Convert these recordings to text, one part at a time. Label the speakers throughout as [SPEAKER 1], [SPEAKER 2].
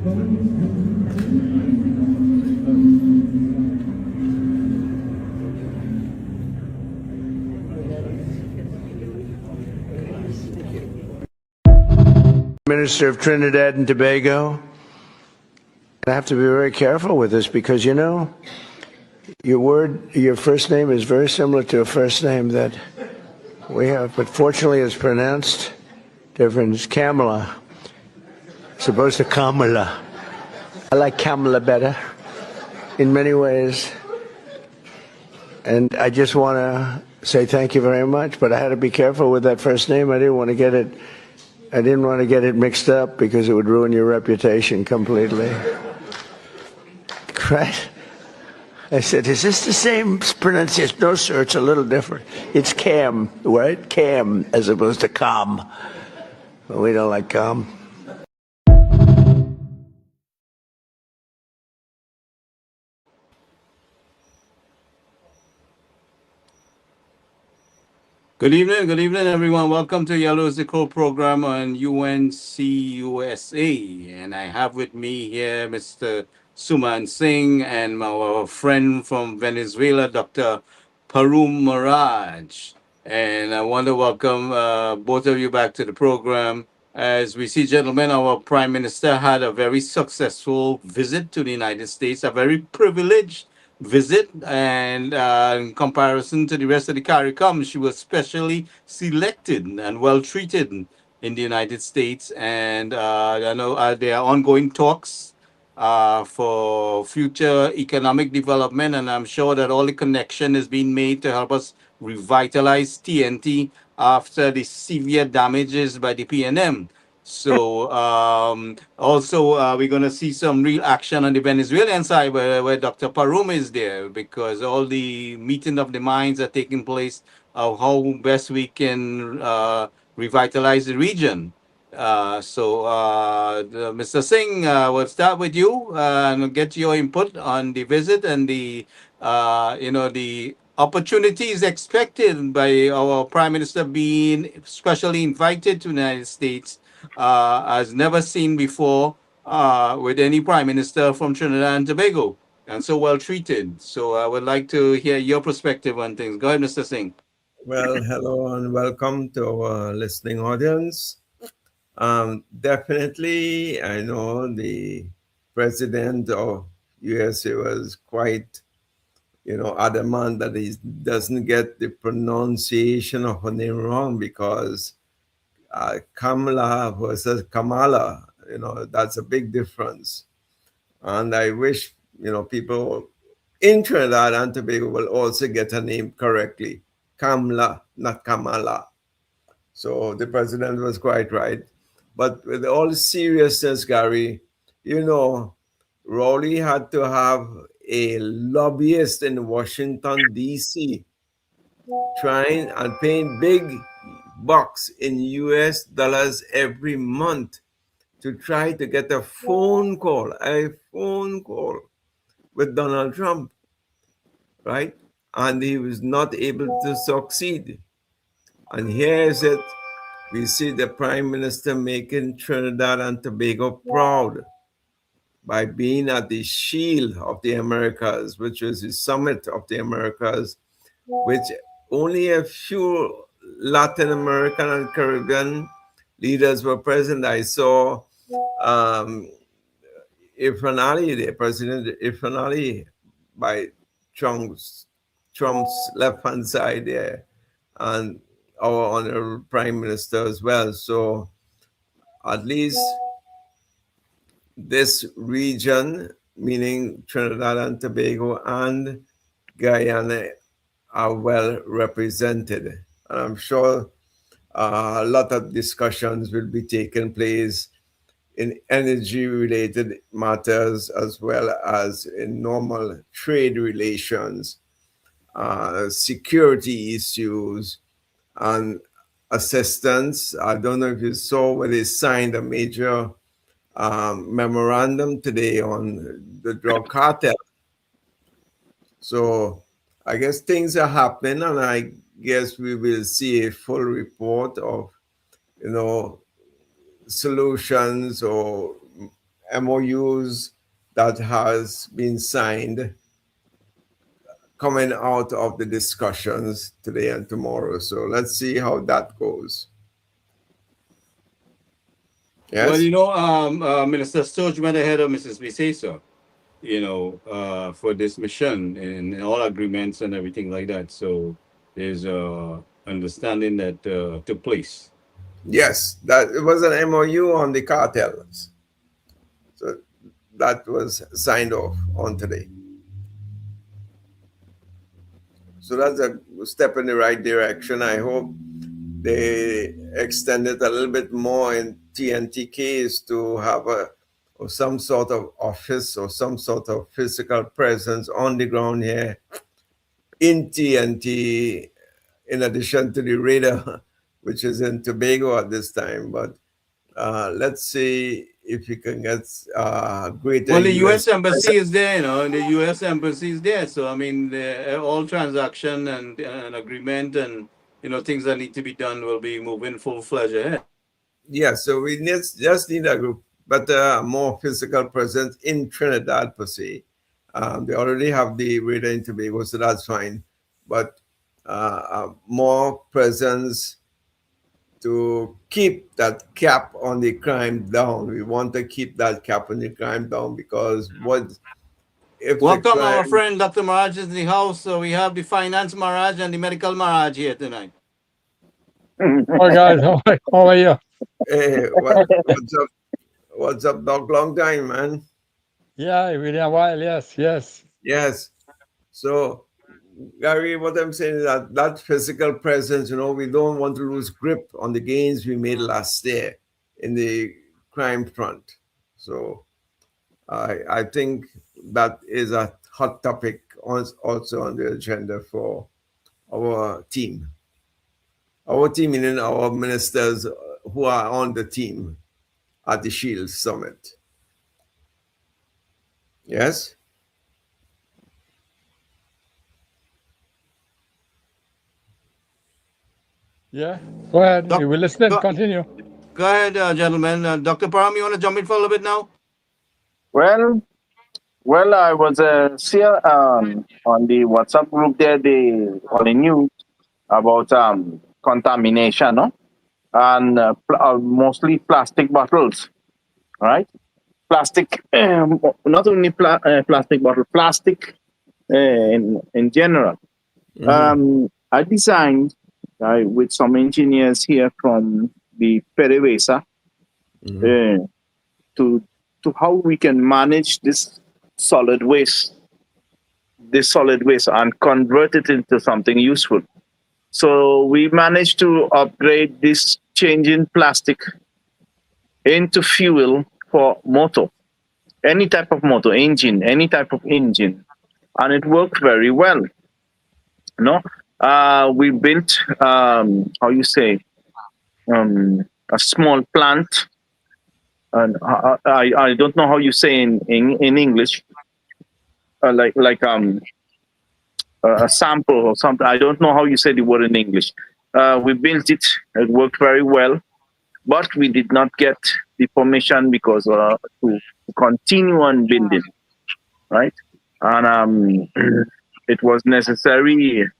[SPEAKER 1] Minister of Trinidad and Tobago. I have to be very careful with this because, you know, your first name is very similar to a first name that we have, but fortunately it's pronounced different. It's Kamala. It's supposed to Kamala. I like Kamala better in many ways. And I just want to say thank you very much, but I had to be careful with that first name. I didn't want to get it mixed up because it would ruin your reputation completely. Right? I said, is this the same pronunciation? No, sir, it's a little different. It's Cam, right? Cam, as opposed to Calm. But we don't like Calm.
[SPEAKER 2] Good evening, everyone. Welcome to Yellow is the Code program on UNCUSA. And I have with me here Mr. Suman Singh and our friend from Venezuela, Dr. Parum Maraj. And I want to welcome both of you back to the program. As we see, gentlemen, our Prime Minister had a very successful visit to the United States, a very privileged visit, and in comparison to the rest of the CARICOM, she was specially selected and well treated in the United States. And I know there are ongoing talks for future economic development, and I'm sure that all the connection is being made to help us revitalize TNT after the severe damages by the PNM. So also we're going to see some real action on the Venezuelan side where Dr. Parum is there, because all the meeting of the minds are taking place of how best we can revitalize the region. Mr. Singh, we'll start with you and get your input on the visit and the the opportunities expected by our Prime Minister being specially invited to the United States as never seen before with any Prime Minister from Trinidad and Tobago, and so well treated. So I would like to hear your perspective on things. Go ahead, Mr. Singh.
[SPEAKER 3] Well, hello and welcome to our listening audience. Definitely, I know the president of USA was quite, adamant that he doesn't get the pronunciation of her name wrong, because Kamala versus Kamala, that's a big difference. And I wish, people in Trinidad and Tobago will also get her name correctly. Kamala, not Kamala. So the president was quite right. But with all seriousness, Gary, Rowley had to have a lobbyist in Washington, D.C., trying and paying big bucks in US dollars every month to try to get a phone call with Donald Trump, right? And he was not able to succeed. And here is it. We see the Prime Minister making Trinidad and Tobago proud by being at the Shield of the Americas, which was the summit of the Americas, which only a few Latin American and Caribbean leaders were present. I saw Irfan Ali, the President Irfan Ali, by Trump's left-hand side there, and our honorable Prime Minister as well. So at least this region, meaning Trinidad and Tobago and Guyana, are well represented. And I'm sure a lot of discussions will be taking place in energy-related matters as well as in normal trade relations, security issues, and assistance. I don't know if you saw where they signed a major memorandum today on the drug cartel. So I guess things are happening, and I guess we will see a full report of, solutions or MOUs that has been signed coming out of the discussions today and tomorrow. So let's see how that goes.
[SPEAKER 2] Well,
[SPEAKER 3] Yes?
[SPEAKER 2] Minister Sturge went ahead of Mrs. Bisesa, for this mission and all agreements and everything like that. So there's understanding that took place.
[SPEAKER 3] Yes, that it was an MOU on the cartels. So that was signed off on today. So that's a step in the right direction. I hope they extend it a little bit more in TNTKs to have or some sort of office or some sort of physical presence on the ground here in TNT, in addition to the radar, which is in Tobago at this time. But let's see if you can get greater
[SPEAKER 2] Well, the
[SPEAKER 3] US.
[SPEAKER 2] U.S. embassy is there, and the U.S. embassy is there. So I mean, all transaction and agreement and things that need to be done will be moving full fledged ahead.
[SPEAKER 3] Yeah, so we just need a group, but more physical presence in Trinidad per se. They already have the radar in Tobago, so that's fine. But more presence to keep that cap on the crime down. We want to keep that cap on the crime down because what if the
[SPEAKER 2] Welcome, our
[SPEAKER 3] crime?
[SPEAKER 2] friend Dr. Maraj is in the house. So we have the finance Maraj and the medical Maraj here tonight.
[SPEAKER 4] Oh, guys, how are you?
[SPEAKER 3] Hey, what's up? What's up, Doc? Long time, man.
[SPEAKER 4] Yeah, within a while, yes, yes.
[SPEAKER 3] Yes. So, Gary, what I'm saying is that physical presence, we don't want to lose grip on the gains we made last year in the crime front. So, I think that is a hot topic also on the agenda for our team. Our team, meaning our ministers who are on the team at the Shield Summit. Yes?
[SPEAKER 4] Yeah, go ahead.
[SPEAKER 2] Doc-
[SPEAKER 4] You will listen.
[SPEAKER 2] Doc-
[SPEAKER 4] Continue.
[SPEAKER 2] Go ahead, gentlemen. Dr. Param, you want to jump in for a little bit now?
[SPEAKER 5] Well, I was here on the WhatsApp group there, on the news about contamination, no? And mostly plastic bottles, right? Plastic, not only plastic bottle, plastic in general. I designed with some engineers here from the PDVSA to how we can manage this solid waste and convert it into something useful. So we managed to upgrade this changing plastic into fuel for motor, any type of motor engine, any type of engine, and it worked very well. We built a small plant, and I don't know how you say in English, a sample or something. I don't know how you say the word in English. We built it. It worked very well, but we did not get the permission because to continue on building, right? And it was necessary.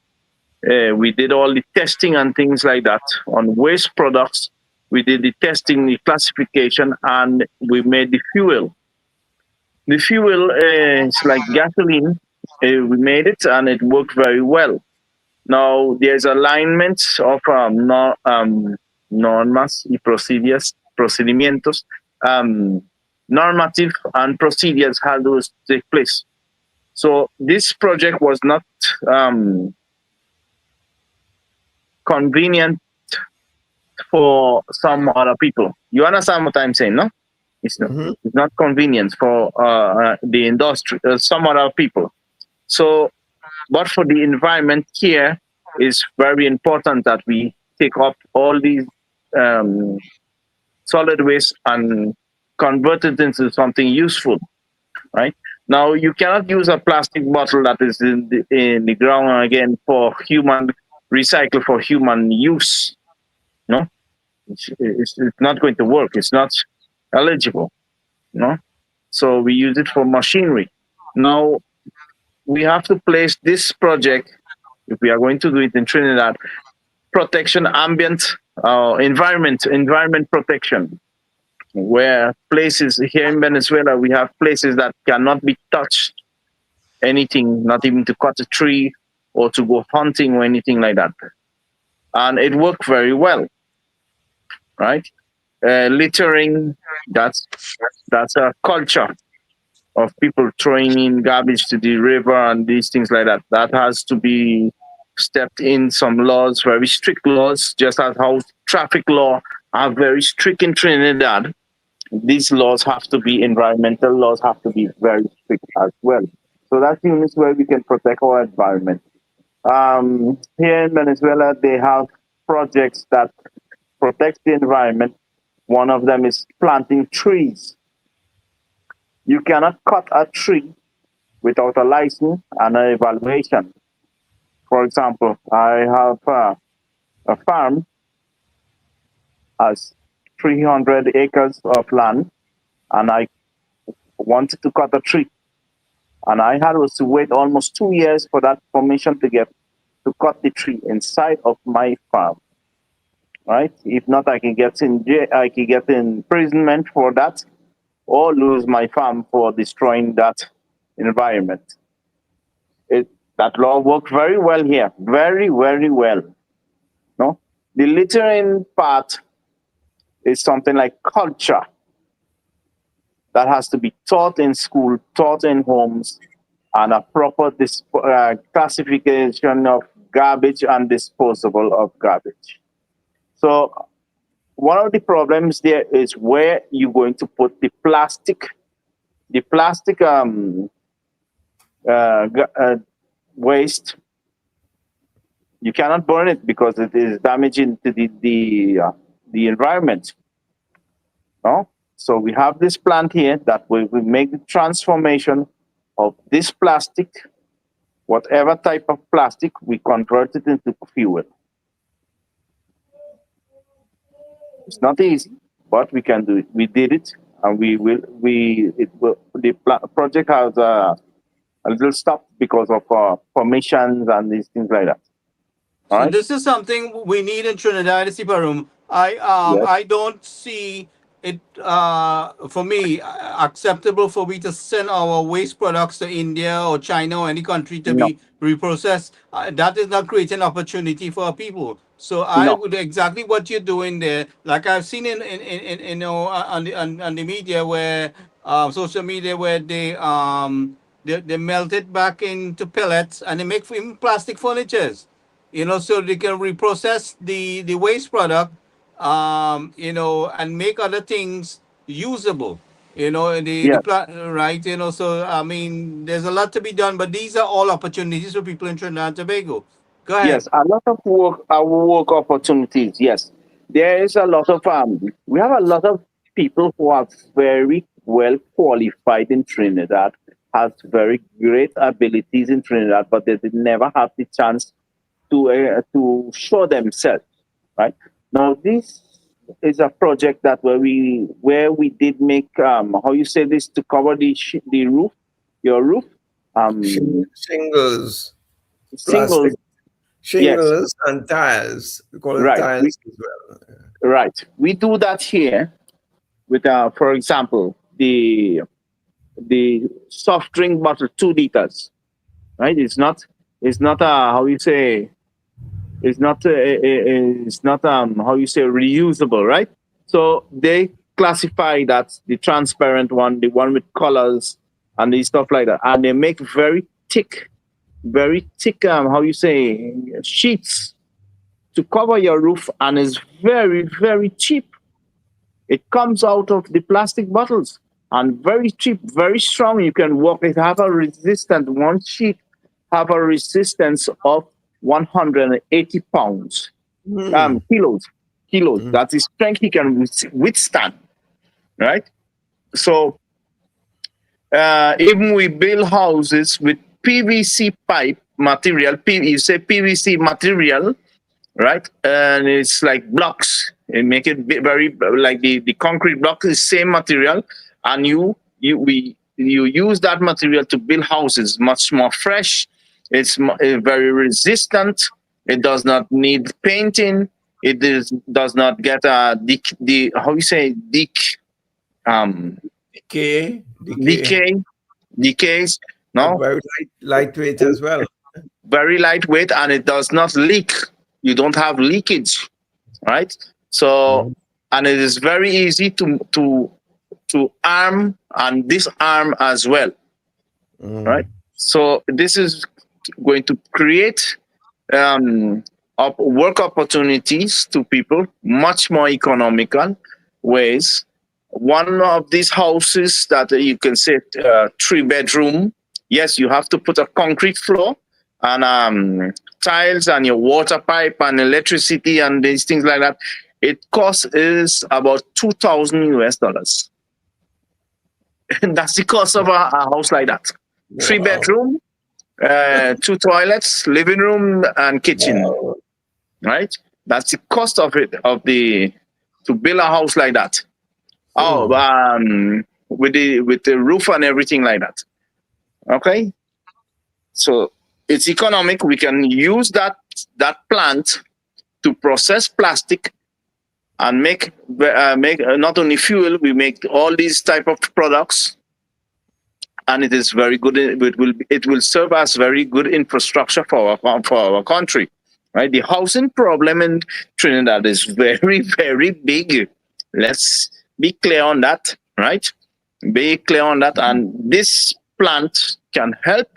[SPEAKER 5] We did all the testing and things like that on waste products. We did the testing, the classification, and we made the fuel. The fuel is like gasoline. We made it, and it worked very well. Now there's alignment of normas y procedimientos, normative and procedures how those take place. So this project was not convenient for some other people. You understand what I'm saying, no? It's not convenient for the industry, some other people. So, but for the environment here, it's very important that we take up all these solid waste and convert it into something useful, right? Now, you cannot use a plastic bottle that is in the ground again for recycle for human use. No, it's not going to work. It's not eligible. No, So we use it for machinery. Now we have to place this project, if we are going to do it in Trinidad, protection, ambient environment protection, where places here in Venezuela, we have places that cannot be touched, anything, not even to cut a tree or to go hunting or anything like that. And it worked very well, right? Littering, that's a culture of people throwing in garbage to the river and these things like that. That has to be stepped in some laws, very strict laws, just as how traffic law are very strict in Trinidad. These laws have to be, environmental laws have to be very strict as well. So that's units where we can protect our environment. Here in Venezuela, they have projects that protect the environment. One of them is planting trees. You cannot cut a tree without a license and an evaluation. For example, I have a farm has 300 acres of land, and I wanted to cut a tree. And I had to wait almost 2 years for that permission to cut the tree inside of my farm. Right? If not, I can get in jail, I can get imprisonment for that, or lose my farm for destroying that environment. That law worked very well here, very, very well. No, the littering part is something like culture that has to be taught in school, taught in homes, and a proper classification of garbage and disposable of garbage. So one of the problems there is where you're going to put the plastic waste. You cannot burn it because it is damaging to the environment. No? So we have this plant here that we make the transformation of this plastic, whatever type of plastic, we convert it into fuel. It's not easy, but we can do it. We did it, and the project has a little stop because of permissions and these things like that.
[SPEAKER 2] So
[SPEAKER 5] Right?
[SPEAKER 2] this is something we need in Trinidad, Parum. I don't see it for me acceptable for we to send our waste products to India or China or any country to be reprocessed. That is not creating opportunity for our people. So I would exactly what you're doing there. Like I've seen in you know on the media where social media where they melt it back into pellets and they make even plastic furnitures. You know, so they can reprocess the waste product, you know, and make other things usable. You know, right? You know, so I mean, there's a lot to be done, but these are all opportunities for people in Trinidad and Tobago. Go ahead.
[SPEAKER 5] Yes, a lot of work opportunities. Yes, there is a lot of we have a lot of people who are very well qualified in Trinidad, has very great abilities in Trinidad, but they did never have the chance to show themselves. Right now, this is a project that where we did make how you say this, to cover the roof, your roof,
[SPEAKER 3] shingles,
[SPEAKER 5] singles.
[SPEAKER 3] Shingles and tiles. We call it tiles as well.
[SPEAKER 5] Right. We do that here with, for example, the soft drink bottle, 2 liters. Right. It's not how you say. It's not how you say reusable. Right. So they classify that the transparent one, the one with colors, and the stuff like that, and they make very thick, how you say, sheets to cover your roof, and is very, very cheap. It comes out of the plastic bottles and very cheap, very strong. You can walk it, have a resistance, one sheet have a resistance of 180 pounds, kilos. That is strength he can withstand, right? So even we build houses with PVC pipe material, you say PVC material, right? And it's like blocks. It make it very like the concrete block is same material, and you you use that material to build houses much more fresh. It's very resistant. It does not need painting. Does not get decays. No,
[SPEAKER 3] Very lightweight as well.
[SPEAKER 5] very lightweight, and it does not leak. You don't have leakage, right? So, and it is very easy to arm and disarm as well, right? So this is going to create work opportunities to people, much more economical ways. One of these houses that you can say 3-bedroom, yes, you have to put a concrete floor and tiles and your water pipe and electricity and these things like that. It costs is about $2,000 US. And that's the cost of a house like that. 3-bedroom, 2 toilets, living room and kitchen. Right? That's the cost of it, to build a house like that. With the roof and everything like that. Okay? So it's economic. We can use that plant to process plastic and make not only fuel, we make all these type of products, and it is very good. It will serve as very good infrastructure for our country, right? The housing problem in Trinidad is very, very big. Let's be clear on that, right? Be clear on that, and this plant can help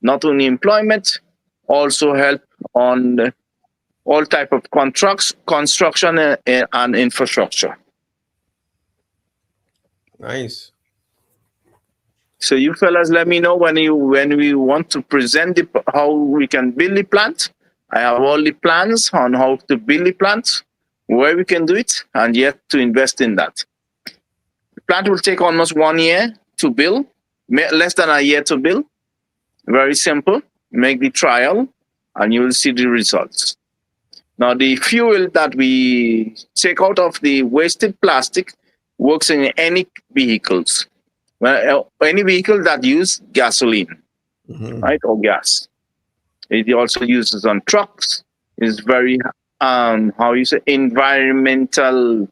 [SPEAKER 5] not only employment, also help on all type of construction and infrastructure.
[SPEAKER 3] Nice.
[SPEAKER 5] So you fellas, let me know when we want to present how we can build the plant. I have all the plans on how to build the plant, where we can do it, and yet to invest in that. The plant will take almost 1 year to build, less than a year to build. Very simple. Make the trial, and you will see the results. Now, the fuel that we take out of the wasted plastic works in any vehicles. Well, any vehicle that use gasoline, right, or gas. It also uses on trucks. It's very environmental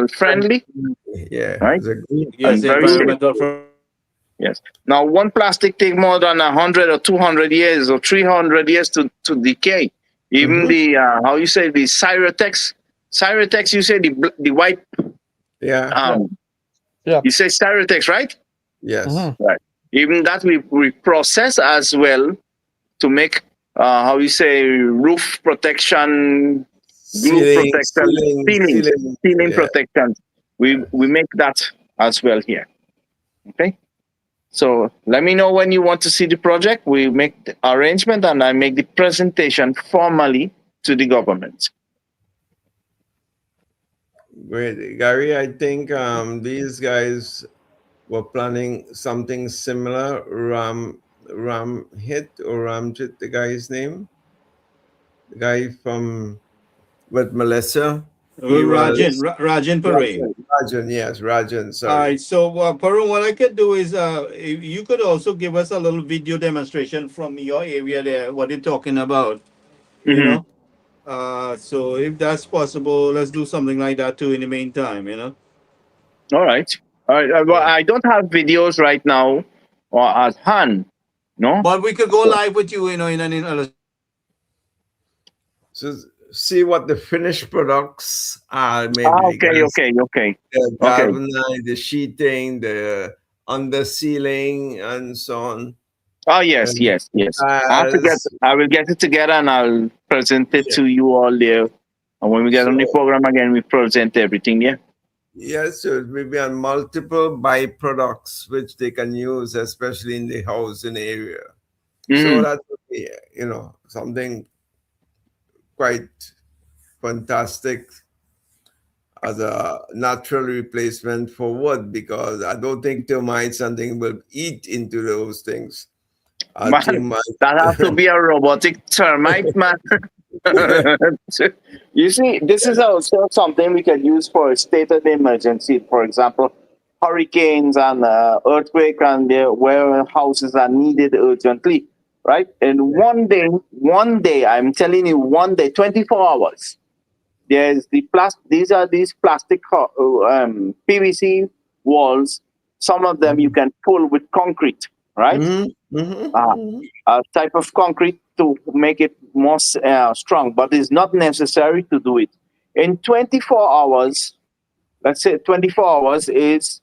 [SPEAKER 5] friendly.
[SPEAKER 3] Yeah.
[SPEAKER 5] Right.
[SPEAKER 2] Yes, environmental friendly.
[SPEAKER 5] Yes. Now, one plastic take more than 100 or 200 years or 300 years to decay. Even the the Cyratex. Cyratex, you say the white.
[SPEAKER 3] Yeah.
[SPEAKER 5] You say Cyratex, right?
[SPEAKER 3] Yes.
[SPEAKER 5] Right. Even that we process as well to make roof protection,
[SPEAKER 3] Ceiling
[SPEAKER 5] protection. We make that as well here. Okay. So let me know when you want to see the project. We make the arrangement and I make the presentation formally to the government.
[SPEAKER 3] Great. Gary, I think these guys were planning something similar. Ramjit, the guy's name? The guy with Melissa.
[SPEAKER 2] Rajan Parade.
[SPEAKER 3] Rajan, sorry.
[SPEAKER 2] All right, so Parul, what I could do is if you could also give us a little video demonstration from your area there, what you're talking about, you know? So if that's possible, let's do something like that too in the meantime, you know?
[SPEAKER 5] All right. Well, I don't have videos right now or at hand, no?
[SPEAKER 2] But we could go live with you, you know, in an
[SPEAKER 3] So see what the finished products are. Maybe
[SPEAKER 5] okay.
[SPEAKER 3] The galvanized, the sheeting, the under ceiling, and so on.
[SPEAKER 5] Oh yes. I will get it together and I'll present it to you all there. And when we get on the program again, we present everything. Yeah.
[SPEAKER 3] Yes, so it will be on multiple byproducts which they can use, especially in the housing area. So that would be, something quite fantastic as a natural replacement for wood, because I don't think termites and things will eat into those things.
[SPEAKER 5] That has to be a robotic termite, man. You see, this is also something we can use for a state of emergency. For example, hurricanes and earthquake, and where houses are needed urgently, right? And one day, I'm telling you, one day, 24 hours, there's these plastic PVC walls. Some of them you can pull with concrete, right? A type of concrete to make it more strong, but it's not necessary to do it. In 24 hours, let's say 24 hours is,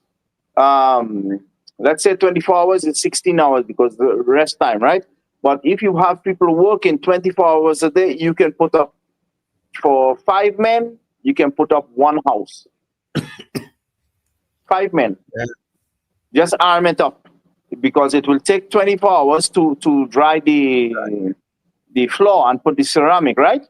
[SPEAKER 5] let's say 24 hours is 16 hours because the rest time, right? But if you have people working 24 hours a day, you can put up, for 5 men, you can put up one house. 5 men.
[SPEAKER 3] Yeah.
[SPEAKER 5] Just arm it up, because it will take 24 hours to dry the floor and put the ceramic, right?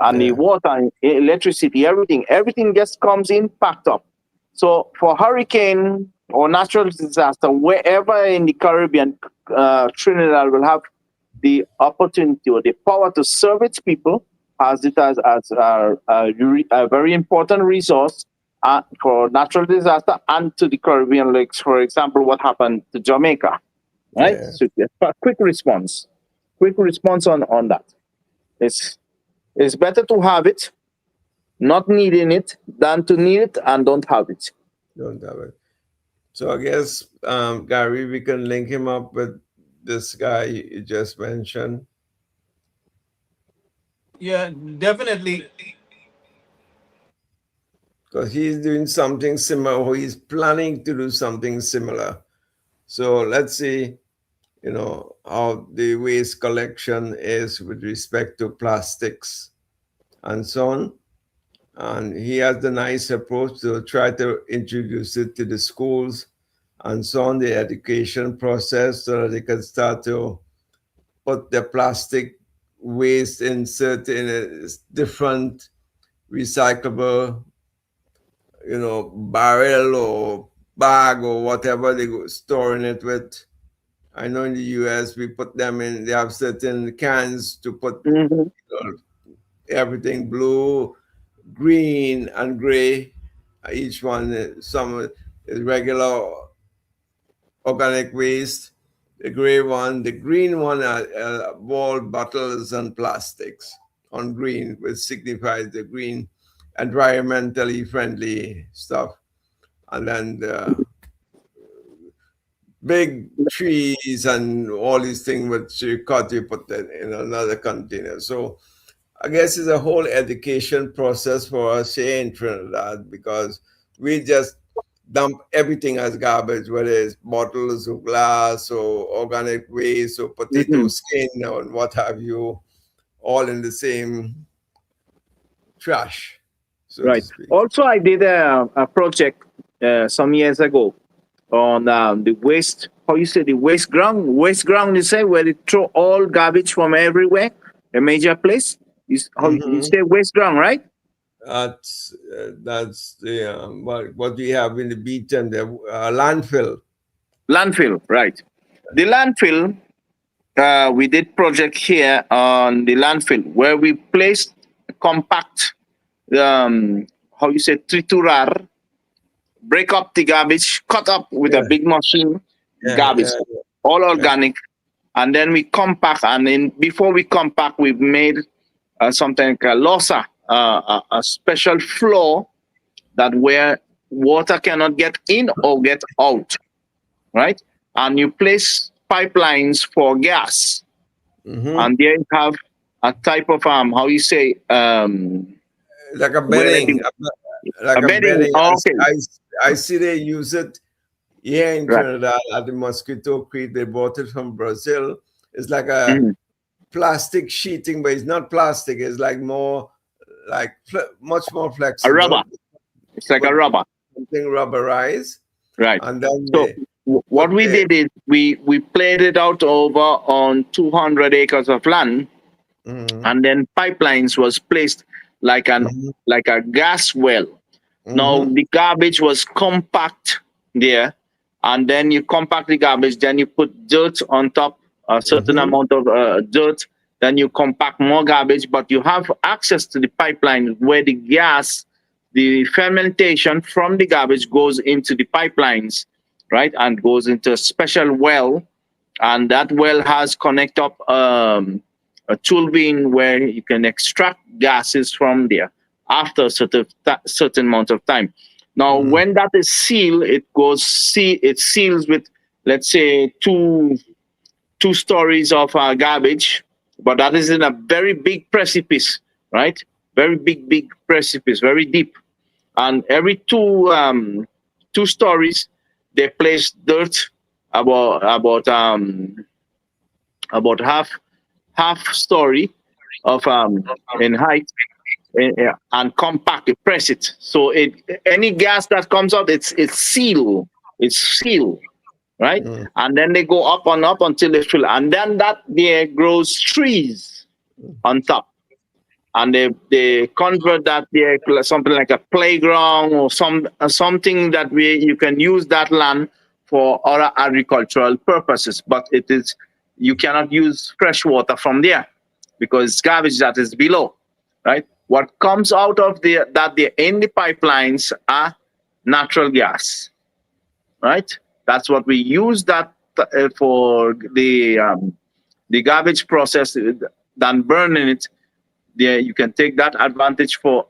[SPEAKER 5] And the water and electricity, everything just comes in packed up. So for hurricane or natural disaster, wherever in the Caribbean, Trinidad will have the opportunity or the power to serve its people, as it as a very important resource for natural disaster and to the Caribbean lakes. For example, what happened to Jamaica, right?
[SPEAKER 3] Yeah.
[SPEAKER 5] So a quick response on that. It's better to have it, not needing it, than to need it and don't have it.
[SPEAKER 3] Don't have it. So I guess, Gary, we can link him up with this guy you just mentioned.
[SPEAKER 2] Yeah, definitely.
[SPEAKER 3] Because he's doing something similar, or he's planning to do something similar. So let's see, how the waste collection is with respect to plastics and so on. And he has the nice approach to try to introduce it to the schools and so on, the education process, so that they can start to put the plastic waste in certain different recyclable, barrel or bag or whatever they go storing it with. I know in the US we put them in, they have certain cans to put everything blue, green, and gray. Each one, some is regular organic waste. The green one are ball bottles and plastics on green, which signifies the green, environmentally friendly stuff. And then the big trees and all these things which you cut, you put that in another container. So I guess it's a whole education process for us here in Trinidad, because we just dump everything as garbage, whether it's bottles of glass or organic waste or potato skin or what have you, all in the same trash. So
[SPEAKER 5] Right. Also, I did a project some years ago on the waste. How you say the waste ground? Waste ground, you say, where they throw all garbage from everywhere. A major place. How you say waste ground, right?
[SPEAKER 3] That's the what we have in the beach and the landfill.
[SPEAKER 5] Landfill, right? The landfill. We did project here on the landfill where we placed compact. How you say triturar, break up the garbage, cut up with a big machine, garbage, all organic, and then we compact. And then before we compact, we've made something like a losa, a special floor that where water cannot get in or get out, right? And you place pipelines for gas, and there you have a type of how you say
[SPEAKER 3] like a bedding, like a bedding.
[SPEAKER 5] Oh, okay.
[SPEAKER 3] I see they use it here in Trinidad at the Mosquito Creek. They bought it from Brazil. It's like a plastic sheeting, but it's not plastic. It's like more, much more flexible.
[SPEAKER 5] A rubber. It's like a rubber.
[SPEAKER 3] Something rubberized.
[SPEAKER 5] Right.
[SPEAKER 3] And then
[SPEAKER 5] so what we did is we played it out over on 200 acres of land, and then pipelines was placed like a gas well. Now the garbage was compact there, and then you compact the garbage, then you put dirt on top, a certain amount of dirt, then you compact more garbage, but you have access to the pipeline where the the fermentation from the garbage goes into the pipelines, right, and goes into a special well, and that well has connect up a turbine where you can extract gases from there after a certain amount of time. Now, when that is sealed, it seals with, let's say, two stories of garbage, but that is in a very big precipice, right? Very big precipice, very deep. And every two stories, they place dirt about half story of in height, and compact it, press it. So any gas that comes out, it's sealed. It's sealed, right? And then they go up and up until they fill, and then that there grows trees on top, and they convert that there something like a playground or something that you can use that land for other agricultural purposes. But you cannot use fresh water from there because it's garbage that is below, right? What comes out of that there in the pipelines are natural gas, right? That's what we use that for the garbage process. Than burning it, there you can take that advantage for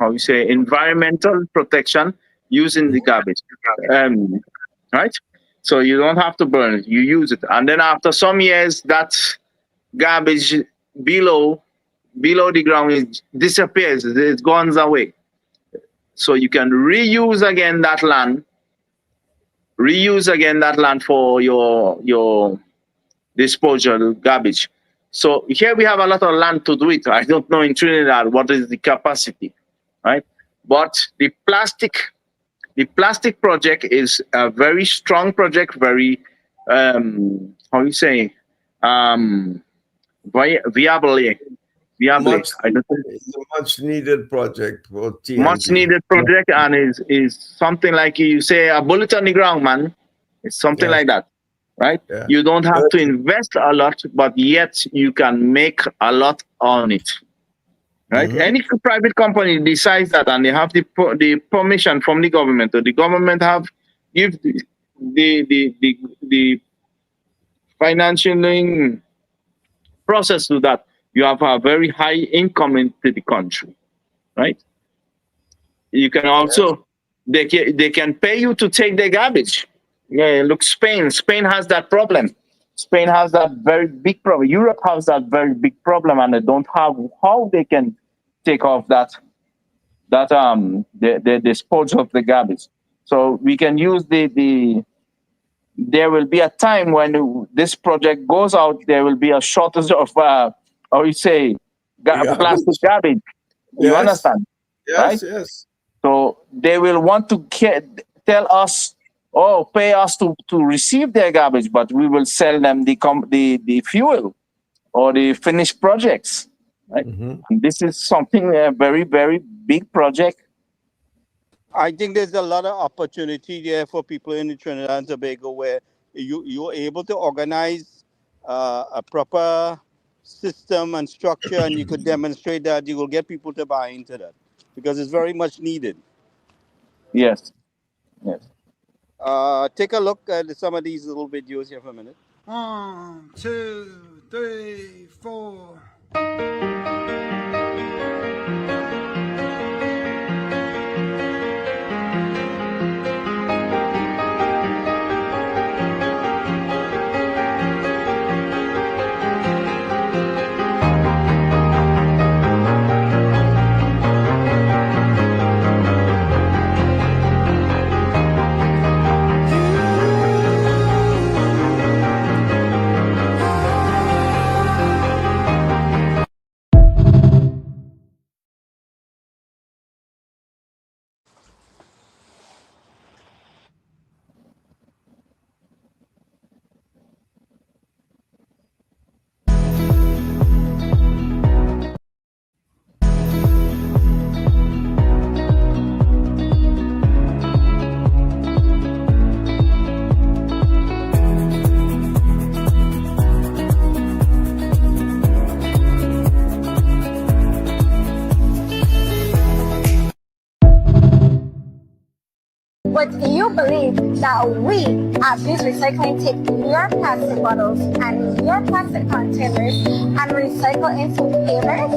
[SPEAKER 5] environmental protection using the garbage, right? So you don't have to burn it; you use it, and then after some years, that garbage below the ground disappears. It goes away. So you can reuse again that land for your disposal garbage. So here we have a lot of land to do it. I don't know in Trinidad what is the capacity, right? But the plastic project is a very strong project, very viable.
[SPEAKER 3] Much,
[SPEAKER 5] I don't think
[SPEAKER 3] it's a much needed project for TNT.
[SPEAKER 5] much needed project, and is something like you say a bullet on the ground, man. It's something like that, right?
[SPEAKER 3] Yeah.
[SPEAKER 5] You don't have to invest a lot, but yet you can make a lot on it, right? Any private company decides that, and they have the permission from the government, or the government give the financial process to that. You have a very high income into the country, right? You can also, they can pay you to take their garbage. Yeah, look, Spain has that problem. Spain has that very big problem. Europe has that very big problem, and they don't have how they can take off the disposal of the garbage. So we can use there will be a time when this project goes out, there will be a shortage of plastic garbage. You understand?
[SPEAKER 3] Yes,
[SPEAKER 5] right?
[SPEAKER 3] yes.
[SPEAKER 5] So they will want to tell us, pay us to receive their garbage, but we will sell them the fuel or the finished projects. Right? And this is something a very, very big project.
[SPEAKER 6] I think there's a lot of opportunity there for people in Trinidad and Tobago where you're able to organize a proper system and structure, and you could demonstrate that. You will get people to buy into that because it's very much needed.
[SPEAKER 5] Yes.
[SPEAKER 6] Take a look at some of these little videos here for a minute.
[SPEAKER 7] 1, 2, 3, 4.
[SPEAKER 8] you believe that we at Biz Recycling take your plastic bottles and your plastic containers and recycle into papers?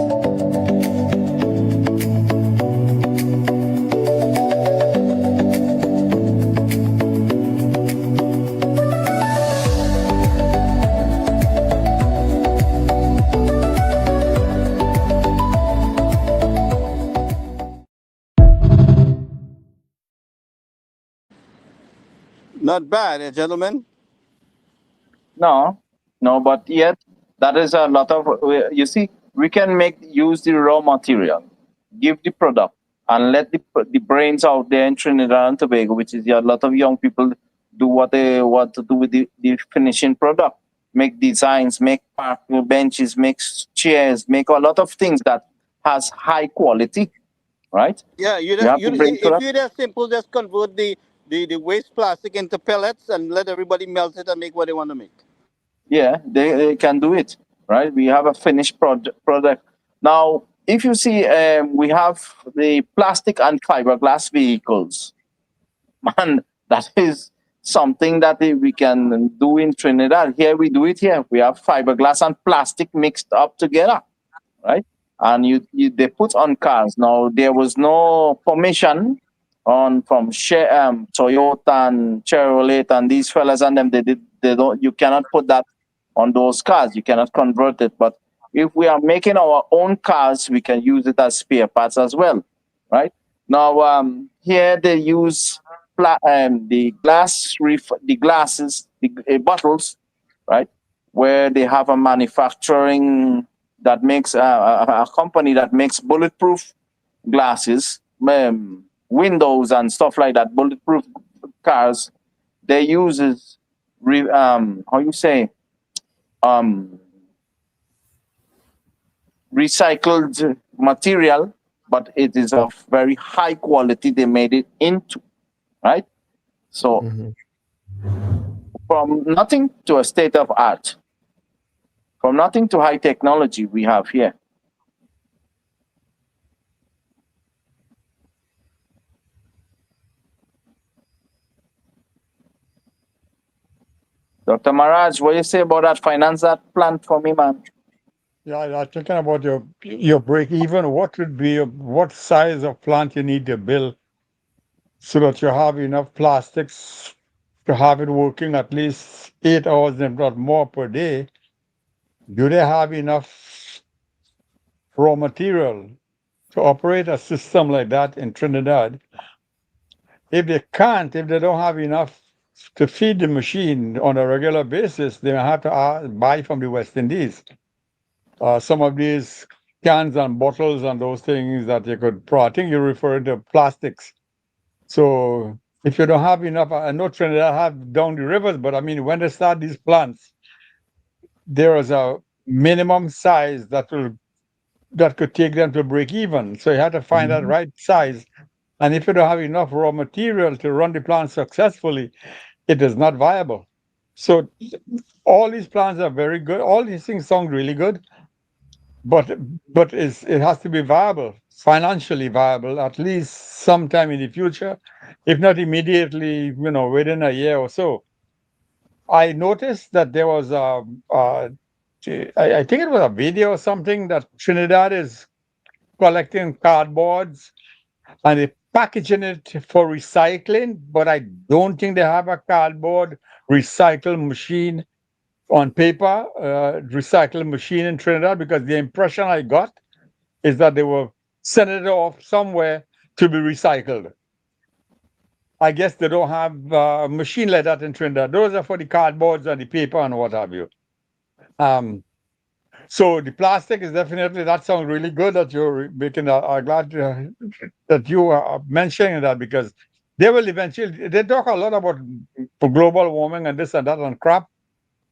[SPEAKER 6] Not bad, gentlemen.
[SPEAKER 5] No, no, but yet that is a lot of. You see, we can use the raw material, give the product, and let the brains out there in Trinidad and Tobago, which is a lot of young people, do what they want to do with the finishing product. Make designs, make park benches, make chairs, make a lot of things that has high quality, right?
[SPEAKER 6] Yeah,
[SPEAKER 5] You have to bring to
[SPEAKER 6] if
[SPEAKER 5] that.
[SPEAKER 6] you're that simple, just convert the waste plastic into pellets and let everybody melt it and make what they want to make.
[SPEAKER 5] Yeah, they can do it, right? We have a finished product. Now, if you see, we have the plastic and fiberglass vehicles. Man, that is something that we can do in Trinidad. Here we do it here. We have fiberglass and plastic mixed up together, right? And they put on cars. Now, there was no permission from Toyota and Chevrolet and these fellas and them. They don't. You cannot put that on those cars. You cannot convert it. But if we are making our own cars, we can use it as spare parts as well, right? Now, here they use the glasses, the bottles, right, where they have a manufacturing that makes a company that makes bulletproof glasses, windows and stuff like that, bulletproof cars. They uses how you say recycled material, but it is of very high quality. They made it into, right? So from nothing to a state of art, from nothing to high technology we have here. Dr. Maraj, what do you say about that? Finance that plan for me, man.
[SPEAKER 4] Yeah, I'm thinking about your break even. What would be what size of plant you need to build so that you have enough plastics to have it working at least 8 hours, if not more, per day? Do they have enough raw material to operate a system like that in Trinidad? If they can't, if they don't have enough to feed the machine on a regular basis, they have to buy from the West Indies. Some of these cans and bottles and those things that you could I think you're referring to plastics. So if you don't have enough, I know Trinidad have down the rivers, but I mean, when they start these plants, there is a minimum size that could take them to break even. So you have to find that right size. And if you don't have enough raw material to run the plant successfully, it is not viable. So all these plans are very good. All these things sound really good, but it has to be viable, financially viable, at least sometime in the future, if not immediately, within a year or so. I noticed that there was I think it was a video or something that Trinidad is collecting cardboards and they packaging it for recycling, but I don't think they have a cardboard recycle machine on paper, recycling machine in Trinidad, because the impression I got is that they were sending it off somewhere to be recycled. I guess they don't have a machine like that in Trinidad. Those are for the cardboards and the paper and what have you. So the plastic is definitely, that sounds really good that you're making. I'm glad that you are mentioning that, because they will eventually, they talk a lot about global warming and this and that and crap.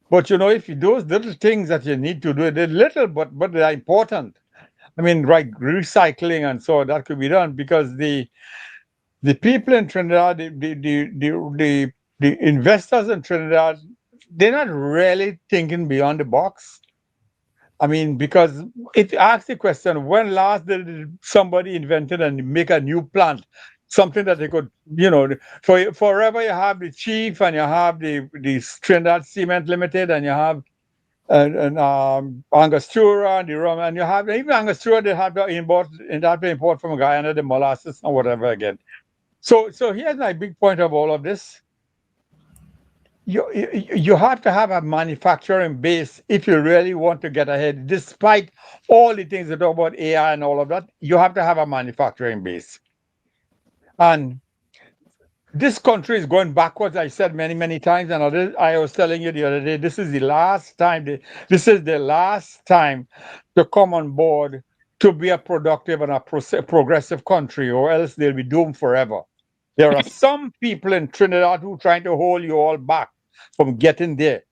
[SPEAKER 4] But if those little things that you need to do, they're little, but they're important. I mean, right, recycling and so that could be done, because the people in Trinidad, the investors in Trinidad, they're not really thinking beyond the box. I mean, because it asks the question, when last did somebody invented and make a new plant something that they could, forever you have the chief and you have the Trinidad Cement Limited and you have Angostura and the rum, and you have even Angostura they have to import from Guyana the molasses or whatever again. So here's my big point of all of this. You have to have a manufacturing base if you really want to get ahead. Despite all the things that talk about AI and all of that, you have to have a manufacturing base. And this country is going backwards. I said many times, and I was telling you the other day, this is the last time. This is the last time to come on board to be a productive and a progressive country, or else they'll be doomed forever. There are some people in Trinidad who are trying to hold you all back from getting there,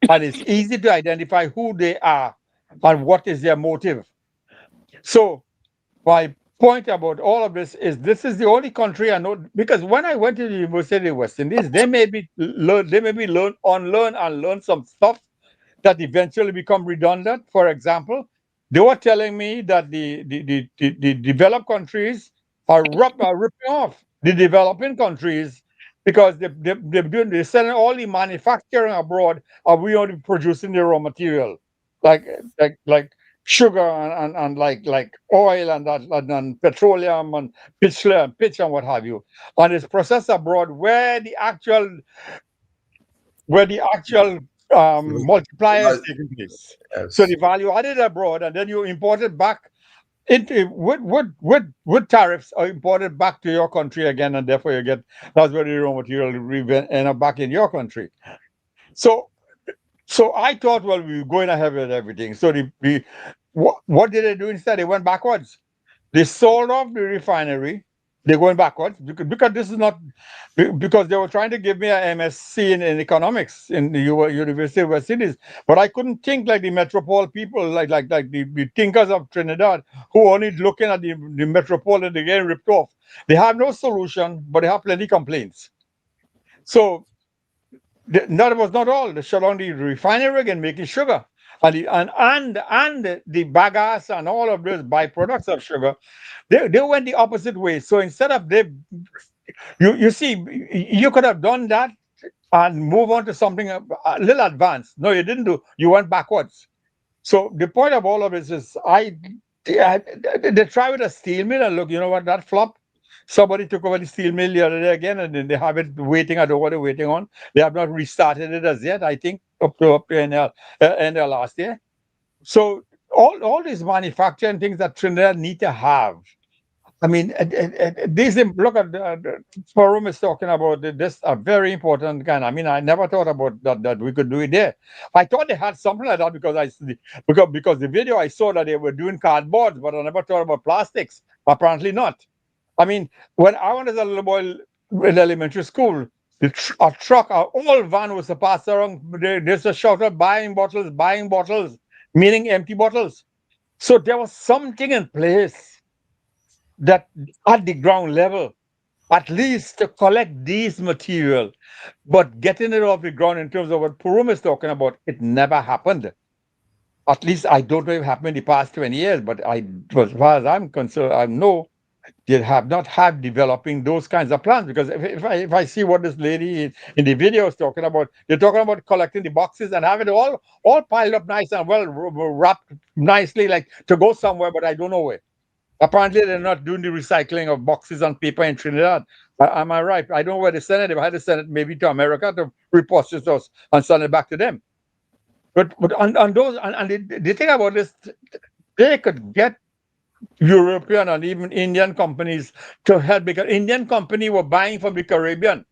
[SPEAKER 4] and it's easy to identify who they are and what is their motive. So, my point about all of this is the only country I know, because when I went to the University of the West Indies, they maybe unlearn and learn some stuff that eventually become redundant. For example, they were telling me that the developed countries are ripping off the developing countries because they're sending all the manufacturing abroad, and we only producing the raw material, like sugar and like oil and petroleum and pitch and what have you, and it's processed abroad where the actual multiplier is taking place.
[SPEAKER 3] Yes.
[SPEAKER 4] So the value added abroad, and then you import it back into with tariffs are imported back to your country again, and therefore you get that's where the raw material end up back in your country. So I thought, well, we were going ahead with everything. So what did they do instead? They went backwards. They sold off the refinery. They're going backwards because this is not because they were trying to give me an MSc in economics in the University of West Indies, but I couldn't think like the metropole people, like the thinkers of Trinidad who only looking at the metropole and they get ripped off. They have no solution, but they have plenty complaints. So that was not all. They shut down the refinery again, making sugar. And the bagasse and all of those byproducts of sugar, they went the opposite way. So instead of you see, you could have done that and move on to something a little advanced. No, you didn't do. You went backwards. So the point of all of this is, they try with a steel mill, and look, you know what, that flopped. Somebody took over the steel mill the other day again, and then they have it waiting. I don't know what they're waiting on. They have not restarted it as yet. I think up to end of last year. So all these manufacturing things that Trinidad need to have. I mean, these look at Parum is talking about this a very important kind. I mean, I never thought about that we could do it there. I thought they had something like that because the video I saw that they were doing cardboard, but I never thought about plastics. Apparently not. I mean, when I was a little boy in elementary school, a whole van was to pass around. There's a shout out buying bottles, meaning empty bottles. So there was something in place that at the ground level, at least to collect these material, but getting it off the ground in terms of what Parum is talking about, it never happened. At least I don't know if it happened in the past 20 years, but as far as I'm concerned, I know they have not had developing those kinds of plans, because if I see what this lady in the video is talking about, they're talking about collecting the boxes and having it all piled up nice and well wrapped nicely, like to go somewhere, but I don't know where. Apparently, they're not doing the recycling of boxes and paper in Trinidad. Am I right? I don't know where they send it. They had to send it maybe to America to reprocess those and send it back to them. But on those, and the thing about this, they could get European and even Indian companies to help, because Indian company were buying from the Caribbean.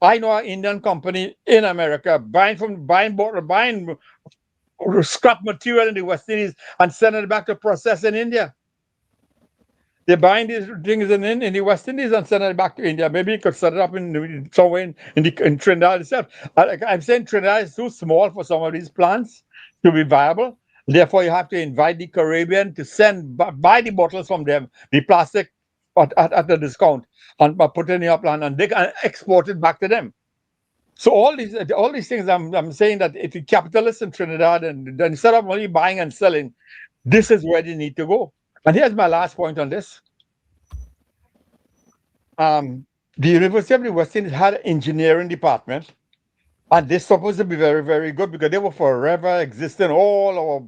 [SPEAKER 4] I know an Indian company in America buying scrap material in the West Indies and sending it back to process in India. They're buying these things in the West Indies and sending it back to India. Maybe you could set it up somewhere in Trinidad itself. I'm saying Trinidad is too small for some of these plants to be viable. Therefore, you have to invite the Caribbean to buy the bottles from them, the plastic at a discount, and put it in your plant, and they can export it back to them. So all these things, I'm saying that if the capitalists in Trinidad, and instead of only buying and selling, this is where they need to go. And here's my last point on this. the University of the West Indies had an engineering department, and they're supposed to be very, very good because they were forever existing. All our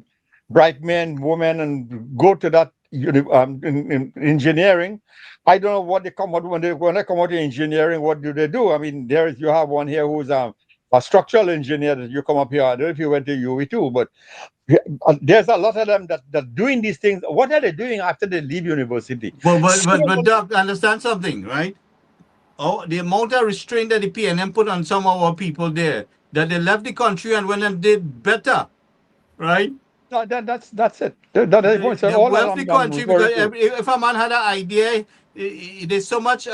[SPEAKER 4] bright men, women, and go to that in engineering. I don't know what they come out when they come out in engineering. What do they do? I mean, you have one here who's a structural engineer that you come up here. I don't know if you went to UWI too, but there's a lot of them that doing these things. What are they doing after they leave university?
[SPEAKER 2] But Doc, understand something, right? Oh, the amount of restraint that the PNM put on some of our people there, that they left the country and went and did better, right?
[SPEAKER 4] No, that's it. That is point. So
[SPEAKER 2] They
[SPEAKER 4] all
[SPEAKER 2] left
[SPEAKER 4] I'm
[SPEAKER 2] the country because
[SPEAKER 4] referring to.
[SPEAKER 2] if a man had an idea, there's so much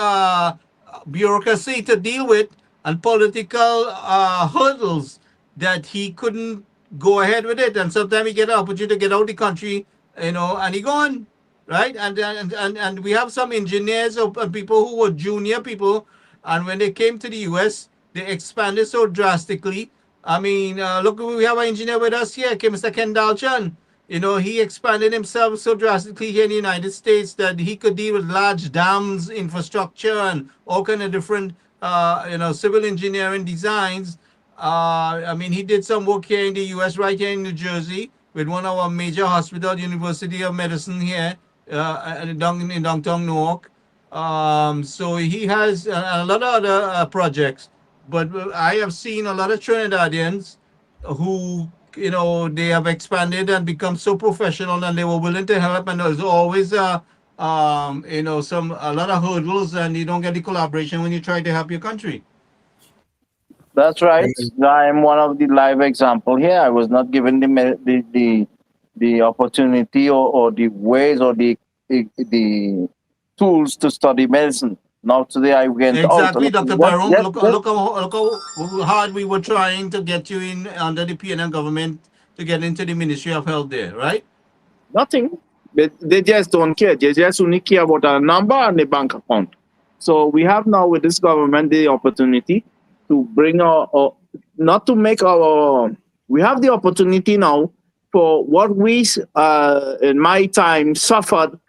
[SPEAKER 2] bureaucracy to deal with and political hurdles that he couldn't go ahead with it. And sometimes he get an opportunity to get out the country, and he gone, right? And we have some engineers or people who were junior people, and when they came to the U.S., they expanded so drastically. I mean, look, we have an engineer with us here, Mr. Ken Dalchan. He expanded himself so drastically here in the United States that he could deal with large dams, infrastructure, and all kind of different, civil engineering designs. I mean, he did some work here in the U.S., right here in New Jersey, with one of our major hospitals, University of Medicine here in downtown Newark. So he has a lot of other projects. But I have seen a lot of Trinidadians who, they have expanded and become so professional and they were willing to help. And there's always, a lot of hurdles, and you don't get the collaboration when you try to help your country.
[SPEAKER 5] That's right. I'm one of the live example here. I was not given the opportunity or the ways or the tools to study medicine. Now today I went
[SPEAKER 2] exactly,
[SPEAKER 5] out.
[SPEAKER 2] Dr. Parum. Look how hard we were trying to get you in under the PNM government to get into the Ministry of Health there, right?
[SPEAKER 5] Nothing. They just don't care. They just only care about a number and the bank account. So we have now with this government the opportunity to bring not to make we have the opportunity now for what we in my time suffered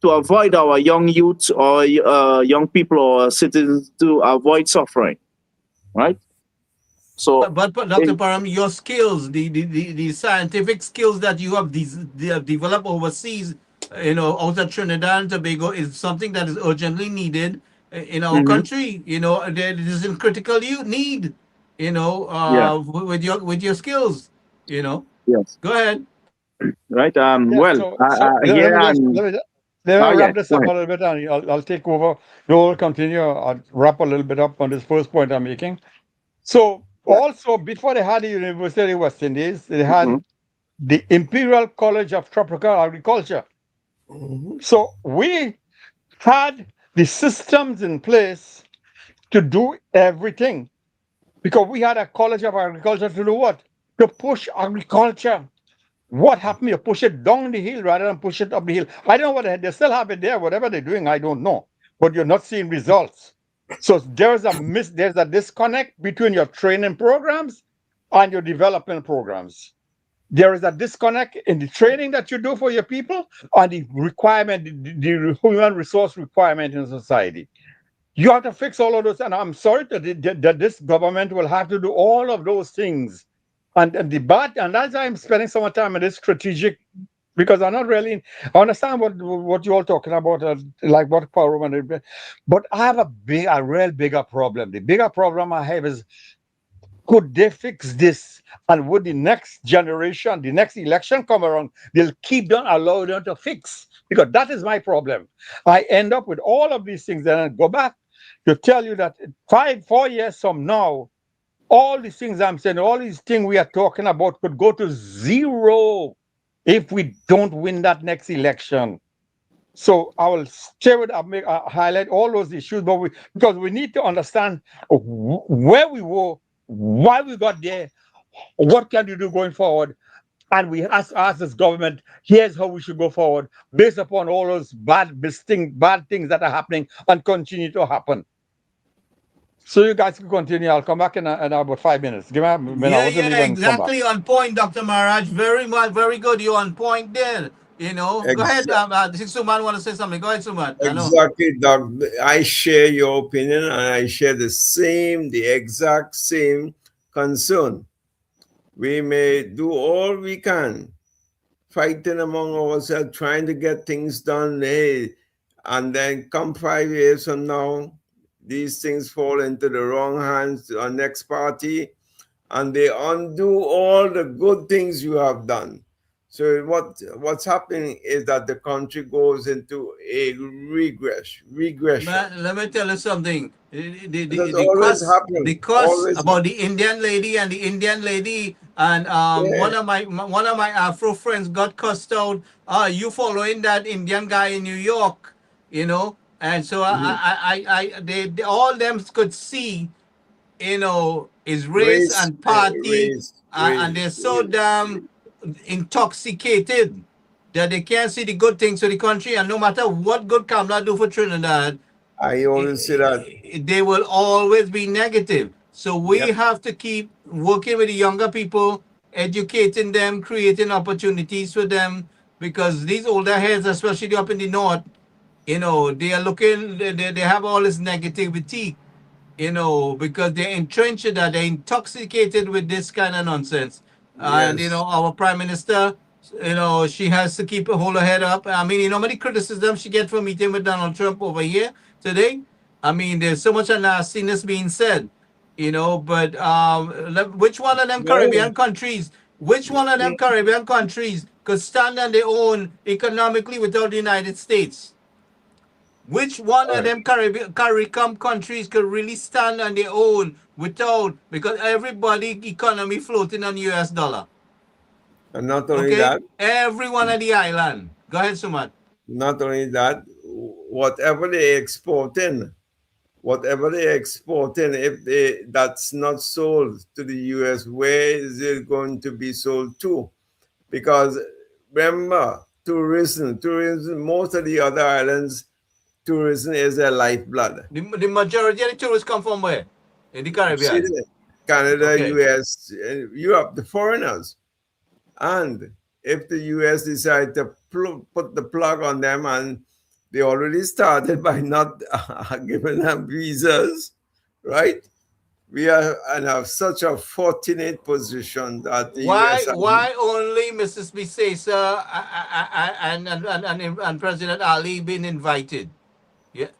[SPEAKER 5] to avoid our young youth or young people or citizens to avoid suffering, right? So,
[SPEAKER 2] but Dr. Param, your skills, the scientific skills that you have developed overseas, out of Trinidad and Tobago, is something that is urgently needed in our country. There is in critical need. With your skills.
[SPEAKER 5] Yes.
[SPEAKER 2] Go ahead.
[SPEAKER 5] Right.
[SPEAKER 4] Let me wrap this up a little bit, and I'll take over. We'll continue. I'll wrap a little bit up on this first point I'm making. So, also, before they had the University of West Indies, they had the Imperial College of Tropical Agriculture. So, we had the systems in place to do everything, because we had a College of Agriculture to do what? To push agriculture. What happened? You push it down the hill rather than push it up the hill. I don't know what they still have it there. Whatever they're doing, I don't know. But you're not seeing results. So there's a disconnect between your training programs and your development programs. There is a disconnect in the training that you do for your people and the requirement, the human resource requirement in society. You have to fix all of those. And I'm sorry that this government will have to do all of those things. And that's why I'm spending so much time on this strategic, because I understand what you're all talking about, like what Parum, but I have a real bigger problem. The bigger problem I have is, could they fix this? And would the next generation, the next election come around, they'll keep on allowing them to fix? Because that is my problem. I end up with all of these things and I go back to tell you that 4 years from now, all these things I'm saying, all these things we are talking about could go to zero if we don't win that next election. So I will highlight all those issues, but because we need to understand where we were, why we got there, what can we do going forward, and we ask this government, here's how we should go forward based upon all those bad things that are happening and continue to happen. So you guys can continue. I'll come back in about 5 minutes. Give me a minute.
[SPEAKER 2] Exactly on point, Dr. Maharaj. Very much, very good. You're on point there. You know, go ahead. Suman want to say something. Go ahead, Suman. I know.
[SPEAKER 3] Exactly, Doc. I share your opinion and I share the exact same concern. We may do all we can, fighting among ourselves, trying to get things done. Hey, and then come 5 years from now, these things fall into the wrong hands to our next party, and they undo all the good things you have done. So what's happening is that the country goes into a regression.
[SPEAKER 2] Man, let me tell you something.
[SPEAKER 3] That's always happening.
[SPEAKER 2] The cuss
[SPEAKER 3] Always
[SPEAKER 2] about the Indian lady and
[SPEAKER 3] Yeah.
[SPEAKER 2] one of my Afro friends got cussed out. You following that Indian guy in New York, you know? And so they all them could see, you know, is race and party, and they're so damn intoxicated that they can't see the good things for the country, and no matter what good Kamala do for Trinidad,
[SPEAKER 3] I always say that.
[SPEAKER 2] they will always be negative. So we
[SPEAKER 3] Yep.
[SPEAKER 2] have to keep working with the younger people, educating them, creating opportunities for them, because these older heads, especially up in the north, you know, they are looking, they have all this negativity, you know, because they're entrenched in that, they're intoxicated with this kind of nonsense. And, you
[SPEAKER 3] Yes.
[SPEAKER 2] know, our prime minister, you know, she has to keep hold her head up. I mean, you know, many criticism she get from meeting with Donald Trump over here today. I mean, there's so much nastiness being said, you know, but which one of them
[SPEAKER 3] No.
[SPEAKER 2] Caribbean countries could stand on their own economically without the United States? Which one of
[SPEAKER 3] Right.
[SPEAKER 2] them CARICOM countries could really stand on their own without, because everybody economy floating on US dollar.
[SPEAKER 3] And not only
[SPEAKER 2] Okay?
[SPEAKER 3] that,
[SPEAKER 2] Everyone on the island. Go ahead, Sumat.
[SPEAKER 3] whatever they exporting, if that's not sold to the US, where is it going to be sold to? Because remember, tourism, most of the other islands, tourism is their lifeblood.
[SPEAKER 2] The majority of the tourists come from where? In the
[SPEAKER 3] See
[SPEAKER 2] Caribbean.
[SPEAKER 3] that? Canada,
[SPEAKER 2] Okay.
[SPEAKER 3] US, Europe, the foreigners. And if the US decide to put the plug on them, and they already started by not giving them visas, right? We are in such a fortunate position that the US
[SPEAKER 2] Why only Mrs. Bisesa and President Ali been invited? Yeah,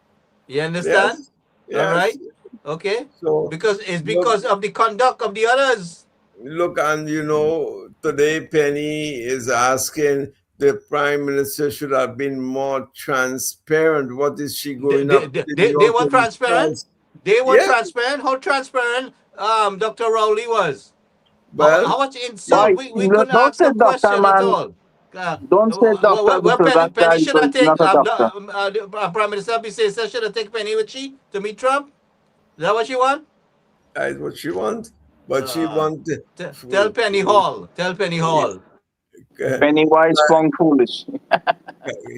[SPEAKER 2] you understand?
[SPEAKER 3] Yes,
[SPEAKER 2] All right.
[SPEAKER 3] yes.
[SPEAKER 2] Okay.
[SPEAKER 3] So
[SPEAKER 2] Because it's
[SPEAKER 3] look,
[SPEAKER 2] because of the conduct of the others.
[SPEAKER 3] and today Penny is asking the Prime Minister should have been more transparent. What is she going up to New
[SPEAKER 2] They
[SPEAKER 3] York
[SPEAKER 2] were
[SPEAKER 3] to
[SPEAKER 2] transparent.
[SPEAKER 3] discuss?
[SPEAKER 2] They were
[SPEAKER 3] Yes.
[SPEAKER 2] transparent. How transparent Dr. Rowley was.
[SPEAKER 3] Well,
[SPEAKER 2] How much insult
[SPEAKER 5] Why?
[SPEAKER 2] we couldn't
[SPEAKER 5] Don't
[SPEAKER 2] ask
[SPEAKER 5] say
[SPEAKER 2] a
[SPEAKER 5] doctor,
[SPEAKER 2] question at
[SPEAKER 5] man.
[SPEAKER 2] all.
[SPEAKER 5] Don't say doctor
[SPEAKER 2] Well,
[SPEAKER 5] because that guy
[SPEAKER 2] Penny should have
[SPEAKER 5] is
[SPEAKER 2] take
[SPEAKER 5] not a doctor.
[SPEAKER 2] Prime Minister Bisesa should have taken Penny with she to meet Trump. Is that what you want?
[SPEAKER 3] that's what she wants. But she wants
[SPEAKER 2] Tell Penny Hall. Tell Penny Hall.
[SPEAKER 5] Penny wise, strong, foolish.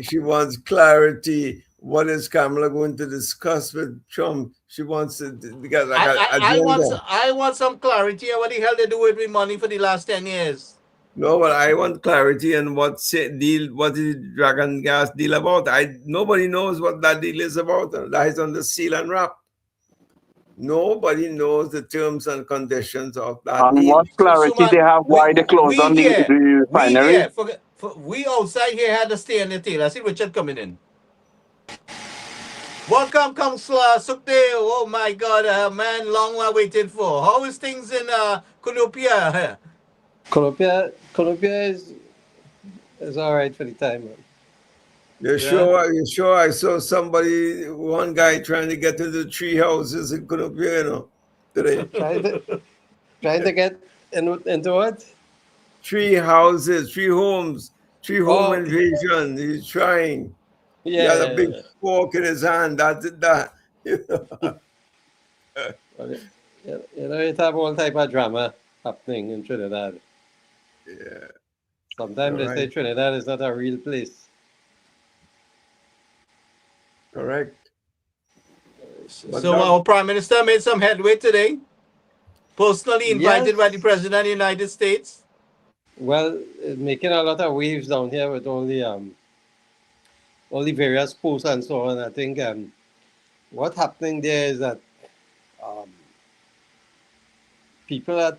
[SPEAKER 3] she wants clarity. What is Kamala going to discuss with Trump? She wants to get like
[SPEAKER 2] I want some clarity on what the hell they do with money for the last 10 years.
[SPEAKER 3] No, but I want clarity on what is Dragon Gas deal about. Nobody knows what that deal is about. That is on the seal and wrap. Nobody knows the terms and conditions of that
[SPEAKER 5] And
[SPEAKER 3] deal.
[SPEAKER 5] what clarity they have why they closed on the refinery.
[SPEAKER 2] We outside here had to stay on the tail. I see Richard coming in. Welcome, Councillor Sukdeo. Oh my God, man, long while waiting for. How is things in Cunupia?
[SPEAKER 9] Columbia is all right for the time. Man.
[SPEAKER 3] You sure? I saw one guy trying to get into 3 houses in Cunupia, today.
[SPEAKER 9] trying to get into what?
[SPEAKER 3] 3 houses, 3 homes, 3 home invasion. He's trying.
[SPEAKER 9] Yeah,
[SPEAKER 3] he had a big fork in his hand. That's it.
[SPEAKER 9] Well, it have all type of drama happening in Trinidad.
[SPEAKER 3] Yeah.
[SPEAKER 9] Sometimes they say Trinidad is not a real place.
[SPEAKER 3] Correct.
[SPEAKER 2] So our Prime Minister made some headway today. Personally invited by the President of the United States.
[SPEAKER 9] Well, making a lot of waves down here with all the various posts and so on. I think what's happening there is that um, people are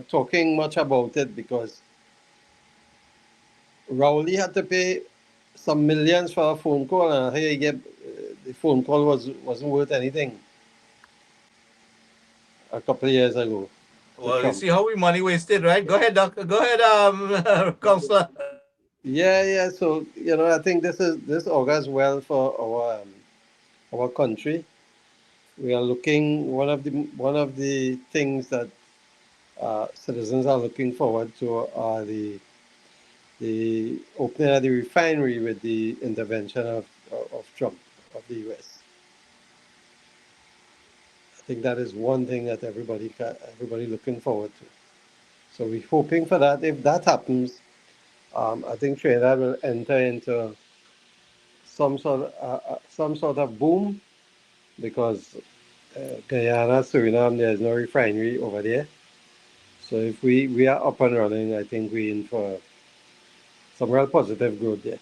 [SPEAKER 9] talking much about it because Rowley had to pay some millions for a phone call, and here you get the phone call wasn't worth anything a couple of years ago.
[SPEAKER 2] Well, you see how we money wasted, right? Go ahead, Doc. Go ahead, Counselor.
[SPEAKER 9] Yeah. So I think this augurs well for our country. We are looking one of the things that citizens are looking forward to are the opening of the refinery with the intervention of Trump, of the U.S. I think that is one thing that everybody looking forward to. So we're hoping for that. If that happens, I think Trinidad will enter into some sort of boom because Guyana, Suriname, there's no refinery over there. So if we are up and running, I think we're in for some real positive growth there.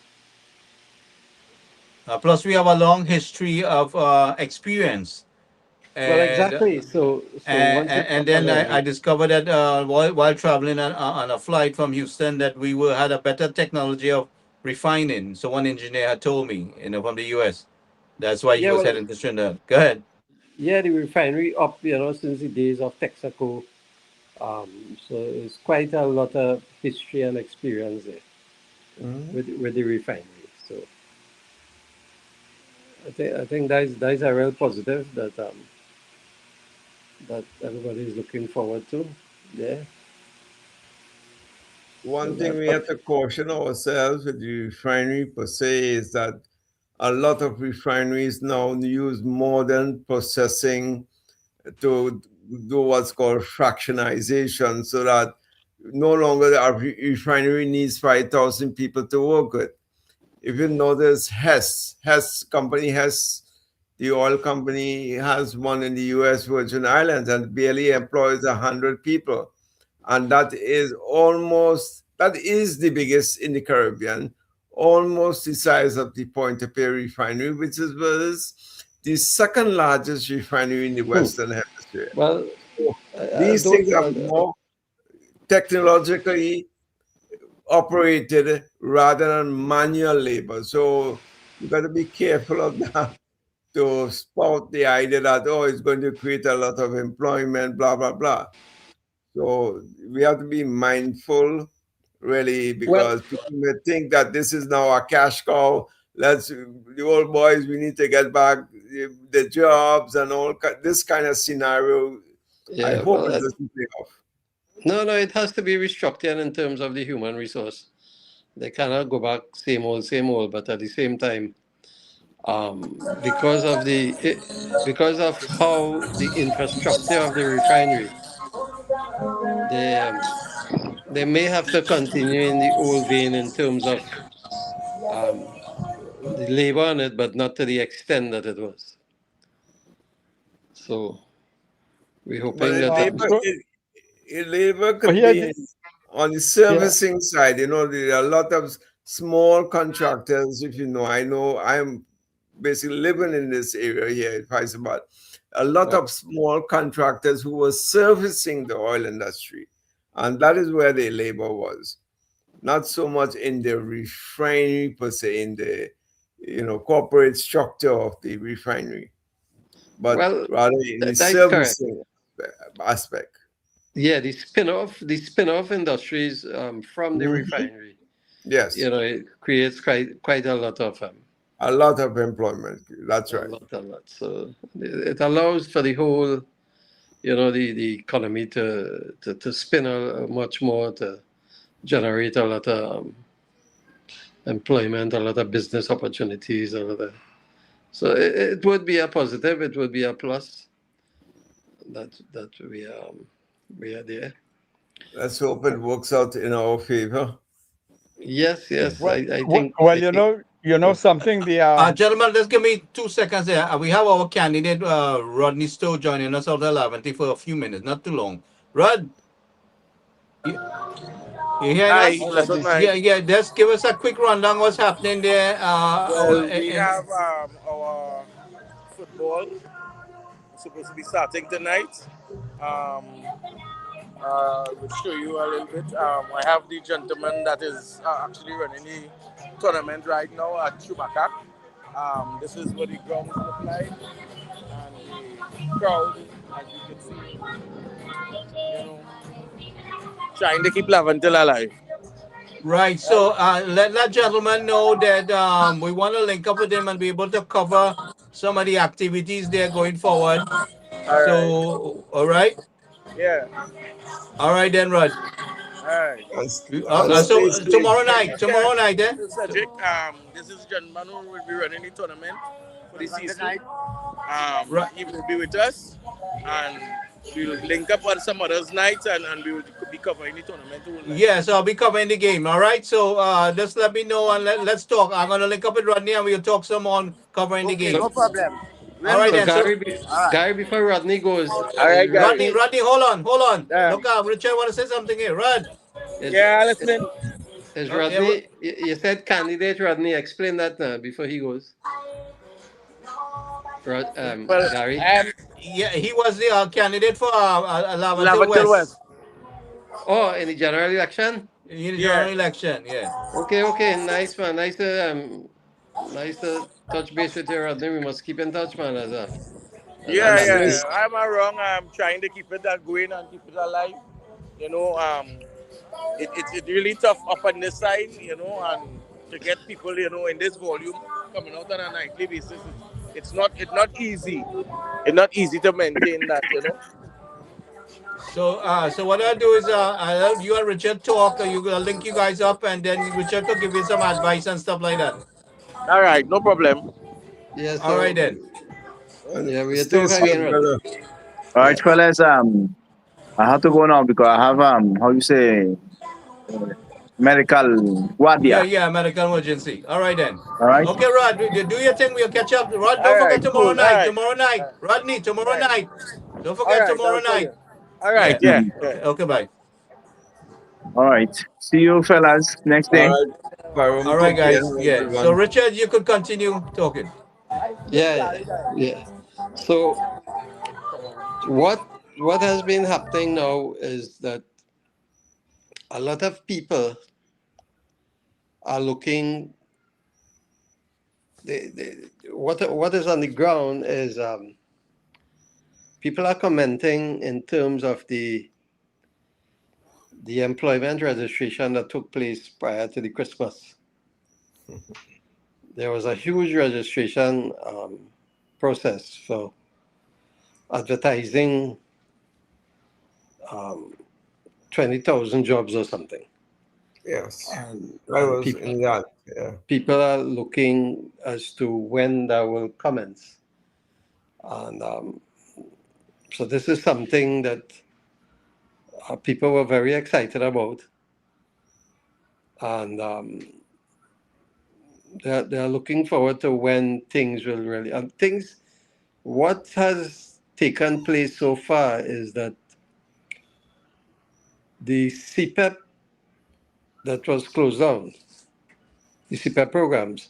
[SPEAKER 2] Plus, we have a long history of experience.
[SPEAKER 9] Well, exactly. So
[SPEAKER 2] And then I discovered that while traveling on a flight from Houston, that we had a better technology of refining. So one engineer had told me, from the U.S. That's why he was heading to Trinidad. Go ahead.
[SPEAKER 9] Yeah, the refinery up, since the days of Texaco. So it's quite a lot of history and experience there with the refinery. So I think that's a real positive that everybody is looking forward to. Yeah.
[SPEAKER 3] One thing we have to caution ourselves with the refinery per se is that a lot of refineries now use modern processing to do what's called fractionization, so that no longer our refinery needs 5,000 people to work with. If you notice, Hess company, the oil company, has one in the U.S. Virgin Islands and barely employs 100 people. And that is the biggest in the Caribbean, almost the size of the Pointe-a-Pierre refinery, which was the second largest refinery in the Western Hemisphere.
[SPEAKER 9] Well,
[SPEAKER 3] these things are more technologically operated rather than manual labor. So you got to be careful of that, to spout the idea that, it's going to create a lot of employment, blah, blah, blah. So we have to be mindful, really, because people may think that this is now a cash cow. The old boys, we need to get back the jobs and all this kind of scenario.
[SPEAKER 9] Yeah,
[SPEAKER 3] I hope it doesn't pay off.
[SPEAKER 9] No, it has to be restructured in terms of the human resource. They cannot go back same old, but at the same time, because of how the infrastructure of the refinery, they may have to continue in the old vein in terms of the labor on it, but not to the extent that it was. So we're hoping
[SPEAKER 3] labor could be on the servicing side. There are a lot of small contractors. I know I'm basically living in this area here in Hyderabad. A lot of small contractors who were servicing the oil industry, and that is where the labor was. Not so much in the refinery per se, in the corporate structure of the refinery, but rather in the servicing aspect.
[SPEAKER 9] Yeah, the spin-off industries from the refinery.
[SPEAKER 3] Yes,
[SPEAKER 9] it creates quite a lot of
[SPEAKER 3] employment. That's right.
[SPEAKER 9] A lot. So it allows for the whole, the economy to spin much more, to generate a lot of employment, a lot of business opportunities, a lot of. So it would be a positive. It would be a plus. That we are there.
[SPEAKER 3] Let's hope it works out in our favor.
[SPEAKER 9] Yes.
[SPEAKER 4] Well,
[SPEAKER 9] I think.
[SPEAKER 4] Well, something.
[SPEAKER 2] Gentlemen, let's give me 2 seconds here. We have our candidate Rodney Stowe joining us out of Laventille for a few minutes, not too long. Rod. You hear
[SPEAKER 10] Hi,
[SPEAKER 2] us?
[SPEAKER 10] Pleasant
[SPEAKER 2] Yeah,
[SPEAKER 10] night.
[SPEAKER 2] yeah. Just give us a quick rundown what's happening there.
[SPEAKER 10] Well, we have our football supposed to be starting tonight. Um, we'll show you a little bit. I have the gentleman that is actually running the tournament right now at Chubacak. This is what the grounds look like, and the crowd, as you can see, trying to keep Laventil alive.
[SPEAKER 2] Right. So let that gentleman know that we want to link up with him and be able to cover some of the activities there going forward.
[SPEAKER 10] All right.
[SPEAKER 2] So, all right.
[SPEAKER 10] Yeah.
[SPEAKER 2] All right then, Rod.
[SPEAKER 10] All right.
[SPEAKER 3] And
[SPEAKER 10] So,
[SPEAKER 2] So
[SPEAKER 3] Stacy,
[SPEAKER 2] tomorrow night, eh?
[SPEAKER 10] so Cedric, this is John Manu who will be running the tournament for the season.
[SPEAKER 2] Right.
[SPEAKER 10] He will be with us, and we'll link up on some others nights, and we will be covering the tournament all night.
[SPEAKER 2] Yes, I'll be covering the game. All right. So just let me know and let's talk. I'm gonna link up with Rodney and we'll talk some on covering the
[SPEAKER 10] Okay,
[SPEAKER 2] game.
[SPEAKER 10] no problem.
[SPEAKER 2] All right
[SPEAKER 11] So
[SPEAKER 2] then. So
[SPEAKER 11] Gary, before Rodney goes,
[SPEAKER 10] All right, Gary.
[SPEAKER 2] Rodney, hold on.
[SPEAKER 10] Yeah,
[SPEAKER 2] Look, Richard want to say something here. Rod.
[SPEAKER 11] is,
[SPEAKER 10] yeah, listening.
[SPEAKER 11] is
[SPEAKER 2] Yeah,
[SPEAKER 11] Rodney? You said candidate Rodney. Explain that now before he goes.
[SPEAKER 10] Well,
[SPEAKER 11] Gary.
[SPEAKER 2] yeah, he was the candidate for Lavater
[SPEAKER 10] Lavatel
[SPEAKER 2] West
[SPEAKER 10] West.
[SPEAKER 11] Oh, in the general election.
[SPEAKER 2] in the
[SPEAKER 10] Yeah.
[SPEAKER 2] general election. Yeah.
[SPEAKER 11] Okay, nice man. Nice to touch base with you, Rodney. We must keep in touch, man. As
[SPEAKER 10] Yeah,
[SPEAKER 11] an
[SPEAKER 10] yeah.
[SPEAKER 11] activist.
[SPEAKER 10] I'm not wrong. I'm trying to keep it that going and keep it alive. You know, it's really tough up on this side, and to get people, in this volume coming out on a nightly basis, it's not easy. It's not easy to maintain that.
[SPEAKER 2] So what I'll do is I'll you and Richard talk. I'll link you guys up, and then Richard will give you some advice and stuff like that.
[SPEAKER 10] All right, no problem.
[SPEAKER 11] Yeah.
[SPEAKER 2] All right
[SPEAKER 11] So
[SPEAKER 2] then.
[SPEAKER 11] yeah, we'll talk
[SPEAKER 3] Stacy,
[SPEAKER 11] again, Rodney.
[SPEAKER 3] brother.
[SPEAKER 5] All right,
[SPEAKER 11] Yeah.
[SPEAKER 5] fellas. I have to go now because I have how you say medical guardia.
[SPEAKER 2] Yeah, medical emergency. All right then.
[SPEAKER 5] All right.
[SPEAKER 2] Okay, Rod, do your thing. We'll catch up. Rod,
[SPEAKER 10] All
[SPEAKER 2] don't forget
[SPEAKER 10] right,
[SPEAKER 2] tomorrow
[SPEAKER 10] cool. All
[SPEAKER 2] night.
[SPEAKER 10] right,
[SPEAKER 2] Tomorrow night. Rodney, tomorrow
[SPEAKER 10] right.
[SPEAKER 2] night. Don't
[SPEAKER 10] All
[SPEAKER 2] forget
[SPEAKER 10] right.
[SPEAKER 2] tomorrow
[SPEAKER 10] I'll tell
[SPEAKER 2] night.
[SPEAKER 10] you. All right,
[SPEAKER 2] Yeah.
[SPEAKER 10] yeah.
[SPEAKER 2] Okay, bye.
[SPEAKER 5] All right. See you, fellas, next
[SPEAKER 3] All
[SPEAKER 5] day.
[SPEAKER 3] right, Parum,
[SPEAKER 2] All right,
[SPEAKER 3] take care,
[SPEAKER 2] guys. Yeah. So
[SPEAKER 3] everyone.
[SPEAKER 2] Richard, you could continue talking.
[SPEAKER 11] Yeah. So what has been happening now is that a lot of people are looking. What is on the ground is people are commenting in terms of the employment registration that took place prior to the Christmas. There was a huge registration process for advertising 20,000 jobs or something.
[SPEAKER 3] Yes,
[SPEAKER 11] And,
[SPEAKER 3] I
[SPEAKER 11] and
[SPEAKER 3] was
[SPEAKER 11] people,
[SPEAKER 3] in that. Yeah.
[SPEAKER 11] people are looking as to when that will commence. And so this is something that people were very excited about. And they're looking forward to when things will really, and things, what has taken place so far is that the CPEP that was closed down, the CPEP programs,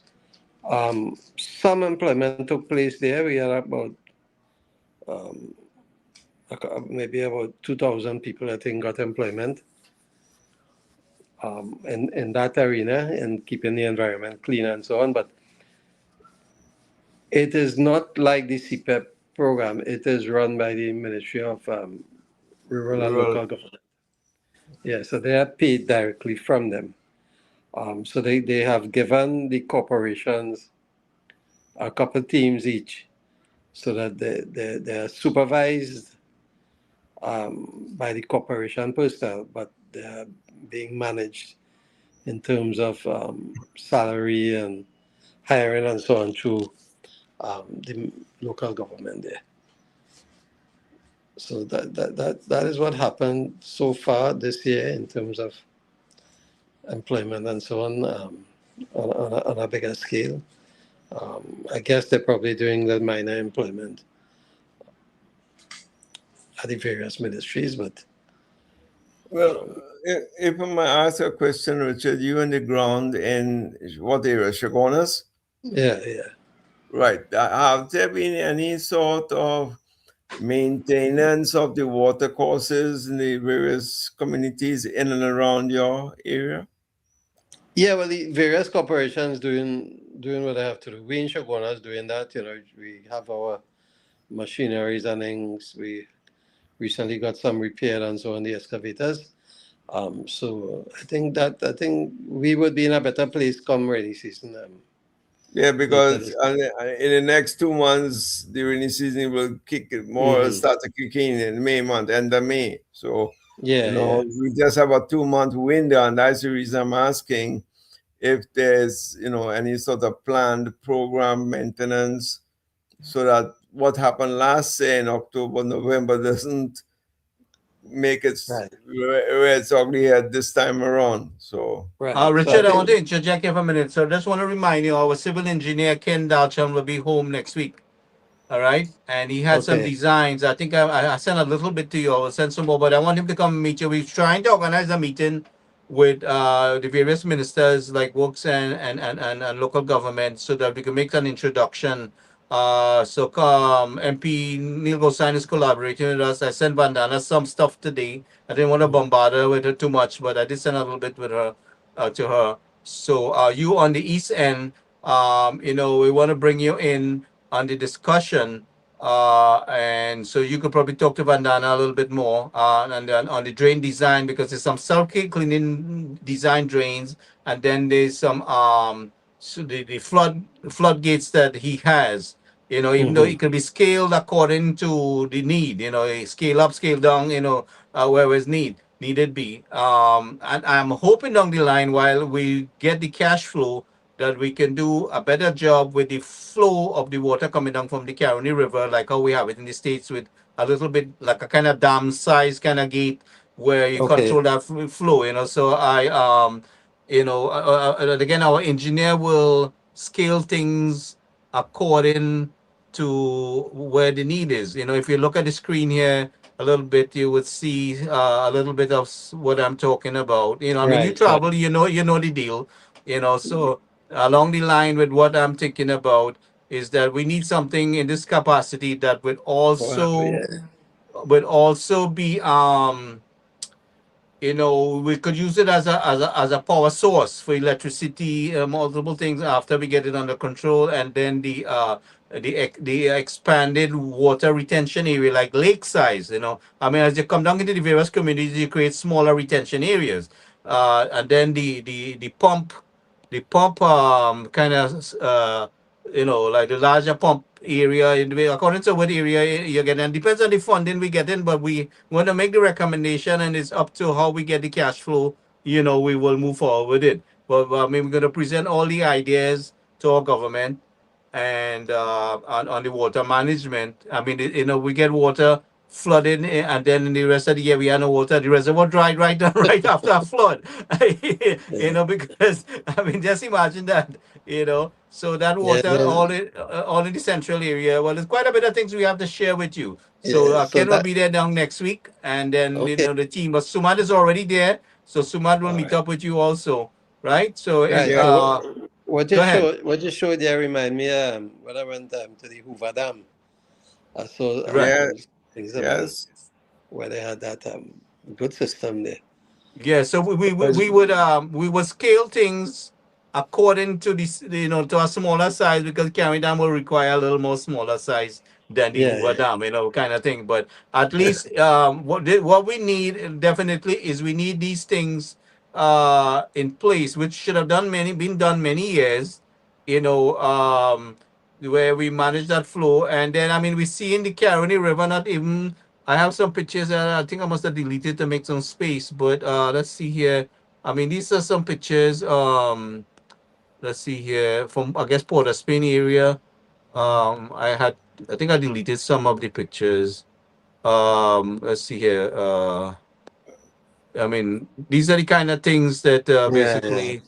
[SPEAKER 11] some employment took place there. We had about maybe about 2,000 people, I think, got employment in that arena and keeping the environment clean and so on. But it is not like the CPEP program. It is run by the Ministry of Rural and Local Government. Yeah, so they are paid directly from them. So they have given the corporations a couple teams each so that they are supervised by the corporation personnel, but they are being managed in terms of salary and hiring and so on through the local government there. So that is what happened so far this year in terms of employment and so on a bigger scale. I guess they're probably doing the minor employment at the various ministries, but
[SPEAKER 3] Well, if I might ask a question, Richard, you on the ground in what area? Chagonas?
[SPEAKER 11] Yeah, yeah.
[SPEAKER 3] Right. Have there been any sort of maintenance of the water courses in the various communities in and around your area?
[SPEAKER 11] Yeah, well, the various corporations doing what they have to do. We in Shogunas is doing that. You know, we have our machineries and things. We recently got some repaired and so on the excavators. So I think we would be in a better place come rainy season.
[SPEAKER 3] Yeah,
[SPEAKER 11] Later
[SPEAKER 3] because
[SPEAKER 11] this.
[SPEAKER 3] in the next 2 months, the rainy season will
[SPEAKER 11] Mhm.
[SPEAKER 3] start to kick in May month, end of May. So,
[SPEAKER 11] Yeah, yeah.
[SPEAKER 3] we just have a 2 month window, and that's the reason I'm asking if there's, any sort of planned program maintenance so that what happened last year in October, November doesn't make it
[SPEAKER 11] Right,
[SPEAKER 3] where it's ugly at this time around. So,
[SPEAKER 11] right. So I
[SPEAKER 2] Richard, I want
[SPEAKER 11] think
[SPEAKER 2] to interject here for a minute. So just want to remind you, our civil engineer, Ken Dalcham, will be home next week. All right. And he had some
[SPEAKER 11] okay.
[SPEAKER 2] designs. I think I sent a little bit to you. I will send some more, but I want him to come meet you. We're trying to organize a meeting with the various ministers like works and local government so that we can make an introduction. So MP Neil Gosain is collaborating with us. I sent Vandana some stuff today. I didn't want to bombard her with it too much, but I did send a little bit with her to her. So you on the east end, we want to bring you in on the discussion. And so you could probably talk to Vandana a little bit more and then on the drain design because there's some self-cleaning design drains, and then there's some so the floodgates that he has. Even though
[SPEAKER 11] Hmm.
[SPEAKER 2] it can be scaled according to the need. Scale up, scale down. Where is needed be. And I'm hoping down the line while we get the cash flow that we can do a better job with the flow of the water coming down from the Caroni River, like how we have it in the States with a little bit like a kind of dam size kind of gate where you
[SPEAKER 11] Okay.
[SPEAKER 2] control that flow. So again, our engineer will scale things according to where the need is. If you look at the screen here a little bit, you would see a little bit of what I'm talking about. I mean, you
[SPEAKER 11] Right, right.
[SPEAKER 2] travel, you know the deal. So along the line with what I'm thinking about is that we need something in this capacity that
[SPEAKER 11] Wow, yeah.
[SPEAKER 2] would also be we could use it as a power source for electricity, multiple things after we get it under control, and then the expanded water retention area like lake size. I mean, as you come down into the various communities, you create smaller retention areas, and then the pump kind of like the larger pump area in the way according to what area you get, and depends on the funding we get in, but we want to make the recommendation and it's up to how we get the cash flow. We will move forward with it, but I mean, we're going to present all the ideas to our government and on the water management. I mean, we get water flooding, and then in the rest of the year we have no water. The reservoir dried right down right after a flood.
[SPEAKER 11] Yeah.
[SPEAKER 2] Because I mean, just imagine that. So that
[SPEAKER 11] Yeah,
[SPEAKER 2] water
[SPEAKER 11] well,
[SPEAKER 2] all in the central area. Well, there's quite a bit of things we have to share with you. So
[SPEAKER 11] yeah. So
[SPEAKER 2] Ken will
[SPEAKER 11] that
[SPEAKER 2] be there down next week, and then
[SPEAKER 11] okay.
[SPEAKER 2] the team. But Sumant is already there, so Sumant will
[SPEAKER 11] All
[SPEAKER 2] meet
[SPEAKER 11] right.
[SPEAKER 2] up with you also, right? So
[SPEAKER 11] Right.
[SPEAKER 3] yeah,
[SPEAKER 11] So
[SPEAKER 2] go ahead.
[SPEAKER 11] what you showed there remind me when I went to the Hoover Dam. I saw
[SPEAKER 2] Right.
[SPEAKER 3] yeah,
[SPEAKER 11] things
[SPEAKER 3] yes.
[SPEAKER 11] where they had that good system there.
[SPEAKER 2] Yeah, so
[SPEAKER 3] Because
[SPEAKER 2] we would scale things according to this, to a smaller size because Carry Dam will require a little more smaller size than the
[SPEAKER 11] Yeah,
[SPEAKER 2] Hoover
[SPEAKER 11] yeah.
[SPEAKER 2] Dam, kind of thing. But at least what we need definitely is we need these things in place, which should have been done many years, where we manage that flow, and then I mean we see in the Caroni River not even. I have some pictures that I think I must have deleted to make some space, but let's see here. I mean, these are some pictures. Let's see here from I guess Port of Spain area. I think I deleted some of the pictures. Let's see here. I mean, these are the kind of things that
[SPEAKER 11] Yeah, yeah.
[SPEAKER 2] basically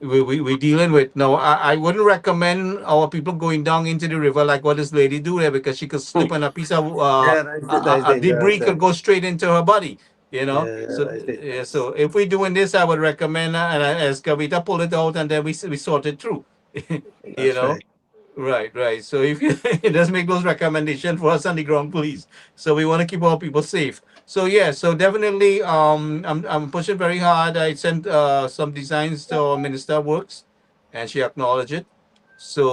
[SPEAKER 2] we dealing with. No, I wouldn't recommend our people going down into the river like what this lady do there because she could slip on a piece of
[SPEAKER 11] Yeah, that's
[SPEAKER 2] a
[SPEAKER 11] dangerous.
[SPEAKER 2] debris could go straight into her body. You know,
[SPEAKER 11] Yeah,
[SPEAKER 2] so
[SPEAKER 11] I think
[SPEAKER 2] yeah,
[SPEAKER 11] that's
[SPEAKER 2] so if we're doing this, I would recommend as Kavita pull it out and then we sort it through. You
[SPEAKER 11] that's
[SPEAKER 2] know,
[SPEAKER 11] right.
[SPEAKER 2] right, right. So if you just make those recommendations for us on the ground, please. So we want to keep our people safe. So yeah, so definitely, I'm pushing very hard. I sent some designs to our Minister of Works, and she acknowledged it.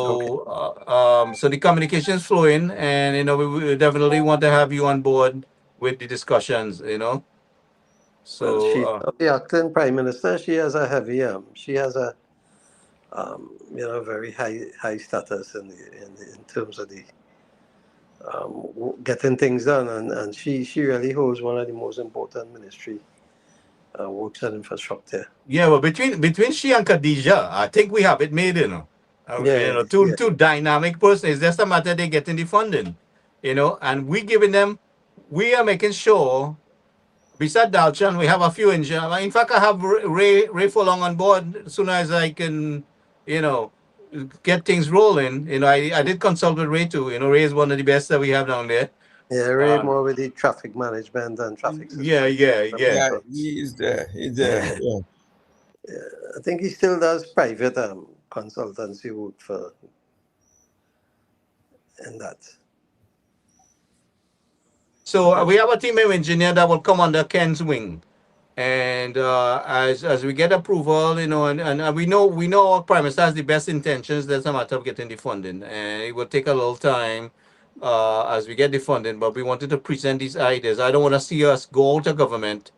[SPEAKER 11] Okay,
[SPEAKER 2] So so the communication is flowing, and we definitely want to have you on board with the discussions.
[SPEAKER 11] well,
[SPEAKER 2] So
[SPEAKER 11] she's not the acting prime minister. She has a heavy she has a very high status in terms of the getting things done, and she really holds one of the most important ministry works and infrastructure.
[SPEAKER 2] yeah, well, between she and Khadija, I think we have it made.
[SPEAKER 11] Yeah,
[SPEAKER 2] Two
[SPEAKER 11] yeah,
[SPEAKER 2] two dynamic persons. It's just a matter they getting the funding. And we giving them. We are making sure. Beside Dalchan, we have a few engineers. In fact, I have Ray Fulong on board as soon as I can, you know, get things rolling. I did consult with Ray too. Ray is one of the best that we have down there.
[SPEAKER 11] yeah. Really
[SPEAKER 2] Uh,
[SPEAKER 11] more with the traffic management and traffic
[SPEAKER 2] yeah,
[SPEAKER 11] systems.
[SPEAKER 2] yeah, yeah.
[SPEAKER 3] Yeah,
[SPEAKER 11] Controls.
[SPEAKER 3] he's there. He's there. Yeah.
[SPEAKER 11] I think he still does private consultancy work for in that.
[SPEAKER 2] So we have a team of engineer that will come under Ken's wing, and as we get approval, and we know our prime minister has the best intentions. That's a matter of getting the funding, and it will take a little time as we get the funding. But we wanted to present these ideas. I don't want to see us go out of government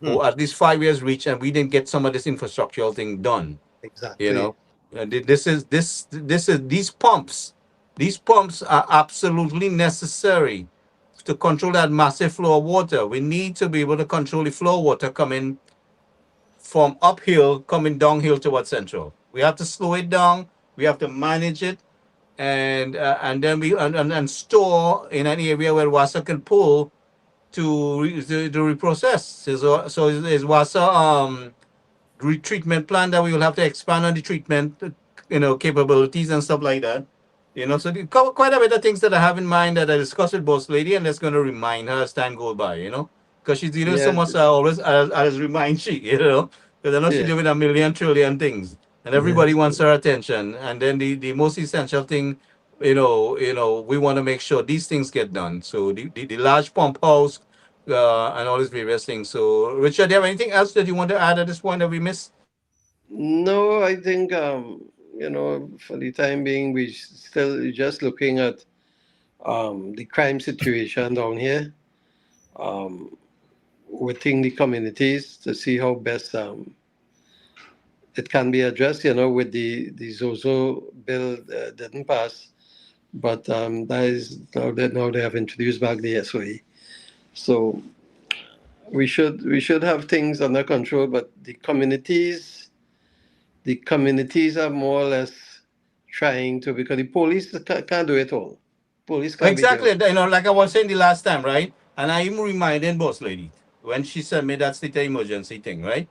[SPEAKER 2] or at least 5 years reach, and we didn't get some of this infrastructural thing done. You
[SPEAKER 11] Exactly.
[SPEAKER 2] know, and this is these pumps. These pumps are absolutely necessary to control that massive flow of water. We need to be able to control the flow of water coming from uphill, coming downhill towards central. We have to slow it down. We have to manage it, and then and store in an area where water can pull to reprocess. So is water retreatment plant that we will have to expand on the treatment, capabilities and stuff like that. So quite a bit of things that I have in mind that I discussed with Boss Lady, and that's going to remind her as time goes by. Because she's dealing with so
[SPEAKER 11] Yeah,
[SPEAKER 2] much. I always remind she, because I know she's
[SPEAKER 11] yeah,
[SPEAKER 2] doing a million trillion things, and
[SPEAKER 11] yeah.
[SPEAKER 2] everybody wants her attention. And then the most essential thing, we want to make sure these things get done. So the large pump house, and all these various things. So Richard, do you have anything else that you want to add at this point that we missed?
[SPEAKER 11] No, I think for the time being, we still just looking at the crime situation down here um, within the communities to see how best it can be addressed. With the Zozo bill didn't pass, but that is now they have introduced back the SOE. So we should have things under control, but the communities are more or less trying to, because the police can't do it all. Police can't be
[SPEAKER 2] Exactly.
[SPEAKER 11] there.
[SPEAKER 2] Like I was saying the last time, right? And I even reminded Boss Lady when she sent me that state of emergency thing, right?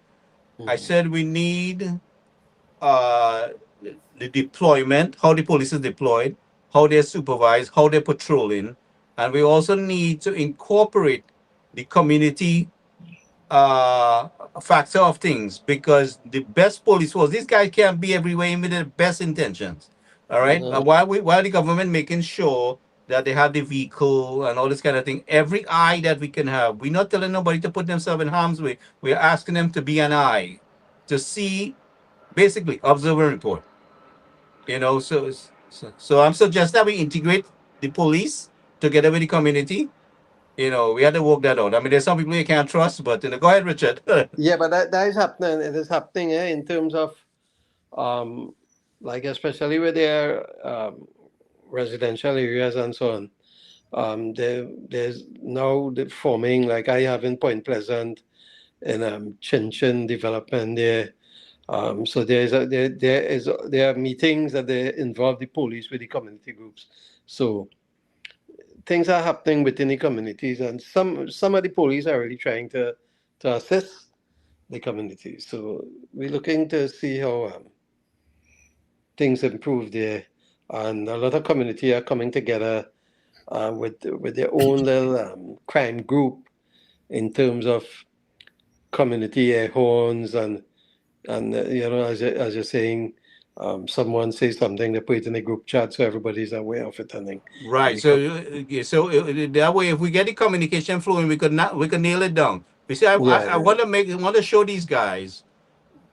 [SPEAKER 2] I
[SPEAKER 11] Mhm.
[SPEAKER 2] said we need uh, the deployment, how the police is deployed, how they're supervised, how they're patrolling, and we also need to incorporate the community uh, factor of things, because the best police force, these guys can't be everywhere even with the best intentions. All right.
[SPEAKER 11] No,
[SPEAKER 2] While the government making sure that they have the vehicle and all this kind of thing, every eye that we can have, we're not telling nobody to put themselves in harm's way. We're asking them to be an eye, to see, basically observe and report. So I'm suggesting that we integrate the police together with the community. We had to work that out. I mean, there's some people you can't trust, but go ahead, Richard.
[SPEAKER 11] yeah, but that is happening. It is happening in terms of um, like especially with their residential areas and so on. There's now the forming, like I have in Point Pleasant and Chin Chin development there. So there are meetings that they involve the police with the community groups. So things are happening within the communities, and some of the police are really trying to assist the communities. So we're looking to see how things improve there, and a lot of community are coming together with their own little crime group in terms of community air horns and as you're saying, someone says something, they put it in a group chat so everybody's aware of it, and then
[SPEAKER 2] Right. So, that way, if we get the communication flowing, we could nail it down. You see, I
[SPEAKER 11] yeah,
[SPEAKER 2] want to show these guys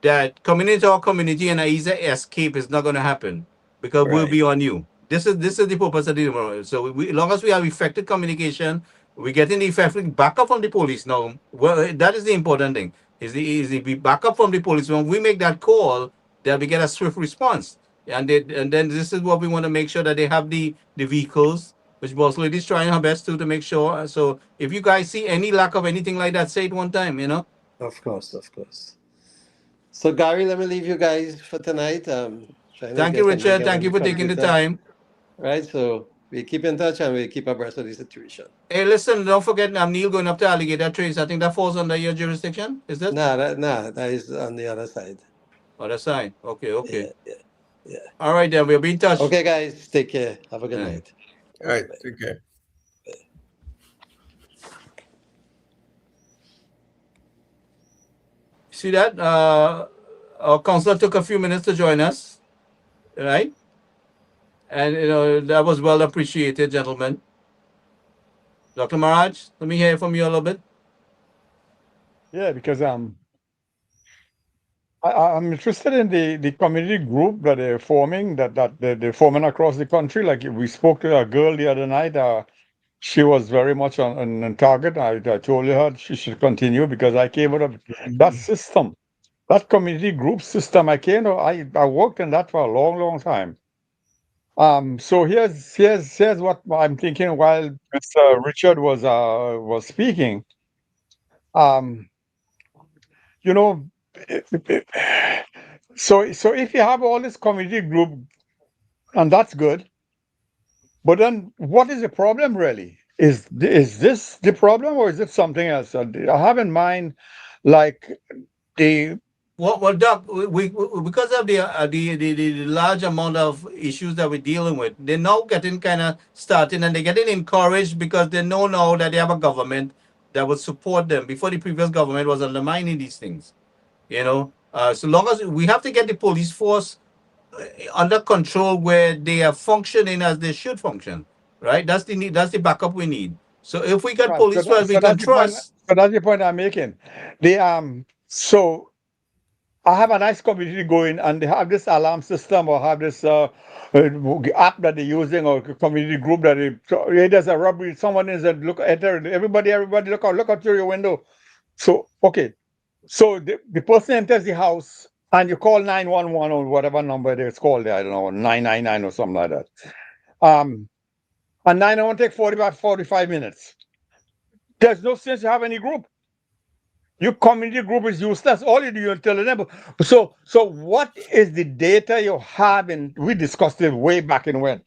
[SPEAKER 2] that coming into our community and an easy escape is not going to happen because we'll
[SPEAKER 11] right.
[SPEAKER 2] be on you. This is the purpose of the demo. So, as long as we have effective communication, we getting the effective backup from the police. Now, well, that is the important thing. Is the backup from the police when we make that call, that we get a swift response. And then this is what we want to make sure that they have the vehicles, which boss lady is trying her best to make sure. So if you guys see any lack of anything like that, say it one time.
[SPEAKER 11] Of course, of course. So Gary, let me leave you guys for tonight. Trying to
[SPEAKER 2] Thank you,
[SPEAKER 11] get something
[SPEAKER 2] Richard.
[SPEAKER 11] together
[SPEAKER 2] Thank
[SPEAKER 11] on
[SPEAKER 2] you
[SPEAKER 11] the
[SPEAKER 2] for taking the
[SPEAKER 11] computer.
[SPEAKER 2] time.
[SPEAKER 11] Right, so we keep in touch and we keep abreast of the situation.
[SPEAKER 2] Hey, listen, don't forget, I'm Neil going up to Alligator Trace. I think that falls under your jurisdiction. Is it?
[SPEAKER 11] That is on the other side.
[SPEAKER 2] Other side. Okay, okay.
[SPEAKER 11] Yeah.
[SPEAKER 2] All right, then we'll be in touch.
[SPEAKER 11] Okay, guys, take care. Have a good
[SPEAKER 2] All right.
[SPEAKER 11] night.
[SPEAKER 3] All right, take care.
[SPEAKER 2] See that? Our counselor took a few minutes to join us, right? And that was well appreciated, gentlemen. Dr. Maharaj, let me hear from you a little bit.
[SPEAKER 4] Yeah, because I'm interested in the community group that they're forming, that they're forming across the country. Like we spoke to a girl the other night. She was very much on target. I told her she should continue because I came out of that system, that community group system. I worked in that for a long, long time. So here's what I'm thinking while Mr. Richard was speaking. You know, so if you have all this community group, and that's good, but then what is the problem really? Is this the problem or is it something else? I have in mind, like the
[SPEAKER 2] Well, Doc, we because of the large amount of issues that we're dealing with, they're now getting kind of starting and they're getting encouraged because they know now that they have a government that will support them. Before the previous government was undermining these things, so long as we have to get the police force under control where they are functioning as they should function, right? That's the need. That's the backup we need. So if we get
[SPEAKER 4] right.
[SPEAKER 2] police force we can trust.
[SPEAKER 4] So that's the point I'm making. So I have a nice community going, and they have this alarm system or have this app that they're using or community group that there's a robbery. Someone is enter. Everybody, look out through your window. So okay, so the person enters the house and you call 911 or whatever number it is called there. I don't know, 999 or something like that. And 911 take 45 minutes. There's no sense to have any group. Your community group is useless. All you do, you're telling them. So what is the data you have? And we discussed it way back in when.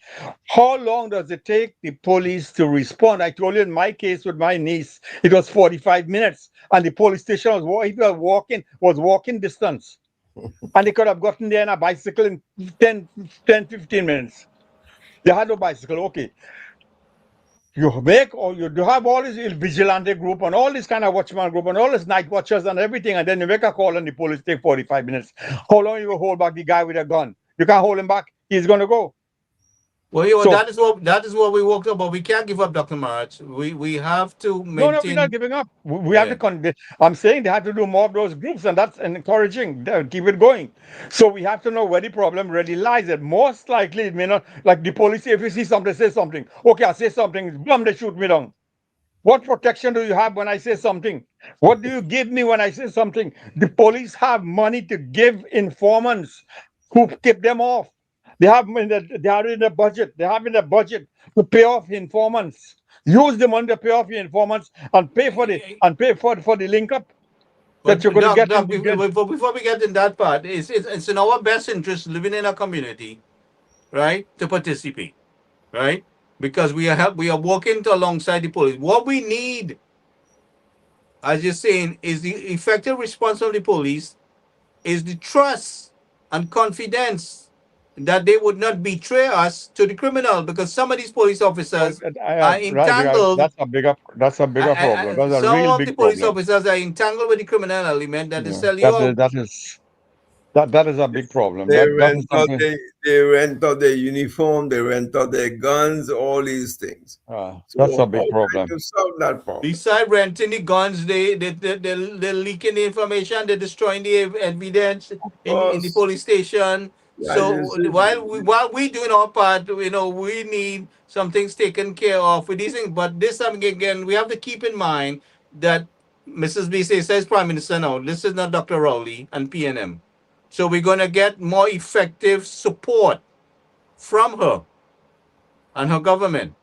[SPEAKER 4] How long does it take the police to respond? I told you in my case with my niece, it was 45 minutes. And the police station was walking distance. And they could have gotten there on a bicycle in 10, 15 minutes. They had no bicycle. Okay. You have all this vigilante group and all this kind of watchman group and all this night watchers and everything, and then you make a call and the police take 45 minutes. How long you will hold back the guy with a gun? You can't hold him back. He's going to go.
[SPEAKER 2] Well, that is what we worked on, but we can't give up, Dr. March. We have to maintain.
[SPEAKER 4] No, we're not giving up. We have to. I'm saying they have to do more of those groups, and that's encouraging. Keep it going. So we have to know where the problem really lies. And most likely, it may not. Like the police, if you see something, say something. Okay, I say something. Boom, they shoot me down. What protection do you have when I say something? What do you give me when I say something? The police have money to give informants who tip them off. They are in the budget. They have in the budget to pay off informants. Use the money to pay off your informants and pay for the link up that you're going to get.
[SPEAKER 2] Before we get in that part, it's in our best interest living in a community, right, to participate, right? Because we are working alongside the police. What we need, as you're saying, is the effective response of the police, is the trust and confidence that they would not betray us to the criminal, because some of these police
[SPEAKER 4] Well,
[SPEAKER 2] officers are
[SPEAKER 4] right,
[SPEAKER 2] entangled.
[SPEAKER 4] that's a bigger problem. That's a
[SPEAKER 2] Some
[SPEAKER 4] real
[SPEAKER 2] of the
[SPEAKER 4] big
[SPEAKER 2] police
[SPEAKER 4] problem.
[SPEAKER 2] officers are entangled with the criminal element that they
[SPEAKER 4] Yeah,
[SPEAKER 2] sell you out.
[SPEAKER 4] that is a big problem.
[SPEAKER 3] They
[SPEAKER 4] That is
[SPEAKER 3] rent out
[SPEAKER 4] something.
[SPEAKER 3] they rent out their uniform, they rent out their guns, all these things. So
[SPEAKER 4] That's a
[SPEAKER 3] how
[SPEAKER 4] big
[SPEAKER 3] can
[SPEAKER 4] problem.
[SPEAKER 3] you solve that problem?
[SPEAKER 2] Beside renting the guns, they're leaking the information, they're destroying the evidence
[SPEAKER 3] Of
[SPEAKER 2] in the
[SPEAKER 3] course.
[SPEAKER 2] police station.
[SPEAKER 3] Yeah, you
[SPEAKER 2] So
[SPEAKER 3] see,
[SPEAKER 2] while we doing our part, we need some things taken care of with these things. But this time again, we have to keep in mind that Mrs. B says Prime Minister now. This is not Dr. Rowley and PNM. So we're gonna get more effective support from her and her government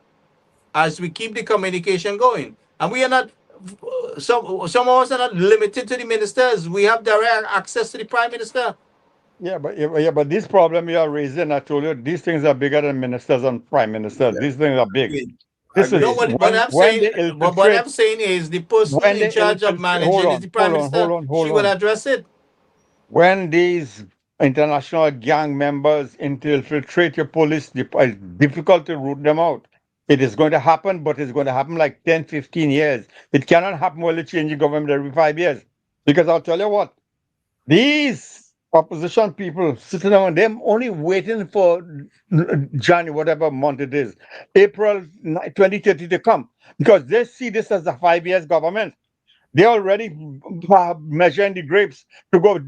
[SPEAKER 2] as we keep the communication going. And we are not, some of us are not limited to the ministers. We have direct access to the Prime Minister.
[SPEAKER 4] But this problem you are raising, I told you, these things are bigger than ministers and prime ministers. These things are big.
[SPEAKER 3] agreed.
[SPEAKER 4] This
[SPEAKER 2] No,
[SPEAKER 4] is
[SPEAKER 3] Agreed.
[SPEAKER 2] what
[SPEAKER 4] when they
[SPEAKER 2] I'm
[SPEAKER 4] infiltrate,
[SPEAKER 2] saying is the person
[SPEAKER 4] when
[SPEAKER 2] in
[SPEAKER 4] they
[SPEAKER 2] charge of
[SPEAKER 4] infiltrate. Hold
[SPEAKER 2] managing is
[SPEAKER 4] on,
[SPEAKER 2] the Prime
[SPEAKER 4] hold on,
[SPEAKER 2] Minister.
[SPEAKER 4] hold on,
[SPEAKER 2] She
[SPEAKER 4] hold
[SPEAKER 2] will
[SPEAKER 4] on.
[SPEAKER 2] address it.
[SPEAKER 4] When these international gang members infiltrate your police, it's difficult to root them out. It is going to happen, but it's going to happen like 10, 15 years. It cannot happen while you change the government every 5 years. Because I'll tell you what, these opposition people sitting down, them only waiting for January, whatever month it is, April 2030 to come. Because they see this as a 5 years government. They already measuring the grapes to go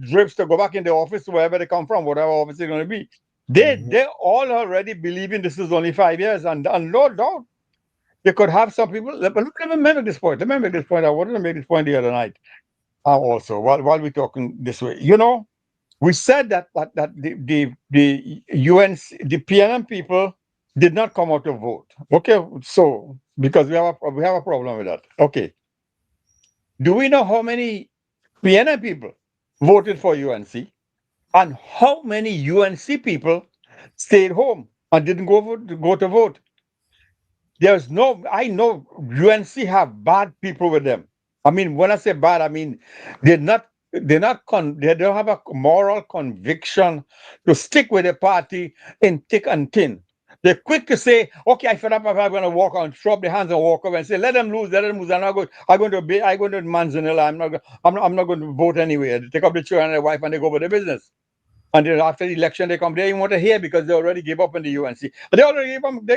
[SPEAKER 4] back in the office wherever they come from, whatever office they're going to be. They all already believing this is only 5 years, and no doubt they could have some people. But let me make this point. Let me make this point. I wanted to make this point the other night. Also, while we're talking this way, we said that the UNC, the PNM people did not come out to vote. Okay, so because we have a problem with that. Okay, do we know how many PNM people voted for UNC, and how many UNC people stayed home and didn't go to vote? I know UNC have bad people with them. I mean, when I say bad, I mean they don't have a moral conviction to stick with the party in thick and thin. They're quick to say, "Okay, I fed up. I'm going to walk on, throw up their hands and walk away and say, let them lose. I'm going to Manzanilla. I'm not going to vote anyway. They take up the children and their wife and they go about their business. And then after the election, they come. They even want to hear because they already gave up on the UNC. They already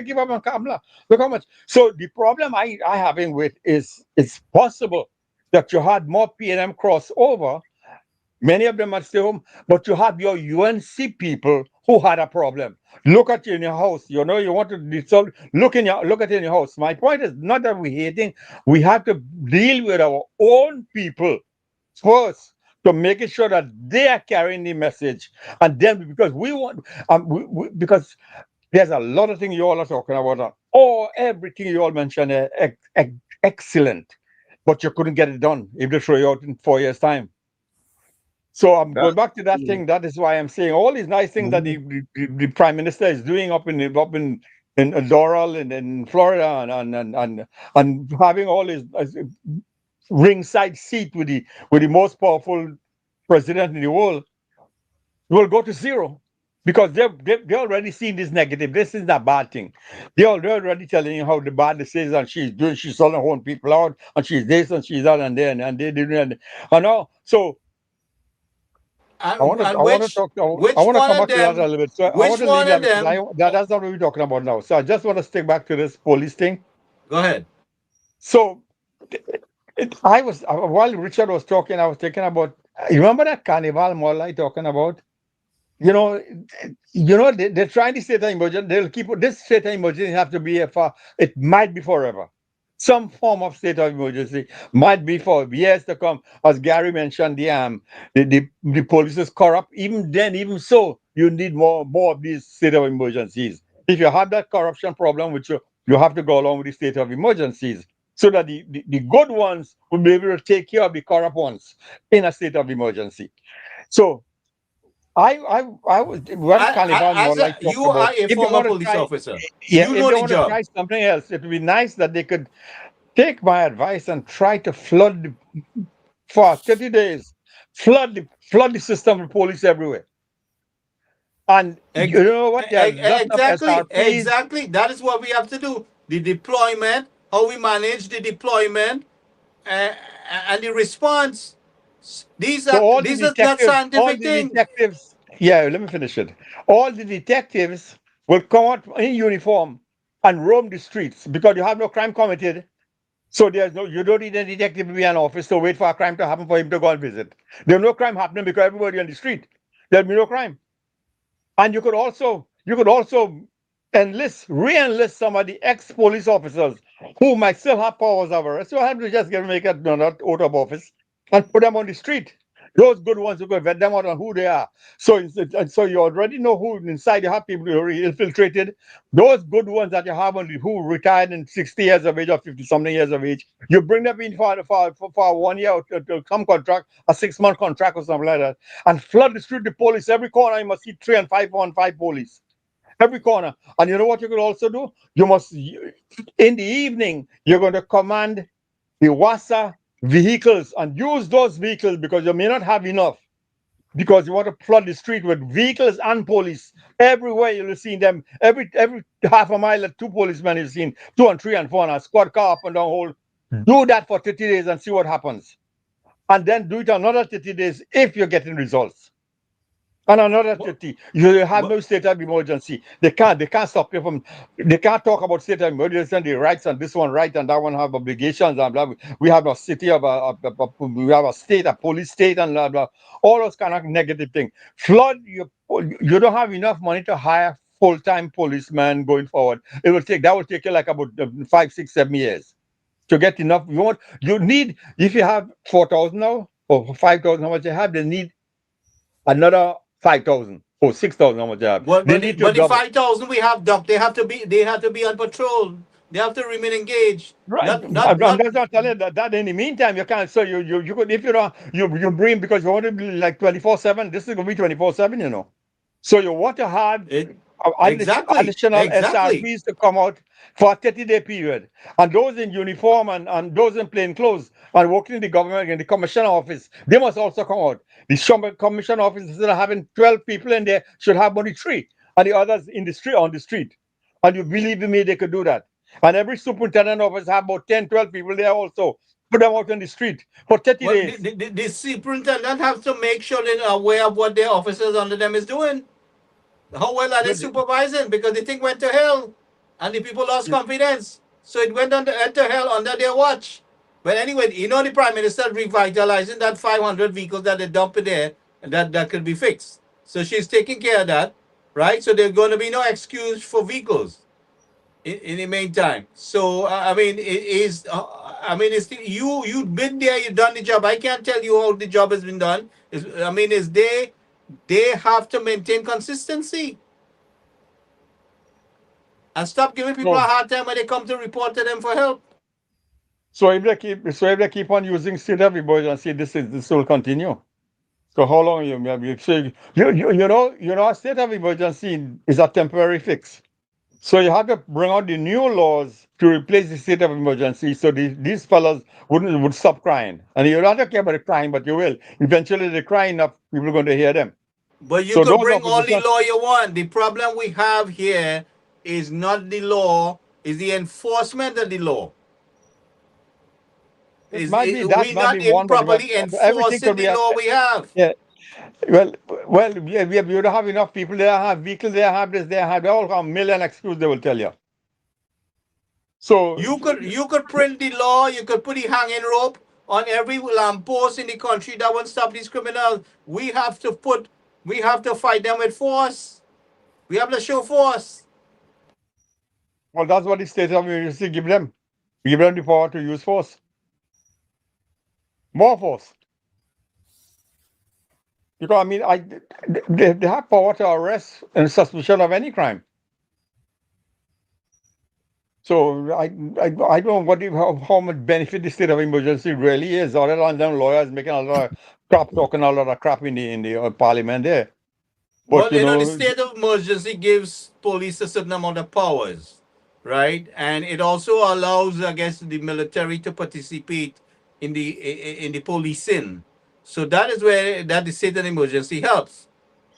[SPEAKER 4] give up on Kamala. Look how much. So the problem I having with is it's possible that you had more PNM crossover. Many of them are stay home, but you have your UNC people who had a problem. Look at you in your house. You want to solve. Look at it in your house. My point is not that we're hating. We have to deal with our own people first to make sure that they are carrying the message, and then because we want, because there's a lot of things you all are talking about, everything you all mentioned, excellent, but you couldn't get it done if they throw you out in 4 years' time. So I'm going back to that thing. That is why I'm saying all these nice things that the Prime Minister is doing up in Doral and in Florida and having all his ringside seat with the most powerful president in the world will go to zero because they already seen this negative. This is not a bad thing. They're already telling you how the bad this is, and she's selling her own people out, and she's this and she's that, and then and they didn't. I know. So I want to talk. I want to come back to that a little bit. So I want to leave that because that's not what we're talking about now. So I just want to stick back to this police thing.
[SPEAKER 2] Go ahead.
[SPEAKER 4] So while Richard was talking, I was thinking about. You remember that carnival mall I talking about? They're trying to state of emergency. They'll keep this state of emergency have to be it might be forever. Some form of state of emergency might be for years to come. As Gary mentioned, the police is corrupt. Even then, even so, you need more of these state of emergencies. If you have that corruption problem, which you have to go along with the state of emergencies, so that the good ones will be able to take care of the corrupt ones in a state of emergency. So I was
[SPEAKER 2] you are a former police officer.
[SPEAKER 4] Yeah,
[SPEAKER 2] you
[SPEAKER 4] if
[SPEAKER 2] know
[SPEAKER 4] they
[SPEAKER 2] the
[SPEAKER 4] want to
[SPEAKER 2] job.
[SPEAKER 4] try something else, it would be nice that they could take my advice and try to flood for 30 days, flood the system with police everywhere. And
[SPEAKER 2] Ex-
[SPEAKER 4] you know what? There are lots of
[SPEAKER 2] exactly,
[SPEAKER 4] SRPs.
[SPEAKER 2] exactly. That is what we have to do. The deployment, how we manage the deployment, uh, and the response.
[SPEAKER 4] So
[SPEAKER 2] These are not scientific things.
[SPEAKER 4] yeah, let me finish it. All the detectives will come out in uniform and roam the streets because you have no crime committed. So you don't need a detective to be in office to wait for a crime to happen for him to go and visit. There's no crime happening because everybody on the street. There'll be no crime. And you could also re-enlist some of the ex-police officers who might still have powers of arrest. So I have to just make a not out of office and put them on the street. Those good ones who could vet them out on who they are. So you already know who inside. You have people who are infiltrated. Those good ones that you have who retired in 60 years of age or 50 something years of age, you bring them in for 1 year to come contract, a 6-month contract or something like that, and flood the street. The police every corner. You must see 3 and 5 on 5 police every corner. And you know what you could also do? In the evening, you're going to command the WASA vehicles and use those vehicles because you may not have enough. Because you want to flood the street with vehicles and police everywhere. You'll see them every half a mile. 2 policemen you've seen 2 and 3 and 4 and a squad car up and down whole. Do that for 30 days and see what happens, and then do it another 30 days if you're getting results. And another 30, you have no state of emergency. They can't stop you from. They can't talk about state of emergency and the rights and this one right and that one have obligations and blah. We have a city we have a state, a police state and blah blah. All those kind of negative things. Flood you don't have enough money to hire full-time policemen going forward. That will take you like about 5, 6, 7 years to get enough. You need, if you have 4,000 now or 5,000, how much you have, they need another 5,000 or 6,000, how much they have.
[SPEAKER 2] But,
[SPEAKER 4] They
[SPEAKER 2] but,
[SPEAKER 4] need to
[SPEAKER 2] but the
[SPEAKER 4] double.
[SPEAKER 2] 5,000 we have, Doc, they have to be on patrol. They have to remain engaged.
[SPEAKER 4] Right.
[SPEAKER 2] Not
[SPEAKER 4] That's not telling that in the meantime you can't. So you could, if you don't, you bring, because you want to be like 24/7. This is going to be 24/7, So you want to have
[SPEAKER 2] exactly.
[SPEAKER 4] additional SRPs to come out for a 30-day period. And those in uniform and those in plain clothes and working in the government, in the commissioner office, they must also come out. The commissioner office, instead of having 12 people in there, should have only 3, and the others on the street. And you believe me, they could do that. And every superintendent office have about 10, 12 people there also. Put them out on the street for 30
[SPEAKER 2] Well,
[SPEAKER 4] days.
[SPEAKER 2] the superintendent has to make sure they're aware of what their officers under them is doing. How well are they supervising? Because the thing went to hell, and the people lost confidence. So it went to hell under their watch. But anyway, the Prime Minister revitalizing that 500 vehicles that they dumped there, and that could be fixed. So she's taking care of that, right? So there's going to be no excuse for vehicles in the meantime. So I mean, it's you've been there, you've done the job. I can't tell you how the job has been done. They have to maintain consistency and stop giving people a hard time when they come to report to them for help.
[SPEAKER 4] So if they keep on using state of emergency, this will continue. So how long you know, a state of emergency is a temporary fix. So you have to bring out the new laws to replace the state of emergency, so these fellas would stop crying. And you don't have to care about the crying, but you will. Eventually, they're crying enough, people are going to hear them.
[SPEAKER 2] But you
[SPEAKER 4] So
[SPEAKER 2] could
[SPEAKER 4] those
[SPEAKER 2] bring all the
[SPEAKER 4] officers,
[SPEAKER 2] law you want. The problem we have here is not the law, is the enforcement of the law.
[SPEAKER 4] it might be that
[SPEAKER 2] We're
[SPEAKER 4] might
[SPEAKER 2] not
[SPEAKER 4] be one, but
[SPEAKER 2] properly
[SPEAKER 4] everything
[SPEAKER 2] enforcing
[SPEAKER 4] could
[SPEAKER 2] the
[SPEAKER 4] be
[SPEAKER 2] law we have.
[SPEAKER 4] yeah. Well, you don't have enough people. They have vehicles. They have this. They have all a million excuses. They will tell you. So
[SPEAKER 2] You could print the law. You could put the hanging rope on every lamppost in the country. That won't stop these criminals. We have to fight them with force. We have to show force.
[SPEAKER 4] well, that's what the state of emergency give them. We give them the power to use force, more force. Because I mean, they have power to arrest in suspicion of any crime. So I don't know how much benefit the state of emergency really is, other than them lawyers making a lot of crap, talking a lot of crap in the parliament there. But
[SPEAKER 2] Well, the state of emergency gives police a certain amount of powers, right? And it also allows, I guess, the military to participate in the policing. So that is where the state of emergency helps.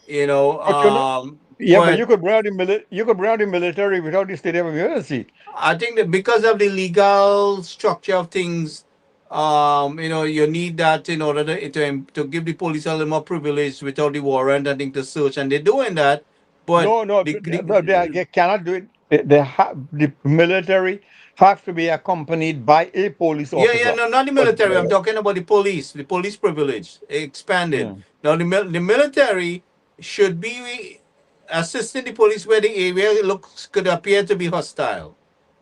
[SPEAKER 4] But Yeah, but
[SPEAKER 2] But
[SPEAKER 4] you could bring out you could bring out the military without the state of emergency.
[SPEAKER 2] I think that because of the legal structure of things, you need that in order to give the police a little more privilege without the warrant, I think, to search, and they're doing that. But
[SPEAKER 4] No, no, they cannot do it. The military has to be accompanied by a police
[SPEAKER 2] yeah,
[SPEAKER 4] officer.
[SPEAKER 2] no, not the
[SPEAKER 3] But
[SPEAKER 2] military. I'm talking about the police privilege expanded.
[SPEAKER 4] Yeah.
[SPEAKER 2] Now, the military should be assisting the police where the area looks could appear to be hostile.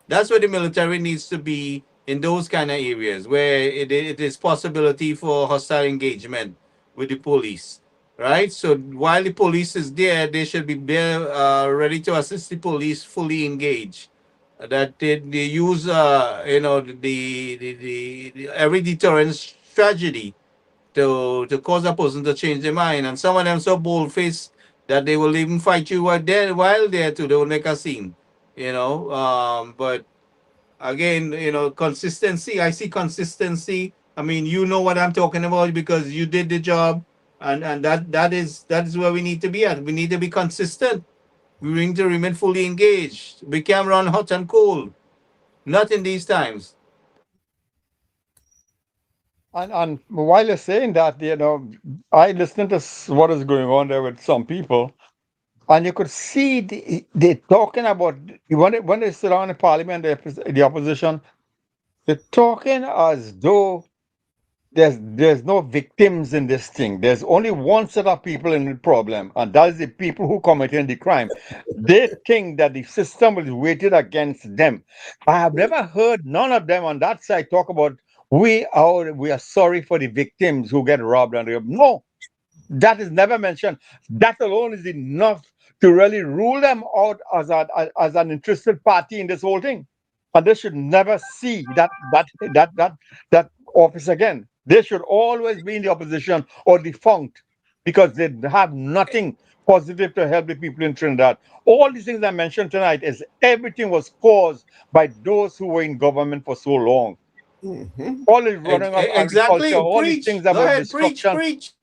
[SPEAKER 2] That's where the military needs to be in those kind of areas where it is possibility for hostile engagement with the police, right? So while the police is there, they should be there, ready to assist the police, fully engaged. That they use, the every deterrence strategy to cause a person to change their mind. And some of them so bold faced that they will even fight you while there too. They will make a scene, but again, consistency. I see consistency. I mean, you know what I'm talking about because you did the job, and that is where we need to be at. We need to be consistent. We need to remain fully engaged. We can't run hot and cold. Not in these times.
[SPEAKER 4] And while you're saying that, I listened to what is going on there with some people, and you could see they talking about when they sit down in parliament, the opposition, they're talking as though there's no victims in this thing. There's only one set of people in the problem, and that is the people who committing the crime. They think that the system is weighted against them. I have never heard none of them on that side talk about we are sorry for the victims who get robbed and raped. No, that is never mentioned. That alone is enough to really rule them out as an interested party in this whole thing. And they should never see that office again. They should always be in the opposition or defunct because they have nothing positive to help the people in Trinidad. All these things I mentioned tonight is everything was caused by those who were in government for so long. All this running of agriculture,
[SPEAKER 2] Exactly.
[SPEAKER 4] all these
[SPEAKER 2] Preach.
[SPEAKER 4] things
[SPEAKER 2] Go
[SPEAKER 4] about
[SPEAKER 2] ahead. Preach.
[SPEAKER 4] destruction
[SPEAKER 2] Preach.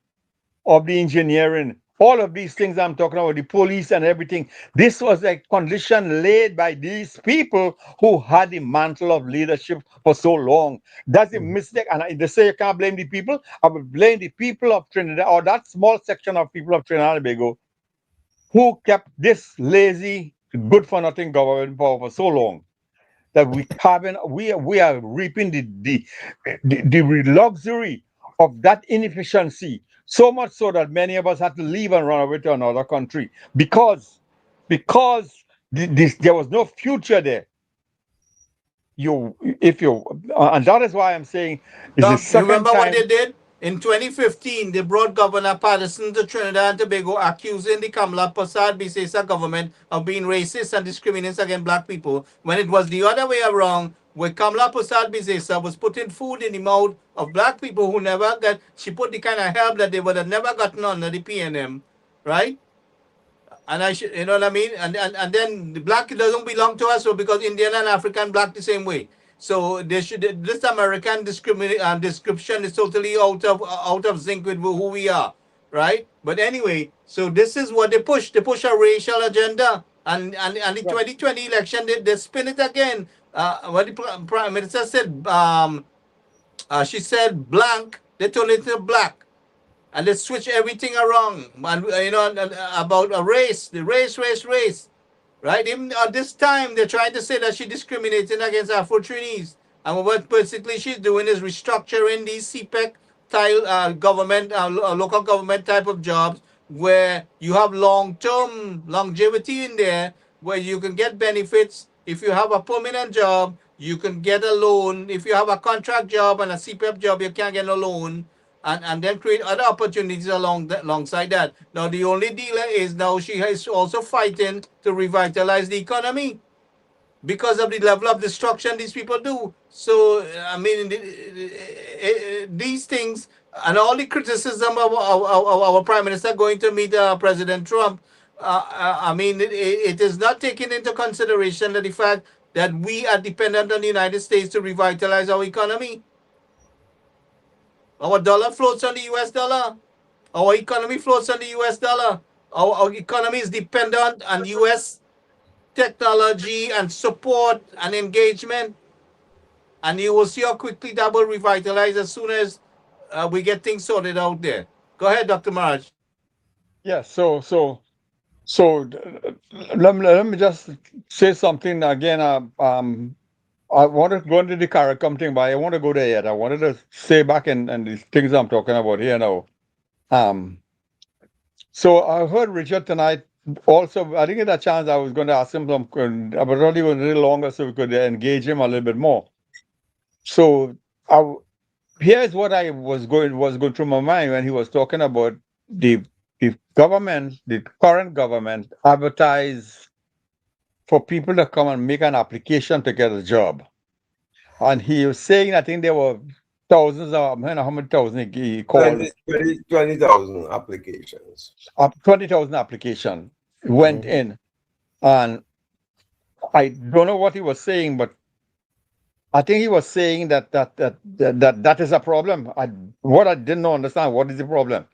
[SPEAKER 4] of the engineering, all of these things I'm talking about, the police and everything. This was a condition laid by these people who had the mantle of leadership for so long. That's a mistake. And they say you can't blame the people. I would blame the people of Trinidad, or that small section of people of Trinidad and Tobago, who kept this lazy, good for nothing government power for so long. That we are reaping the luxury of that inefficiency, so much so that many of us had to leave and run away to another country because there was no future there. And that is why I'm saying it's the
[SPEAKER 2] Now, you
[SPEAKER 4] second
[SPEAKER 2] remember what
[SPEAKER 4] time.
[SPEAKER 2] they did? In 2015, they brought Governor Patterson to Trinidad and Tobago, accusing the Kamala Persad-Bissessar government of being racist and discriminating against black people, when it was the other way around, where Kamala Persad-Bissessar was putting food in the mouth of black people who never got, she put the kind of help that they would have never gotten under the PNM, right? And you know what I mean? And then the black doesn't belong to us, so because Indian and African black the same way. So this American description is totally out of sync with who we are, right? But anyway, so this is what they push. They push a racial agenda, and the 2020 election they spin it again. What the prime minister said, she said blank, they turned it into black. And they switch everything around, and about a race, the race, right? Even at this time, they're trying to say that she's discriminating against Afro-Trinis, and what basically she's doing is restructuring these CPEC style government, local government type of jobs, where you have long-term longevity in there, where you can get benefits. If you have a permanent job, you can get a loan. If you have a contract job and a CPEP job, you can't get a loan. And then create other opportunities alongside that. Now, the only deal is now she is also fighting to revitalize the economy because of the level of destruction these people do. So, I mean, these things and all the criticism of our Prime Minister going to meet President Trump, I mean, it is not taking into consideration the fact that we are dependent on the United States to revitalize our economy. Our dollar floats on the US dollar. Our economy floats on the US dollar. Our economy is dependent on U.S. technology and support and engagement. And you will see how quickly that will revitalize as soon as we get things sorted out there. Go ahead, Dr. Maraj.
[SPEAKER 4] Yeah, let me just say something again. I want to go into the CARICOM thing, but I want to go there yet. I wanted to stay back and the things I'm talking about here now. So I heard Richard tonight. Also, I didn't get a chance. I was going to ask him some, but only was a little longer so we could engage him a little bit more. So here's what I was going through my mind when he was talking about the government, the current government, advertise for people to come and make an application to get a job. And he was saying, I think there were thousands of, how many thousand he called?
[SPEAKER 3] 20,000 applications.
[SPEAKER 4] 20,000 applications went in. And I don't know what he was saying, but I think he was saying that is a problem. What I didn't understand, what is the problem?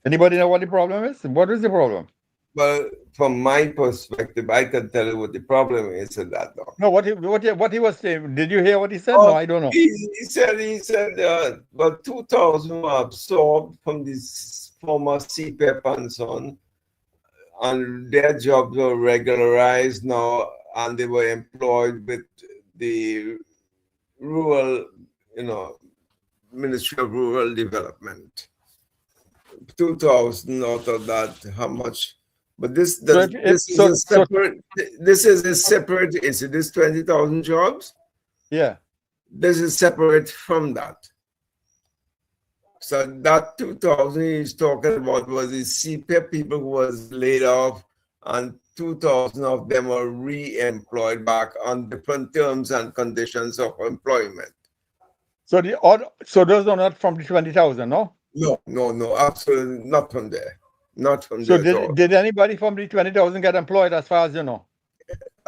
[SPEAKER 4] Anybody know what the problem is? What is the problem?
[SPEAKER 3] Well, from my perspective, I can tell you what the problem is in that. Though.
[SPEAKER 4] No, what he was saying. Did you hear what he said? No, I don't know.
[SPEAKER 3] He said, well, 2,000 were absorbed from this former CPEP and so on, and their jobs were regularized now, and they were employed with the rural, Ministry of Rural Development. 2,000 out of that, how much? But this is a separate issue. This 20,000 jobs.
[SPEAKER 4] Yeah.
[SPEAKER 3] This is separate from that. So that 2,000 he's talking about was the CPEP people who was laid off, and 2,000 of them were re-employed back on different terms and conditions of employment.
[SPEAKER 4] So those are not from the 20,000, no?
[SPEAKER 3] No, absolutely not from there. Not from
[SPEAKER 4] there.
[SPEAKER 3] So
[SPEAKER 4] did anybody from the 20,000 get employed as far as you know?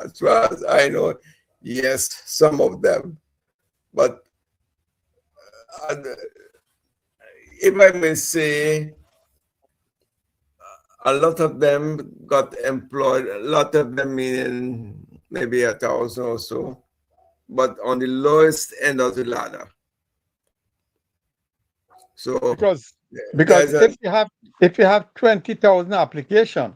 [SPEAKER 3] As far as I know, yes, some of them. But if I may say, a lot of them got employed, a lot of them meaning maybe 1,000 or so, but on the lowest end of the ladder. So
[SPEAKER 4] because if you have 20,000 applications,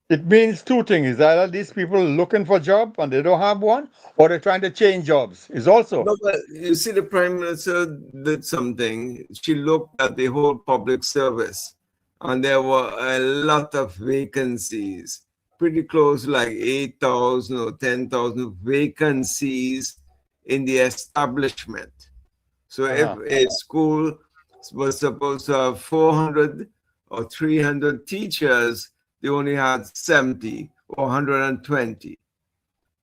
[SPEAKER 4] it means two things. Either these people looking for a job and they don't have one, or they're trying to change jobs. Is also.
[SPEAKER 3] No, but you see, the Prime Minister did something. She looked at the whole public service, and there were a lot of vacancies, pretty close, like 8,000 or 10,000 vacancies in the establishment. So if a school was supposed to have 400 or 300 teachers, they only had 70 or 120.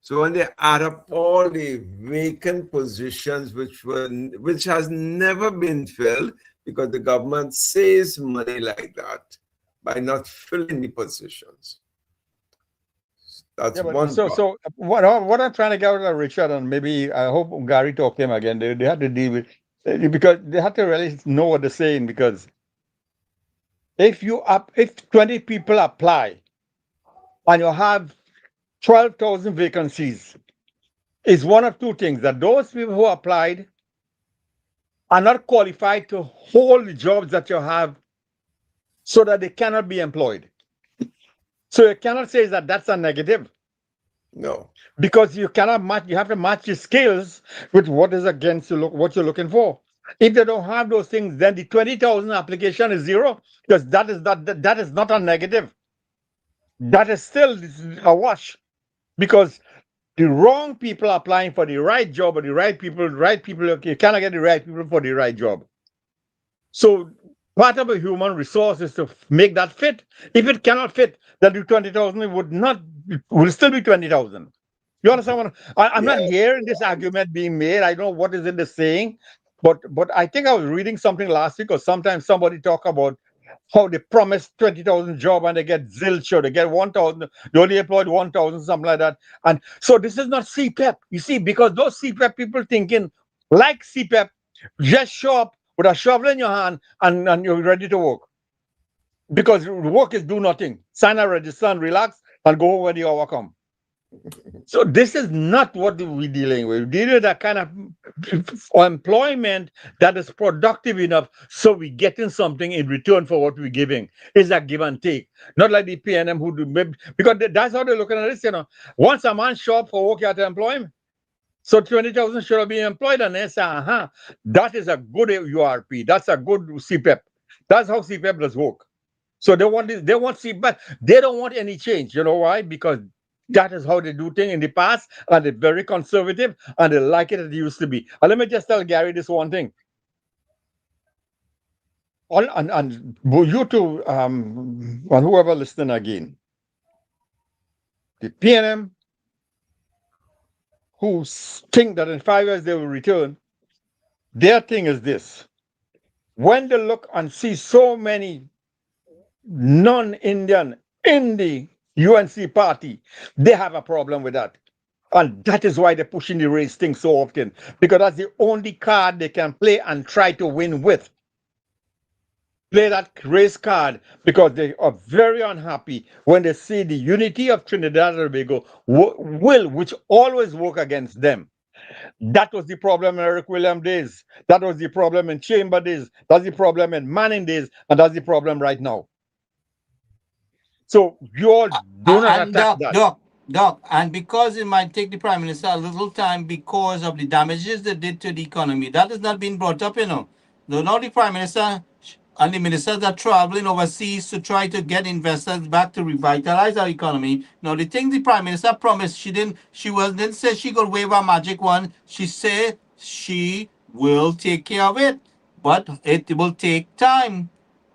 [SPEAKER 3] So when they add up all the vacant positions, which has never been filled, because the government saves money like that by not filling the positions. That's one.
[SPEAKER 4] So what I'm trying to get out of Richard, and maybe I hope Gary talked to him again. They had to deal with. Because they have to really know what they're saying, because if 20 people apply and you have 12,000 vacancies, it's one of two things: that those people who applied are not qualified to hold the jobs that you have, so that they cannot be employed. So you cannot say that that's a negative.
[SPEAKER 3] No.
[SPEAKER 4] Because you cannot match, you have to match your skills with what is against what you're looking for. If they don't have those things, then the 20,000 application is zero, because that is not a negative. That is still a wash, because the wrong people are applying for the right job, or the right people, you cannot get the right people for the right job. So part of a human resource is to make that fit. If it cannot fit, then the 20,000 will still be 20,000. You understand what I'm not hearing this argument being made. I don't know what is in the saying, but I think I was reading something last week, or sometimes somebody talk about how they promised 20,000 job and they get zilch, or they get 1,000, they only employed 1,000, something like that. And so this is not CPEP, you see, because those CPEP people thinking like CPEP, just show up with a shovel in your hand and you're ready to work. because work is do nothing. Sign a register and relax and go when the hour come. So this is not what we're dealing with. We're dealing with that kind of employment that is productive enough so we're getting something in return for what we're giving. It's a give and take. Not like the PNM who do, because that's how they're looking at this, Once a man show up for work, you have to employ him. So 20,000 should have been employed, and they say, that is a good URP. That's a good CPEP. That's how CPEP does work. So they want CPEP. They don't want any change. You know why? Because that is how they do things in the past, and they're very conservative, and they like it as it used to be. And let me just tell Gary this one thing. And you two, and whoever listening again, the PNM who think that in 5 years they will return, their thing is this. When they look and see so many non-Indian in the UNC party, they have a problem with that. And that is why they're pushing the race thing so often, because that's the only card they can play and try to win with. Play that race card, because they are very unhappy when they see the unity of Trinidad and Tobago which always work against them. That was the problem in Eric Williams days. That was the problem in Chamber days. That's the problem in Manning days. And that's the problem right now. So you all do not attack that.
[SPEAKER 2] Doc, and because it might take the Prime Minister a little time because of the damages they did to the economy, that has not been brought up, Now the Prime Minister and the ministers are traveling overseas to try to get investors back to revitalize our economy. Now, the thing the Prime Minister promised, she didn't say she could wave a magic wand. She said she will take care of it, but it will take time.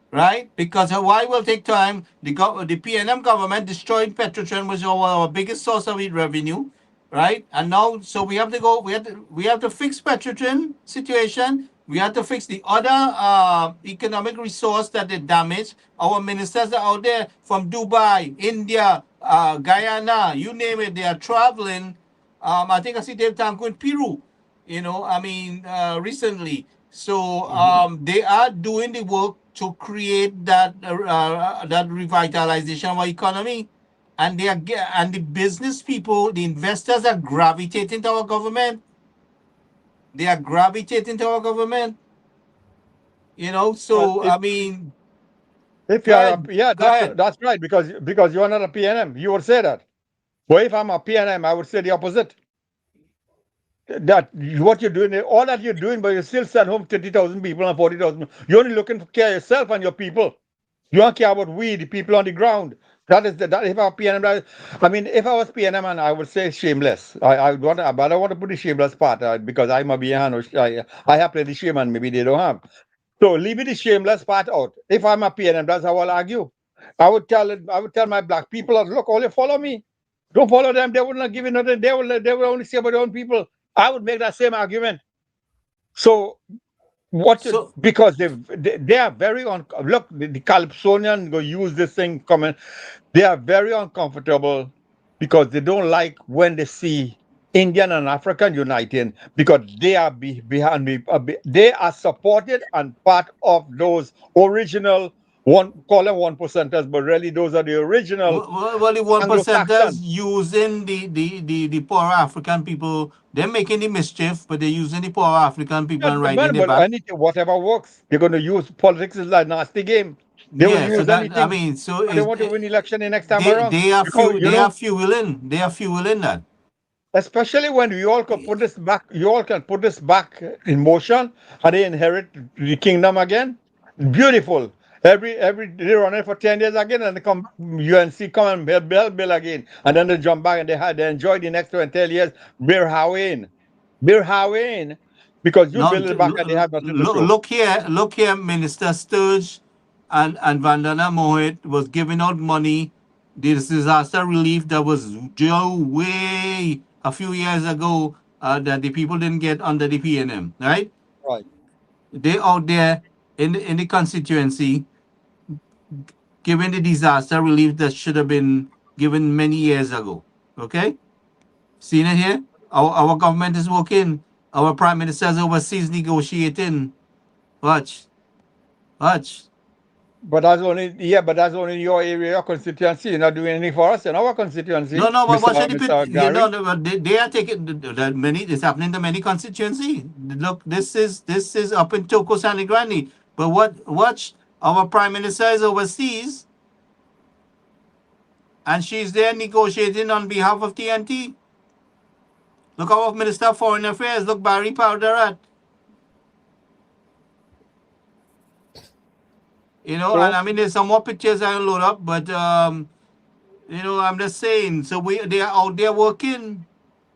[SPEAKER 2] Right? Because why will take time? The PNM government destroyed Petrotrin, which was our biggest source of revenue, right? And now, so we have to fix Petrotrin situation. We have to fix the other economic resource that they damaged. Our ministers are out there from Dubai, India, Guyana, you name it. They are traveling. I think I see Dave Tanko in Peru. Recently. So they are doing the work to create that revitalization of our economy, and the business people, the investors are gravitating to our government. They are gravitating to our government. So
[SPEAKER 4] if you are, that's right, because you are not a PNM, you would say that. But if I'm a PNM, I would say the opposite. That what you're doing, all that you're doing, but you still send home 30,000 people and 40,000. You're only looking for care of yourself and your people. You don't care about we, the people on the ground. That is that. If I was PNM, if I was PNM, and I would say shameless. But I don't want to put the shameless part because I'm a BN. I have plenty of shame, and maybe they don't have. So leave the shameless part out. If I'm a PNM, that's how I'll argue. I would tell my black people, look, all you follow me. Don't follow them. They will not give you nothing. They will only say about their own people. I would make that same argument. So because they are very look, the Calypsonian go use this thing comment. They are very uncomfortable because they don't like when they see Indian and African uniting, because they are behind me. They are supported and part of those original call them 1%ers, but really those are the original.
[SPEAKER 2] Well, the 1%ers using the poor African people. They're making the mischief, but they're using the poor African people and riding their back.
[SPEAKER 4] Whatever works, they're going to use politics is like a nasty game. They will use anything. They want to win election the next time around.
[SPEAKER 2] They are fueling that.
[SPEAKER 4] Especially when we all can put this back. You all can put this back in motion, and they inherit the kingdom again. Beautiful. Every they run it for 10 years again, and they come UNC come and build again, and then they jump back and they enjoy the next 20 years. Beer Hawaiian, because you build it back and they have nothing to show.
[SPEAKER 2] Look here, Minister Sturge and Vandana Mohit was giving out money. This disaster relief that was way a few years ago that the people didn't get under the PNM, right?
[SPEAKER 4] Right.
[SPEAKER 2] They out there in the constituency giving the disaster relief that should have been given many years ago. Okay? Seen it here? Our government is working. Our prime minister is overseas negotiating. Watch.
[SPEAKER 4] But that's only in your area, your constituency. You're not doing anything for us in our constituency,
[SPEAKER 2] No, no, but what should
[SPEAKER 4] Mr.
[SPEAKER 2] you know?
[SPEAKER 4] Gary.
[SPEAKER 2] They are taking the many. It's happening to many constituency. Look, this is up in Toko San Grande. But watch our prime minister is overseas, and she's there negotiating on behalf of TNT. Look, our Minister of Foreign Affairs. Look, Barry Powderat. You know, and
[SPEAKER 4] So
[SPEAKER 2] I mean, there's some more pictures I'll load up, but you know, I'm just saying. So they are out there working.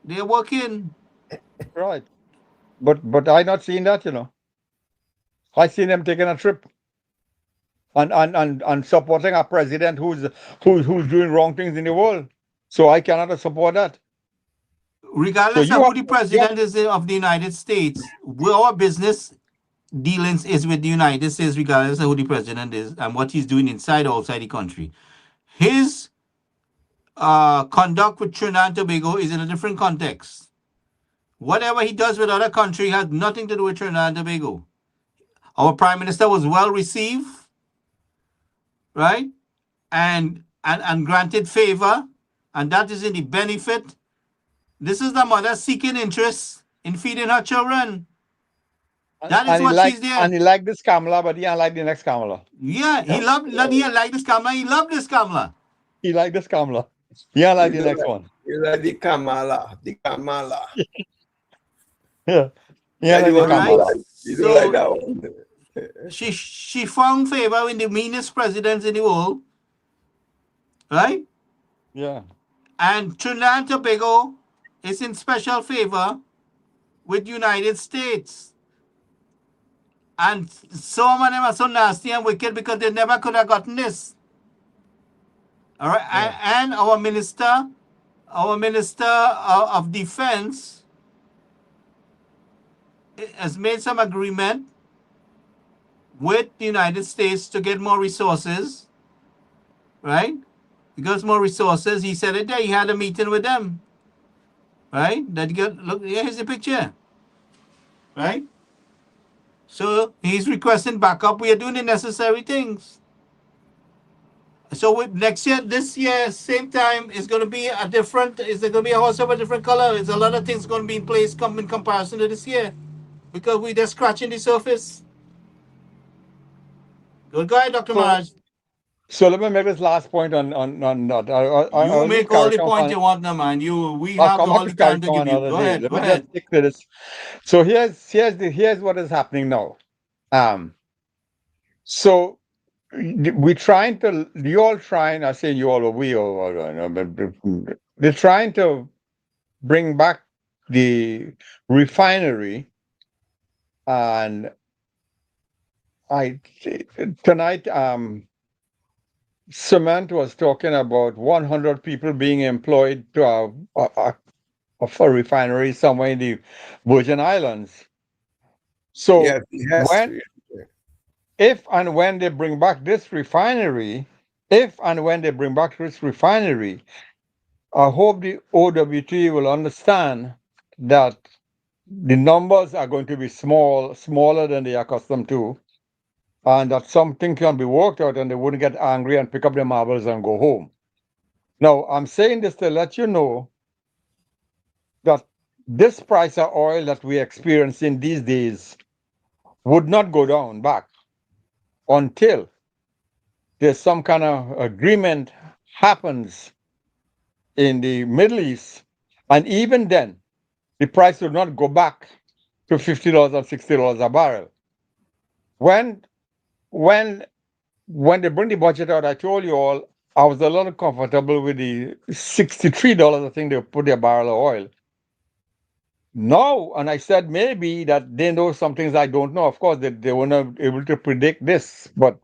[SPEAKER 2] They're working.
[SPEAKER 4] right. But I not seen that, you know. I seen them taking a trip and supporting a president who's doing wrong things in the world. So I cannot support that. So
[SPEAKER 2] Regardless
[SPEAKER 4] you
[SPEAKER 2] of
[SPEAKER 4] have,
[SPEAKER 2] who the
[SPEAKER 4] you have
[SPEAKER 2] president is of the United States, our business dealings is with the United States, regardless of who the president is and what he's doing inside or outside the country. His conduct with Trinidad and Tobago is in a different context. Whatever he does with other country has nothing to do with Trinidad and Tobago. Our prime minister was well received, right? And granted favor, and that is in the benefit. This is the mother seeking interest in feeding her children. That is what she's there.
[SPEAKER 4] and he like this Kamala, but he don't like the next Kamala.
[SPEAKER 2] Yeah, he like this Kamala. He loved this Kamala.
[SPEAKER 4] He like this Kamala. He don't like
[SPEAKER 3] You
[SPEAKER 4] the next one.
[SPEAKER 3] You like the Kamala, the Kamala.
[SPEAKER 4] Yeah. He
[SPEAKER 3] Yeah,
[SPEAKER 4] don't
[SPEAKER 3] you
[SPEAKER 4] like the
[SPEAKER 3] don't
[SPEAKER 4] Kamala.
[SPEAKER 3] like, you don't like that one.
[SPEAKER 2] She found favor in the meanest presidents in the world, right?
[SPEAKER 4] Yeah.
[SPEAKER 2] And Trinidad and Tobago is in special favor with the United States. And some of them are so nasty and wicked because they never could have gotten this. All right.
[SPEAKER 4] Yeah.
[SPEAKER 2] And our minister of defense has made some agreement with the United States to get more resources, right? Because more resources, he said it there. He had a meeting with them, right? That got look. Here's the picture, right? So he's requesting backup. We are doing the necessary things. So with next year, this year, same time, it's going to be a different. It's going to be a horse of a different color. It's a lot of things going to be in place in comparison to this year, because we're just scratching the surface. Good guy, Dr. Maraj.
[SPEAKER 4] So let me make this last point on that.
[SPEAKER 2] You make all the points you want now, man. We
[SPEAKER 4] I'll
[SPEAKER 2] have
[SPEAKER 4] come
[SPEAKER 2] all
[SPEAKER 4] back
[SPEAKER 2] the
[SPEAKER 4] to
[SPEAKER 2] time to
[SPEAKER 4] CARICOM
[SPEAKER 2] give you.
[SPEAKER 4] another
[SPEAKER 2] Go
[SPEAKER 4] day.
[SPEAKER 2] ahead.
[SPEAKER 4] Let
[SPEAKER 2] Go
[SPEAKER 4] me
[SPEAKER 2] ahead.
[SPEAKER 4] just stick to this. So here's what is happening now. So we're trying to, you all trying, I say you all, or we all, they're trying to bring back the refinery, and tonight, Cement was talking about 100 people being employed to a refinery somewhere in the Virgin Islands. So
[SPEAKER 3] Yes, it has to be.
[SPEAKER 4] if and when they bring back this refinery, I hope the OWT will understand that the numbers are going to be smaller than they are accustomed to, and that something can be worked out and they wouldn't get angry and pick up their marbles and go home. Now, I'm saying this to let you know that this price of oil that we're experiencing these days would not go down back until there's some kind of agreement happens in the Middle East. And even then, the price will not go back to $50 or $60 a barrel. When they bring the budget out, I told you all, I was a little comfortable with the $63, I think they put their barrel of oil. No, and I said maybe that they know some things I don't know. Of course, they were not able to predict this, but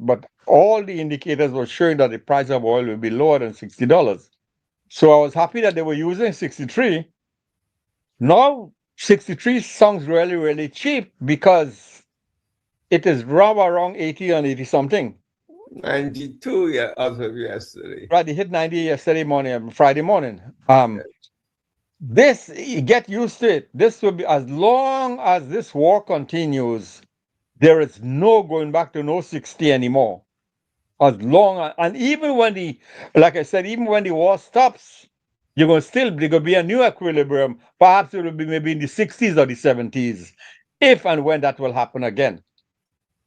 [SPEAKER 4] all the indicators were showing that the price of oil will be lower than $60. So I was happy that they were using 63. Now 63 sounds really, really cheap because it is around 80 and 80 something.
[SPEAKER 3] 92, yeah, as of yesterday.
[SPEAKER 4] Right, they hit 90 yesterday morning, Friday morning. This, you get used to it. This will be, as long as this war continues, there is no going back to no 60 anymore. As long and even when like I said, even when the war stops, you're going to still there going to be a new equilibrium. Perhaps it will be maybe in the 60s or the 70s, if and when that will happen again.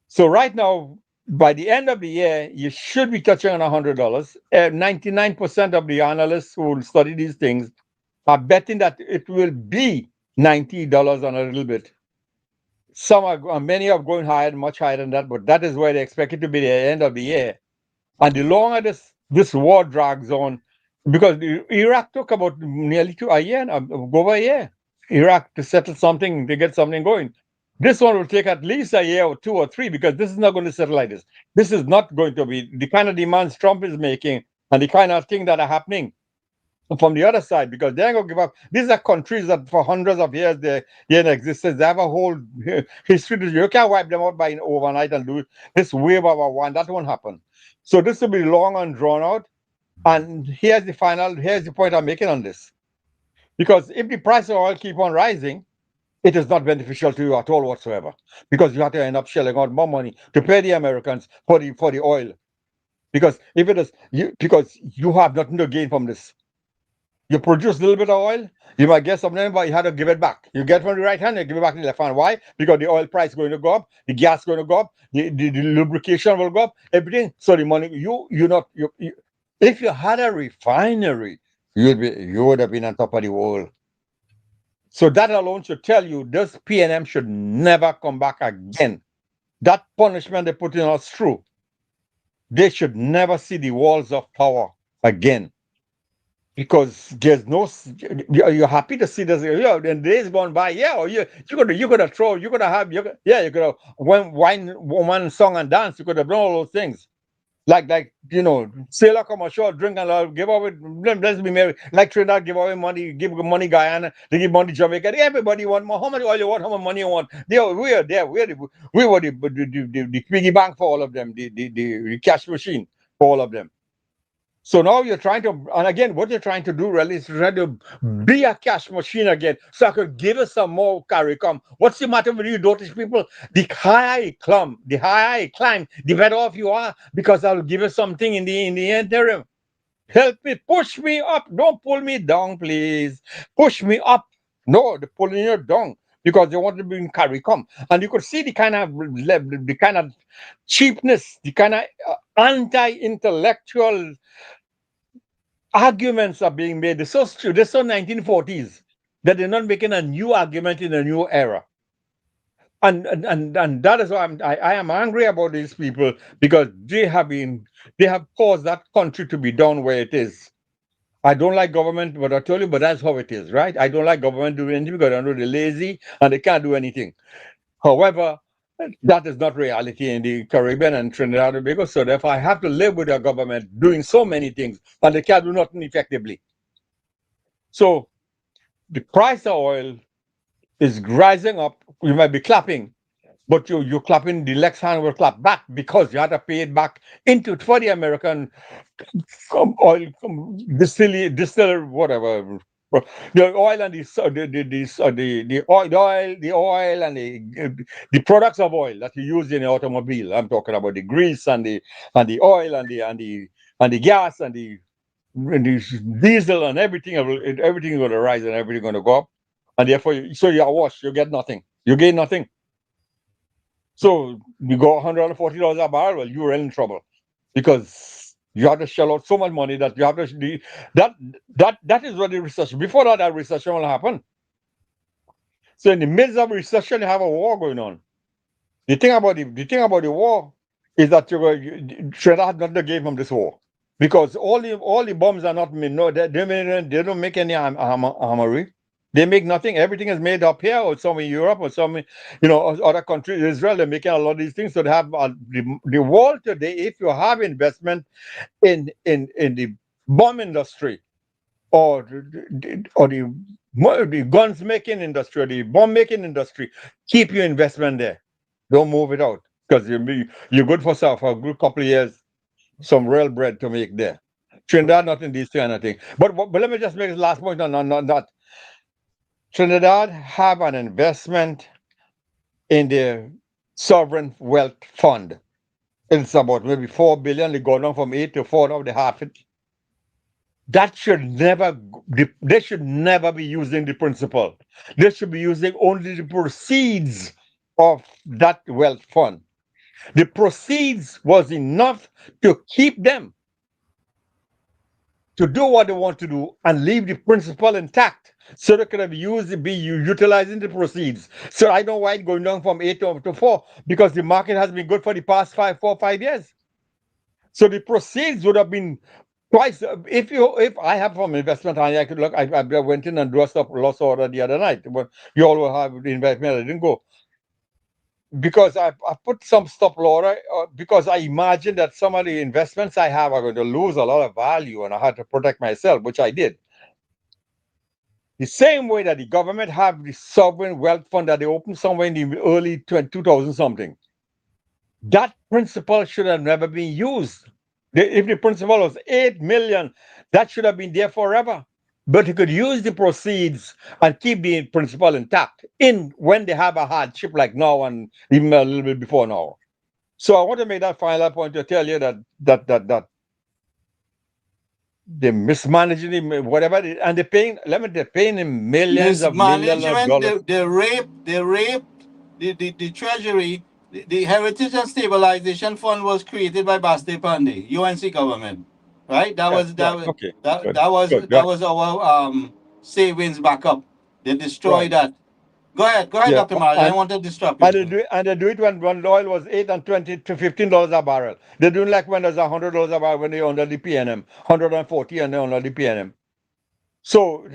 [SPEAKER 4] So right now, by the end of the year, you should be touching on $100. 99% of the analysts who will study these things are betting that it will be $90 on a little bit. Many are going higher, much higher than that, but that is where they expect it to be the end of the year. And the longer this war drags on, because Iraq took about nearly over a year, Iraq to settle something, to get something going. This one will take at least a year or 2 or 3, because this is not going to settle like this. This is not going to be the kind of demands Trump is making and the kind of things that are happening from the other side, because they ain't gonna give up. These are countries that for hundreds of years they're in existence. They have a whole history. You can't wipe them out by overnight and do this wave of a one. That won't happen. So this will be long and drawn out. And here's the point I'm making on this. Because if the price of oil keep on rising, it is not beneficial to you at all whatsoever. Because you have to end up shelling out more money to pay the Americans for the oil. Because if it is because you have nothing to gain from this. You produce a little bit of oil, you might get something, but you have to give it back. You get from the right hand, you give it back to the left hand. Why? Because the oil price is going to go up, the gas is going to go up, the lubrication will go up, everything. So the money, if you had a refinery, you would have been on top of the world. So that alone should tell you this PNM should never come back again. That punishment they put in us through, they should never see the walls of power again. Because there's no, you're happy to see this. And days gone by, you're gonna throw, you're gonna have, you could have wine, woman, song and dance. You could have done all those things, like sailor come ashore, drink and give away, let's be merry. Like Trinidad, give away money, give money Guyana, they give money Jamaica. Everybody want more. How much oil you want? How much money you want? We were the piggy bank for all of them, the cash machine for all of them. So now you're trying to, and again, what you're trying to do really is try to be a cash machine again, so I could give us some more CARICOM. What's the matter with you British people? The higher I climb, the better off you are, because I'll give you something in the interim. Help me, push me up. Don't pull me down, please. Push me up. No, they're pulling you down because they want to be in CARICOM. And you could see the kind of cheapness, the kind of anti-intellectual arguments are being made. They're so 1940s that they're not making a new argument in a new era. And that is why I am angry about these people, because they have caused that country to be down where it is. I don't like government, but I told you, but that's how it is, right? I don't like government doing anything because I know they're lazy and they can't do anything. However, that is not reality in the Caribbean and Trinidad and Tobago. So therefore, I have to live with a government doing so many things, and they can't do nothing effectively. So the price of oil is rising up. You might be clapping, but you're clapping, the next hand will clap back, because you have to pay it back for the American oil distiller, whatever. The oil and the oil and the products of oil that you use in the automobile. I'm talking about the grease and the oil and the gas and the diesel and everything. Everything is going to rise and everything going to go up, and therefore, you are washed. You get nothing. You gain nothing. So you go $140 a barrel. Well, you're in trouble, because you have to shell out so much money that you have to. That is what the recession. Before that recession will happen. So in the midst of recession, you have a war going on. The thing about the war is that Trinidad not to gain from this war, because all the bombs are not made. No, they don't make any armory. They make nothing. Everything is made up here, or some in Europe, or some other countries. Israel, they're making a lot of these things. So they have the world today. If you have investment in the bomb industry, or the guns making industry, or the bomb making industry, keep your investment there. Don't move it out, because you're good for a good couple of years. Some real bread to make there. Trinidad, not in these kind of things. But let me just make this last point on that. Trinidad have an investment in the sovereign wealth fund. It's about maybe 4 billion. They go down from 8 to 4 now. They half it. That should never. They should never be using the principal. They should be using only the proceeds of that wealth fund. The proceeds was enough to keep them to do what they want to do and leave the principal intact, so they could have utilizing the proceeds. So I know why it's going down from 8 to 4, because the market has been good for the past 4 or 5 years. So the proceeds would have been twice. If I have from investment, I could look. I went in and drew a stop loss order the other night. But you all will have the investment. I didn't go because I put some stop order because I imagined that some of the investments I have are going to lose a lot of value, and I had to protect myself, which I did. The same way that the government have the sovereign wealth fund that they opened somewhere in the early 2000 something. That principle should have never been used. If the principal was 8 million, that should have been there forever. But you could use the proceeds and keep the principal intact when they have a hardship like now and even a little bit before now. So I want to make that final point to tell you that they're mismanaging whatever, and they're paying him millions of dollars.
[SPEAKER 2] They raped the treasury. The Heritage and Stabilization Fund was created by Basti Pandey, UNC government, right? That was our savings backup. They destroyed that. Go ahead, Dr. Marley. I want to disrupt you.
[SPEAKER 4] And they do it when oil was $8 and $20 to $15 a barrel. They're doing like when there's $100 a barrel when they're under the PNM, 140 and they're under the PNM. So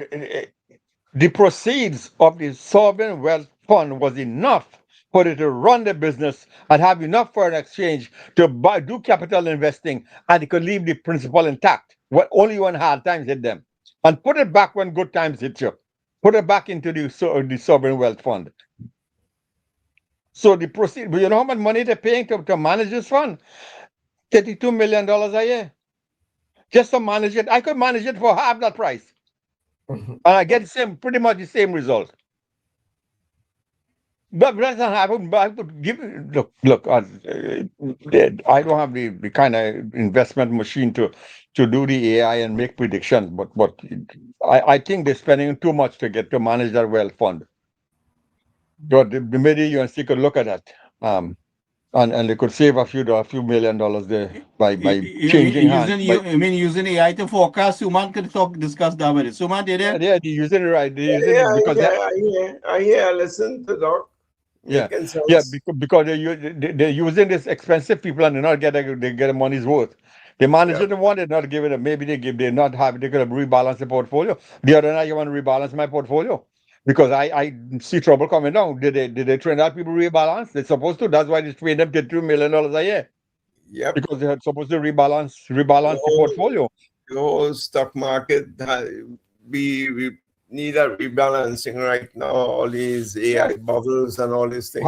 [SPEAKER 4] the proceeds of the sovereign wealth fund was enough for it to run the business and have enough foreign exchange to do capital investing, and it could leave the principal intact. Only when hard times hit them, and put it back when good times hit you. Put it back into the sovereign wealth fund. So the proceeds, you know how much money they're paying to manage this fund? $32 million a year. Just to manage it. I could manage it for half that price. And I get pretty much the same result. But that's not happen. But I could give look. I don't have the kind of investment machine to do the AI and make predictions. But I think they're spending too much to manage that wealth fund. But maybe UNC could look at that, and they could save a few $million there by changing hands.
[SPEAKER 2] Using AI to forecast? Suman could discuss that with it. Suman, did it?
[SPEAKER 4] Yeah, they're using it right.
[SPEAKER 3] I hear. Listen to Doc.
[SPEAKER 4] Yeah, because they're using this expensive people and they're not getting a money's worth. They manage it one, they're not giving it. Maybe they could have rebalanced the portfolio. The other night, you want to rebalance my portfolio because I see trouble coming down. Did they train that people rebalance? They're supposed to. That's why they train them to $2 million a year.
[SPEAKER 3] Yep.
[SPEAKER 4] Because they're supposed to rebalance the portfolio.
[SPEAKER 3] The whole stock market need a rebalancing right now. All these AI bubbles and all these things.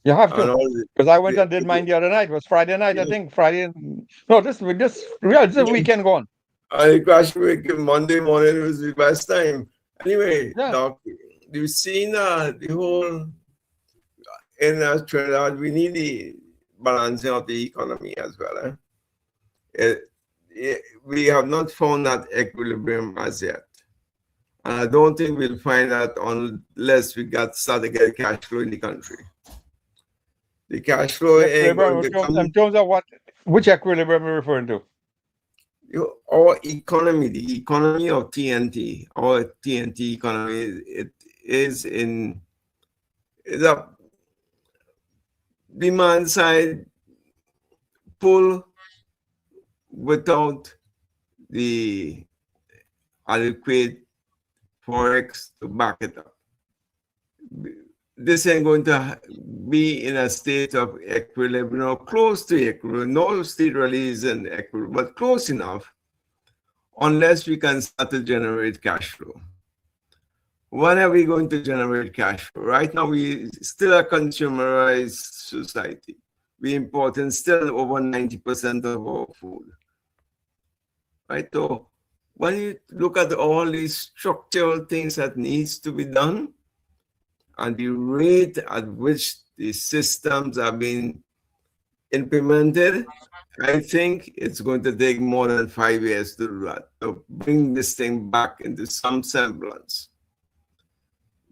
[SPEAKER 4] You have to. Because I went and did mine the other night. It was Friday night, I think. This weekend gone.
[SPEAKER 3] I crashed Monday morning was the best time. Anyway, Doc, you've seen the whole in Trinidad. We need the balancing of the economy as well. We have not found that equilibrium as yet. And I don't think we'll find that unless we start to get cash flow in the country. The cash flow ain't going to come.
[SPEAKER 4] In terms of which equilibrium are you referring to?
[SPEAKER 3] Our economy, the economy of TNT, our TNT economy, it is a demand side pull without the adequate forex to back it up. This ain't going to be in a state of equilibrium or close to equilibrium. No state really is in equilibrium, but close enough, unless we can start to generate cash flow. When are we going to generate cash flow? Right now, we still a consumerized society. We import still over 90% of our food. Right? So when you look at all these structural things that needs to be done, and the rate at which the systems are being implemented, I think it's going to take more than 5 years to do that, to bring this thing back into some semblance.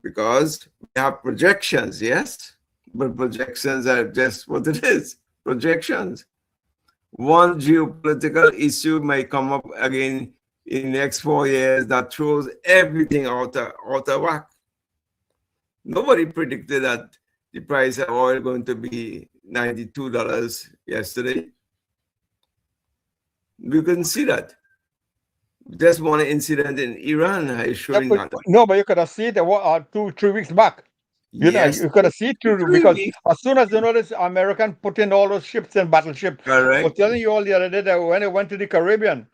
[SPEAKER 3] Because we have projections, yes, but projections are just what it is, projections. One geopolitical issue may come up again in the next 4 years that throws everything out of whack. Nobody predicted that the price of oil going to be $92 yesterday. We couldn't see that. Just one incident in Iran is showing that.
[SPEAKER 4] No, but you could have seen it 2-3 weeks back.
[SPEAKER 3] Yes.
[SPEAKER 4] You could have seen it because as soon as you notice American put in all those ships and battleships, I was telling you all the other day that when they went to the Caribbean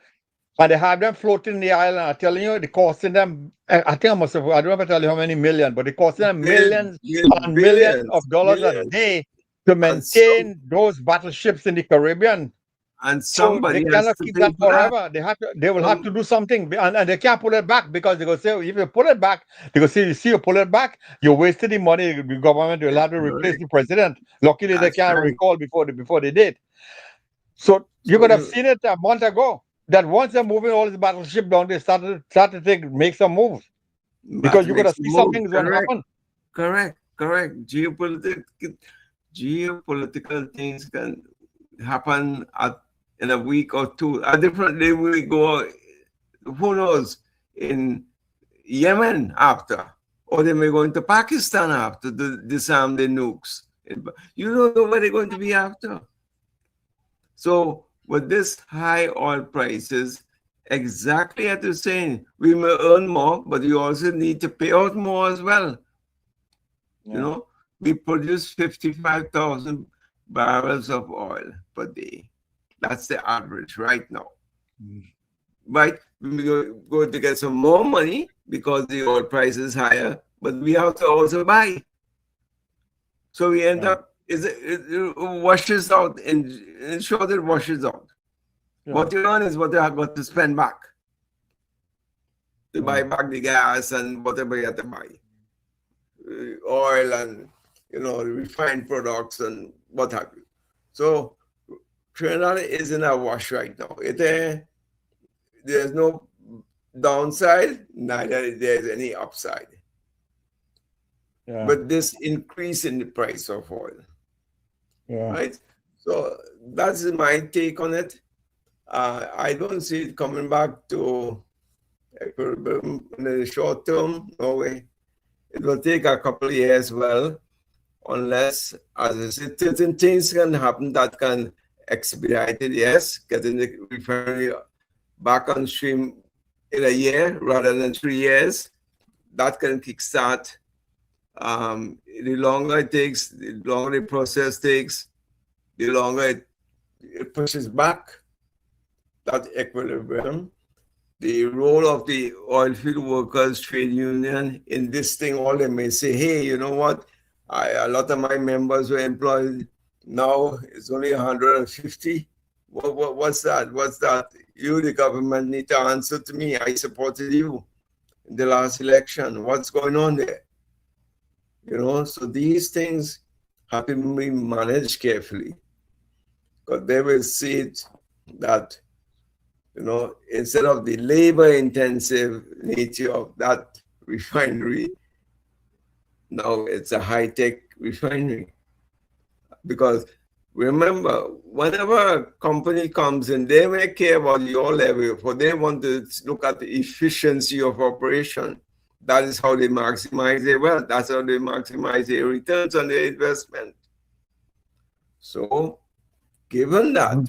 [SPEAKER 4] and they have them floating in the island, I'm telling you, it costing them, I think I must have, I don't know if I tell you how many million, but it costing them millions and millions of dollars a day to maintain those battleships in the Caribbean.
[SPEAKER 3] And somebody
[SPEAKER 4] so they cannot keep that forever. They will have to do something, and they can't pull it back because they go say if you pull it back, they go say you pull it back, you wasted the money. The government will have to replace the president. Luckily, they can't recall before they did. So you could have seen it a month ago. That once they're moving all this battleship down, they start to make some moves because you could have seen something is going to happen.
[SPEAKER 3] Correct. Geopolitical things can happen in a week or two. A different day we go, who knows, in Yemen after, or they may go into Pakistan after to disarm the nukes. You don't know where they're going to be after. So with this high oil prices, exactly as you're saying, we may earn more, but you also need to pay out more as well. Yeah. You know, we produce 55,000 barrels of oil per day. That's the average right now. Right? We're going to get some more money because the oil price is higher, but we have to also buy. So we end up, it washes out, in short, it washes out. Yeah. What you earn is what you have got to spend back. To buy back the gas and whatever you have to buy. Oil and, refined products and what have you. So Trinidad is in a wash right now. There's no downside, neither there's any upside. Yeah. But this increase in the price of oil. Yeah. Right? So that's my take on it. I don't see it coming back to equilibrium in the short term. No way. It will take a couple of years, unless, as I said, certain things can happen that can expedite it, yes, getting the refinery back on stream in a year rather than 3 years. That can kickstart. The longer it takes, the longer the process takes, the longer it pushes back that equilibrium. The role of the oil field workers trade union in this thing, all they may say, hey, you know what? A lot of my members were employed. Now it's only 150. What's that? What's that? You, the government, need to answer to me. I supported you in the last election. What's going on there? So these things have to be managed carefully, because they will see it that, instead of the labor-intensive nature of that refinery, now it's a high-tech refinery. Because remember, whenever a company comes in, they may care about your level, for they want to look at the efficiency of operation. That is how they maximize their wealth. That's how they maximize their returns on their investment. So, given that,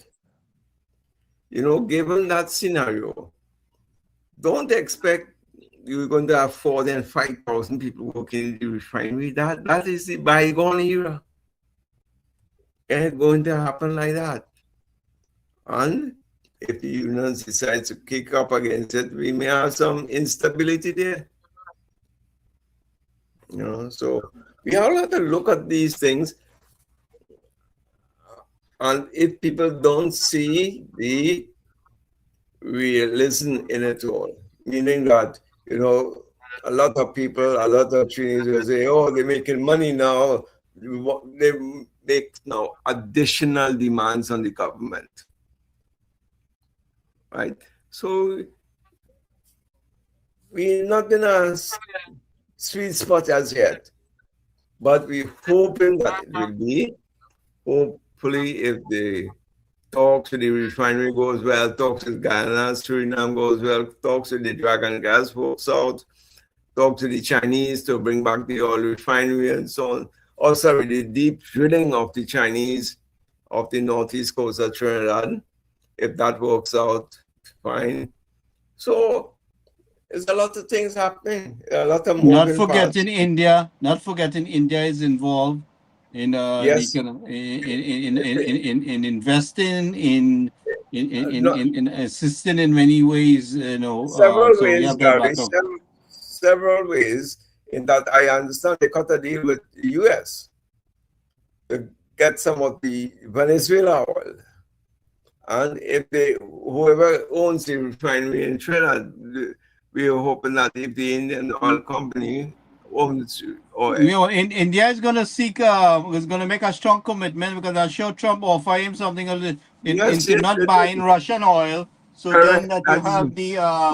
[SPEAKER 3] given that scenario, don't expect you're going to have 4,000 and 5,000 people working in the refinery. That is the bygone era. It ain't going to happen like that. And if the unions decide to kick up against it, we may have some instability there. So we all have to look at these things. And if people don't see the realism in it all, meaning that, a lot of people, a lot of Chinese will say, oh, they're making money now. they make now additional demands on the government, right? So we're not in a sweet spot as yet, but we're hoping that it will be. Hopefully, if the talks with the refinery goes well, talks with Guyana, Suriname goes well, talks with the Dragon Gas works out, talk to the Chinese to bring back the oil refinery and so on. Also, with the deep drilling of the Chinese of the northeast coast of Trinidad, if that works out, fine. So there's a lot of things happening. A lot of moving
[SPEAKER 2] Not forgetting
[SPEAKER 3] parts.
[SPEAKER 2] India. Not forgetting India is involved in
[SPEAKER 3] Yes.
[SPEAKER 2] in investing
[SPEAKER 3] No,
[SPEAKER 2] in assisting in many ways. You know,
[SPEAKER 3] several
[SPEAKER 2] so we
[SPEAKER 3] ways,
[SPEAKER 2] have that
[SPEAKER 3] Gary,
[SPEAKER 2] backup.
[SPEAKER 3] several ways in that I understand they cut a deal with the US to get some of the Venezuela oil. And if whoever owns the refinery in Trinidad, we are hoping that if the Indian oil company owns oil.
[SPEAKER 2] You know, India is going to seek, is going to make a strong commitment because I'm sure Trump offer him something into not buying Russian oil. So then that you have the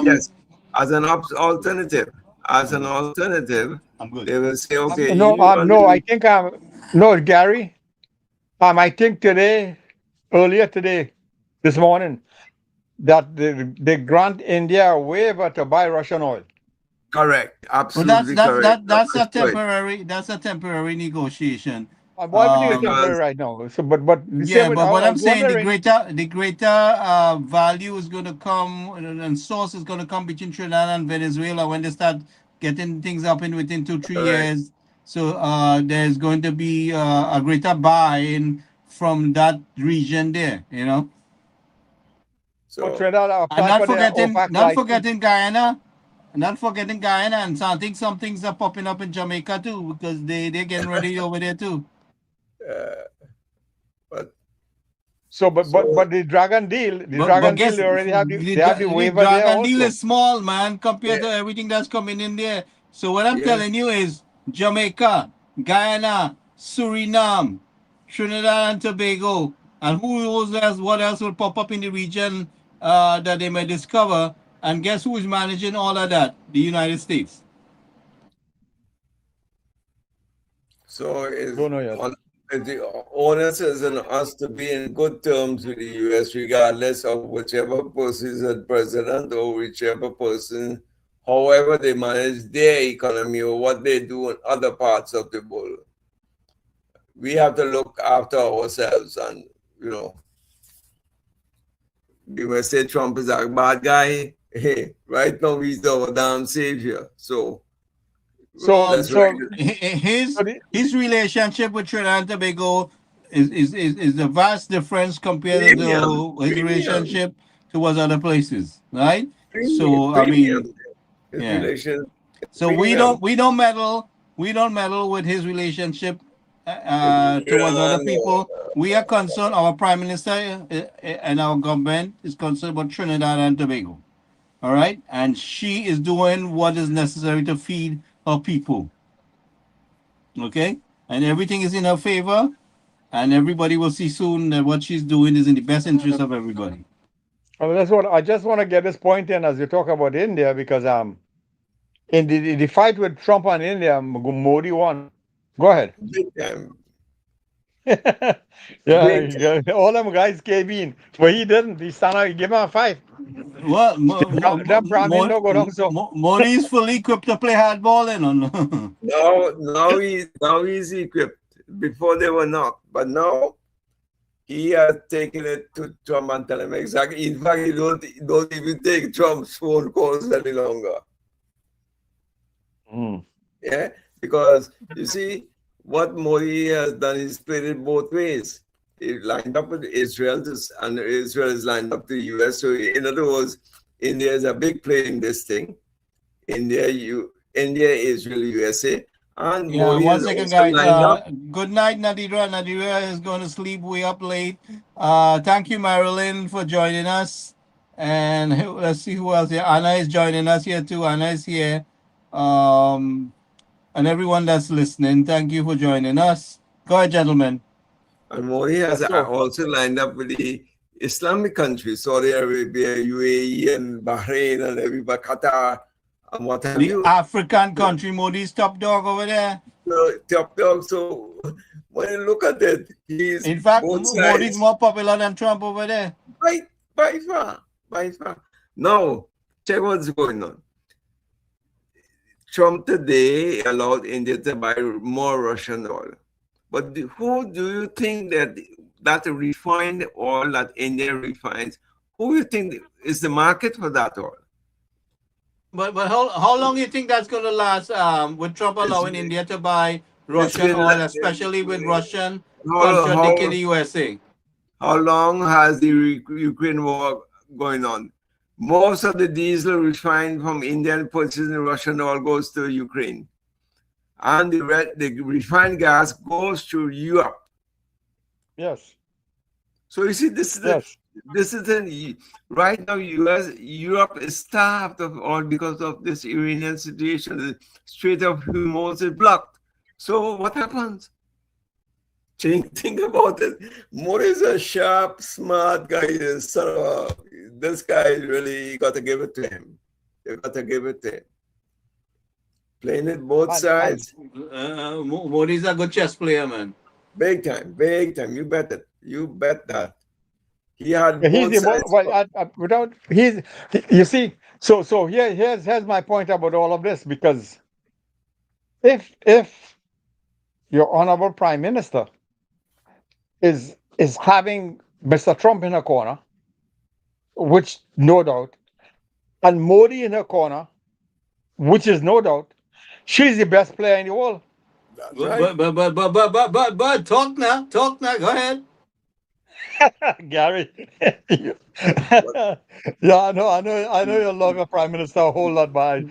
[SPEAKER 3] yes, as an alternative. As an alternative,
[SPEAKER 2] I'm good.
[SPEAKER 3] They will say, okay,
[SPEAKER 4] No, I think no, Gary. I think earlier today, this morning, that they grant India a waiver to buy Russian oil.
[SPEAKER 3] Correct,
[SPEAKER 2] Well,
[SPEAKER 3] absolutely correct.
[SPEAKER 2] that's a temporary negotiation.
[SPEAKER 4] Why everything is temporary right now? So, but
[SPEAKER 2] Yeah, but what I'm saying, the
[SPEAKER 4] wondering-
[SPEAKER 2] greater value is going to come and source is going to come between Trinidad and Venezuela when they start getting things up in within 2-3 years. So there's going to be a greater buy-in from that region there, you know.
[SPEAKER 3] So
[SPEAKER 4] Trinidad,
[SPEAKER 2] And not forgetting Guyana. Not forgetting Guyana, and so I think some things are popping up in Jamaica too because they're getting ready over there too.
[SPEAKER 3] But
[SPEAKER 4] the Dragon deal, they already have the waiver there
[SPEAKER 2] Dragon
[SPEAKER 4] also.
[SPEAKER 2] deal is small, man, compared to everything that's coming in there. So what I'm telling you is Jamaica, Guyana, Suriname, Trinidad and Tobago, and who knows what else will pop up in the region that they may discover. And guess who is managing all of that? The United States.
[SPEAKER 3] So the onus is on us to be in good terms with the US, regardless of whichever person is the president or whichever person, however they manage their economy or what they do in other parts of the world. We have to look after ourselves, and you may say Trump is a bad guy. Hey, right now he's our damn savior. So
[SPEAKER 2] his relationship with Trinidad and Tobago is a vast difference compared to his relationship towards other places, right? So I mean, So we don't meddle with his relationship towards other people. We are concerned. Our Prime Minister and our government is concerned about Trinidad and Tobago. All right, and she is doing what is necessary to feed her people. Okay, and everything is in her favor, and everybody will see soon that what she's doing is in the best interest of everybody.
[SPEAKER 4] Well, that's what I just want to get this point in as you talk about India, because in the fight with Trump and India, Modi won. Go ahead. Yeah, all them guys came in, but he didn't. He stand out. He gave him a 5.
[SPEAKER 2] Well, Modi is fully equipped to play hardball,
[SPEAKER 3] now he's equipped. Before they were not, but now he has taken it to Trump and tell him exactly. In fact, he don't even take Trump's phone calls any longer. Yeah, because you see, what Modi has done is played it both ways. He lined up with Israel, and Israel is lined up to the US. So in other words, India is a big player in this thing. India, Israel, USA. And
[SPEAKER 2] yeah,
[SPEAKER 3] Modi
[SPEAKER 2] 1 second,
[SPEAKER 3] lined
[SPEAKER 2] guys.
[SPEAKER 3] up.
[SPEAKER 2] Good night, Nadira. Nadira is going to sleep way up late. Thank you, Marilyn, for joining us. And let's see who else here. Anna is joining us here too. Anna is here. And everyone that's listening, thank you for joining us. Go ahead, gentlemen.
[SPEAKER 3] And Modi has also lined up with the Islamic countries, Saudi Arabia, UAE, and Bahrain, and everybody, Qatar, and what have you.
[SPEAKER 2] African country, Modi's top dog over there.
[SPEAKER 3] Top dog. So when you look at it, he's
[SPEAKER 2] in fact,
[SPEAKER 3] both
[SPEAKER 2] Modi's
[SPEAKER 3] sides.
[SPEAKER 2] more popular than Trump over there.
[SPEAKER 3] By far. Now, check what's going on. Trump today allowed India to buy more Russian oil. But who do you think that refined oil that India refines, who do you think is the market for that oil?
[SPEAKER 2] But how long do you think that's going to last with Trump allowing India to buy Russian oil, especially with Russian contradicting the USA?
[SPEAKER 3] How long has the Ukraine war going on? Most of the diesel refined from Indian purchasing Russian oil goes to Ukraine. And the refined gas goes to Europe.
[SPEAKER 4] Yes.
[SPEAKER 3] So you see, this is right now. Europe is starved of oil because of this Iranian situation. The Strait of Hormuz is blocked. So what happens? Think about it. Modi is a sharp, smart guy. This guy really got to give it to him. You got to give it to him. Playing it both sides.
[SPEAKER 2] Modi's a good chess player, man.
[SPEAKER 3] Big time. You bet it. You bet that. He had
[SPEAKER 4] both sides. You see, so here's my point about all of this, because if your honorable Prime Minister is having Mr. Trump in her corner, which no doubt, and Modi in her corner, which is no doubt, she's the best player in the world.
[SPEAKER 2] Right. But talk now. Go ahead.
[SPEAKER 4] Gary. Yeah, I know you love your Prime Minister a whole lot, but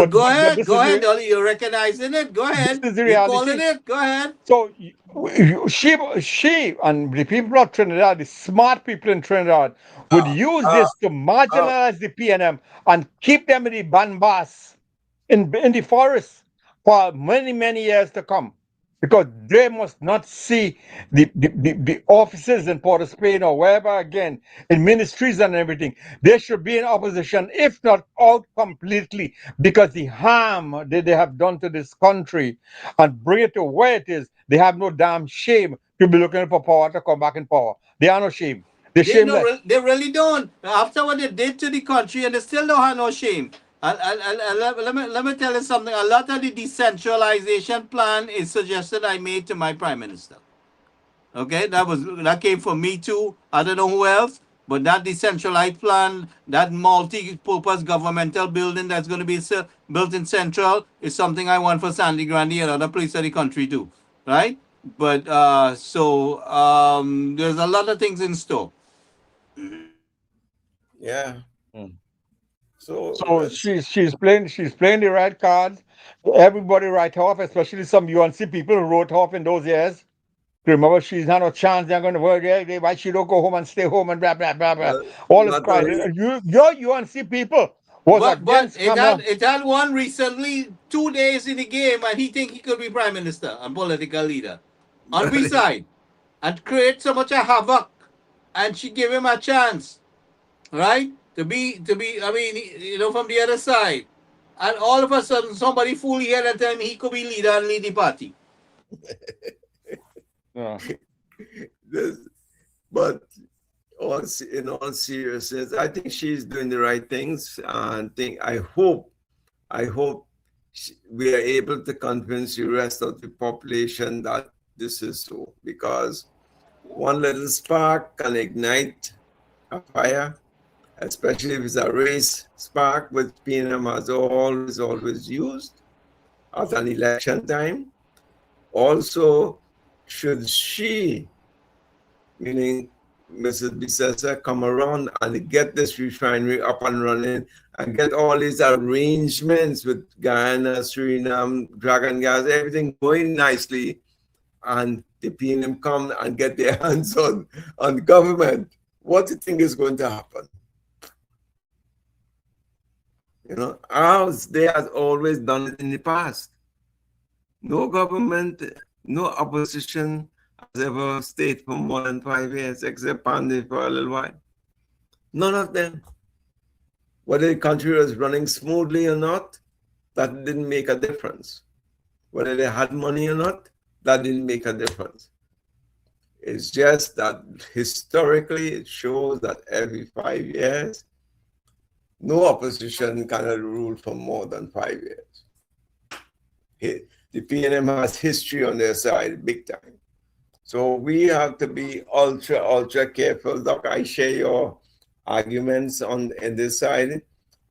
[SPEAKER 2] go ahead. You're recognizing it. Go ahead.
[SPEAKER 4] This is the reality.
[SPEAKER 2] You're calling it. Go ahead.
[SPEAKER 4] So she and the people of Trinidad, the smart people in Trinidad, would use this to marginalize the PNM and keep them in the bandbas in the forest for many years to come, because they must not see the offices in Port of Spain or wherever again, in ministries and everything. They should be in opposition, if not out completely, because the harm that they have done to this country and bring it to where it is, they have no damn shame to be looking for power to come back in power. They are no shame. They
[SPEAKER 2] really don't. After what they did to the country, and they still don't have no shame. Let me tell you something. A lot of the decentralization plan is suggested I made to my Prime Minister. Okay, that came from me too. I don't know who else, but that decentralized plan, that multi-purpose governmental building that's going to be built in Central, is something I want for Sandy Grande and other places of the country too, right? But there's a lot of things in store.
[SPEAKER 3] Yeah.
[SPEAKER 4] So she's playing the right cards. Everybody write off, especially some UNC people who wrote off in those years. Remember, she's not a chance they're going to work. Why she don't go home and stay home and blah blah blah blah. All this crap. Your UNC people was against
[SPEAKER 2] it had won recently 2 days in the game, and he think he could be Prime Minister and political leader on we side and create so much havoc, and she gave him a chance, right? To be, I mean, from the other side. And all of a sudden, somebody fool here and tell me he could be leader and lead the party.
[SPEAKER 3] But in all seriousness, I think she's doing the right things. And I hope we are able to convince the rest of the population that this is so. Because one little spark can ignite a fire, especially if it's a race spark, which PNM has always used at an election time. Also, should she, meaning Mrs. Bissessa, come around and get this refinery up and running and get all these arrangements with Guyana, Suriname, Dragon Gas, everything going nicely, and the PNM come and get their hands on government, what do you think is going to happen? As they have always done it in the past. No government No opposition has ever stayed for more than 5 years, except Pandey for a little while. None of them. Whether the country was running smoothly or not, that didn't make a difference. Whether they had money or not, that didn't make a difference. It's just that historically it shows that every 5 years, no opposition can rule for more than 5 years. The PNM has history on their side, big time. So we have to be ultra careful. Doc, I share your arguments on this side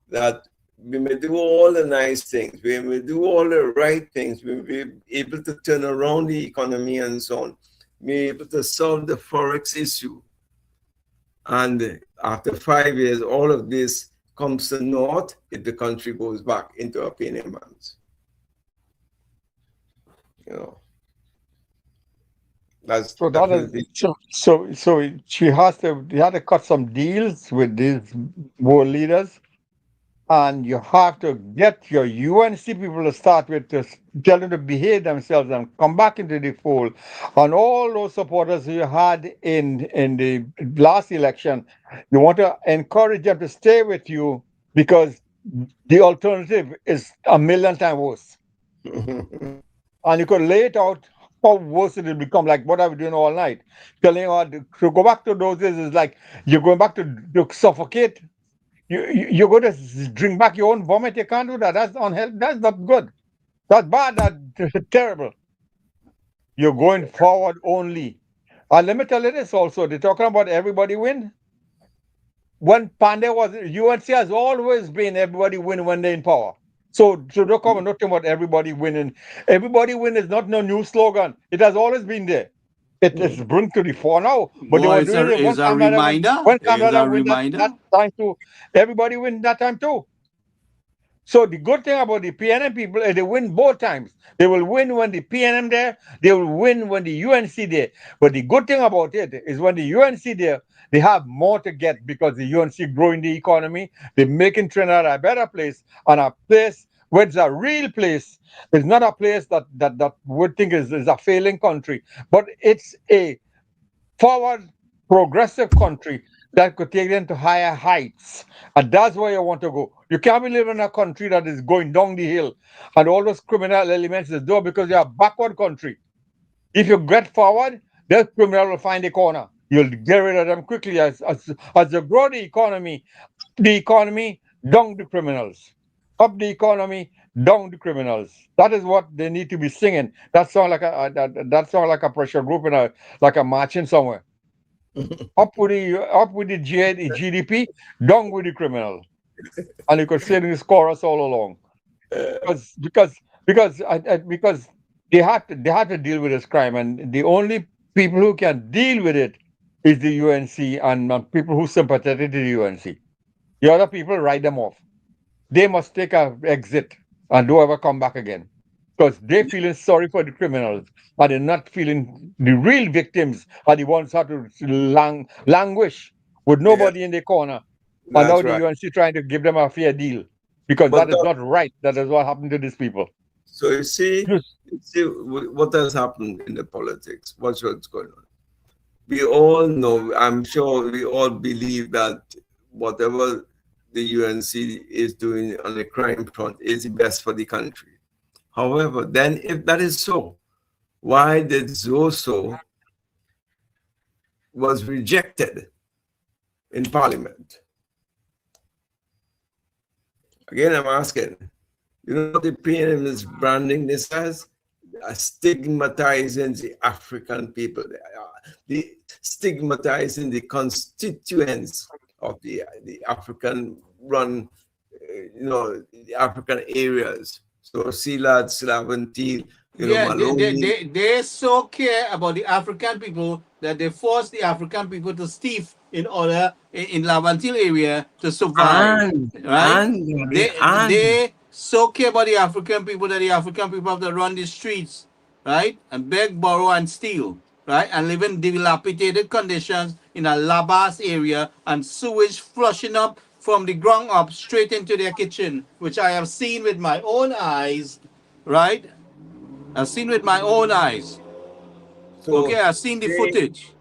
[SPEAKER 3] that we may do all the nice things, we may do all the right things, we may be able to turn around the economy and so on, we may be able to solve the Forex issue. And after 5 years, all of this comes to naught if the country goes back into a PNM hands. You know, that's
[SPEAKER 4] So that
[SPEAKER 3] definitely
[SPEAKER 4] is so she had to cut some deals with these world leaders, and you have to get your UNC people to start with to tell them to behave themselves and come back into the fold. And all those supporters you had in the last election, you want to encourage them to stay with you because the alternative is a million times worse. And you could lay it out how worse it will become, like what are we doing all night? Telling you to go back to those days is like you're going back to suffocate. You're going to drink back your own vomit. You can't do that. That's unhealthy. That's not good. That's bad. That's terrible. You're going forward only. And let me tell you this also. They're talking about everybody win. When Pandey was, UNC has always been everybody win when they're in power. So don't come and not talk about everybody winning. Everybody win is not no new slogan. It has always been there. It is bring to the fore now. But they
[SPEAKER 2] Well,
[SPEAKER 4] were
[SPEAKER 2] it's
[SPEAKER 4] doing it
[SPEAKER 2] it's
[SPEAKER 4] one
[SPEAKER 2] a
[SPEAKER 4] time
[SPEAKER 2] reminder.
[SPEAKER 4] when
[SPEAKER 2] It's
[SPEAKER 4] Canada
[SPEAKER 2] a
[SPEAKER 4] win that
[SPEAKER 2] reminder.
[SPEAKER 4] time too. Everybody win that time too. So the good thing about the PNM people is they win both times. They will win when the PNM there, they will win when the UNC there. But the good thing about it is when the UNC there, they have more to get because the UNC growing the economy, they're making Trinidad a better place and a place where it's a real place. It's not a place that we think is a failing country, but it's a forward, progressive country that could take them to higher heights. And that's where you want to go. You can't be living in a country that is going down the hill and all those criminal elements is there because you're a backward country. If you get forward, the criminal will find a corner. You'll get rid of them quickly as you grow the economy, down the criminals. Up the economy, down the criminals. That is what they need to be singing. That sound like that sound like a pressure group in a marching somewhere. Up with the GDP, down with the criminal. And you could sing this chorus all along. Because they have to deal with this crime, and the only people who can deal with it is the UNC and people who sympathetic to the UNC. The other people write them off. They must take a exit and don't ever come back again. Because they're feeling sorry for the criminals, and they're not feeling the real victims are the ones who have to languish with nobody in the corner. And now
[SPEAKER 3] that's
[SPEAKER 4] the
[SPEAKER 3] right.
[SPEAKER 4] UNC trying to give them a fair deal. Because
[SPEAKER 3] But
[SPEAKER 4] that is not right. That is what happened to these people.
[SPEAKER 3] so you see what has happened in the politics. What's going on? We all know, I'm sure we all believe that whatever the UNC is doing on the crime front is the best for the country. However, then if that is so, why did Zoso was rejected in Parliament? Again, I'm asking, you know what the PNM is branding this as? Stigmatizing the African people, the stigmatizing the constituents of the African-run, the African areas. So Silad, Slaventil,
[SPEAKER 2] Yeah,
[SPEAKER 3] Maloney.
[SPEAKER 2] they so care about the African people that they force the African people to thief in order in Lavantil area to survive, right? They so care about the African people that the African people have to run the streets, right, and beg, borrow, and steal, right, and live in dilapidated conditions in a labas area and sewage flushing up from the ground up straight into their kitchen, which I have seen with my own eyes, right? I've seen with my own eyes.
[SPEAKER 3] So
[SPEAKER 2] Okay, I've seen the
[SPEAKER 3] they,
[SPEAKER 2] footage.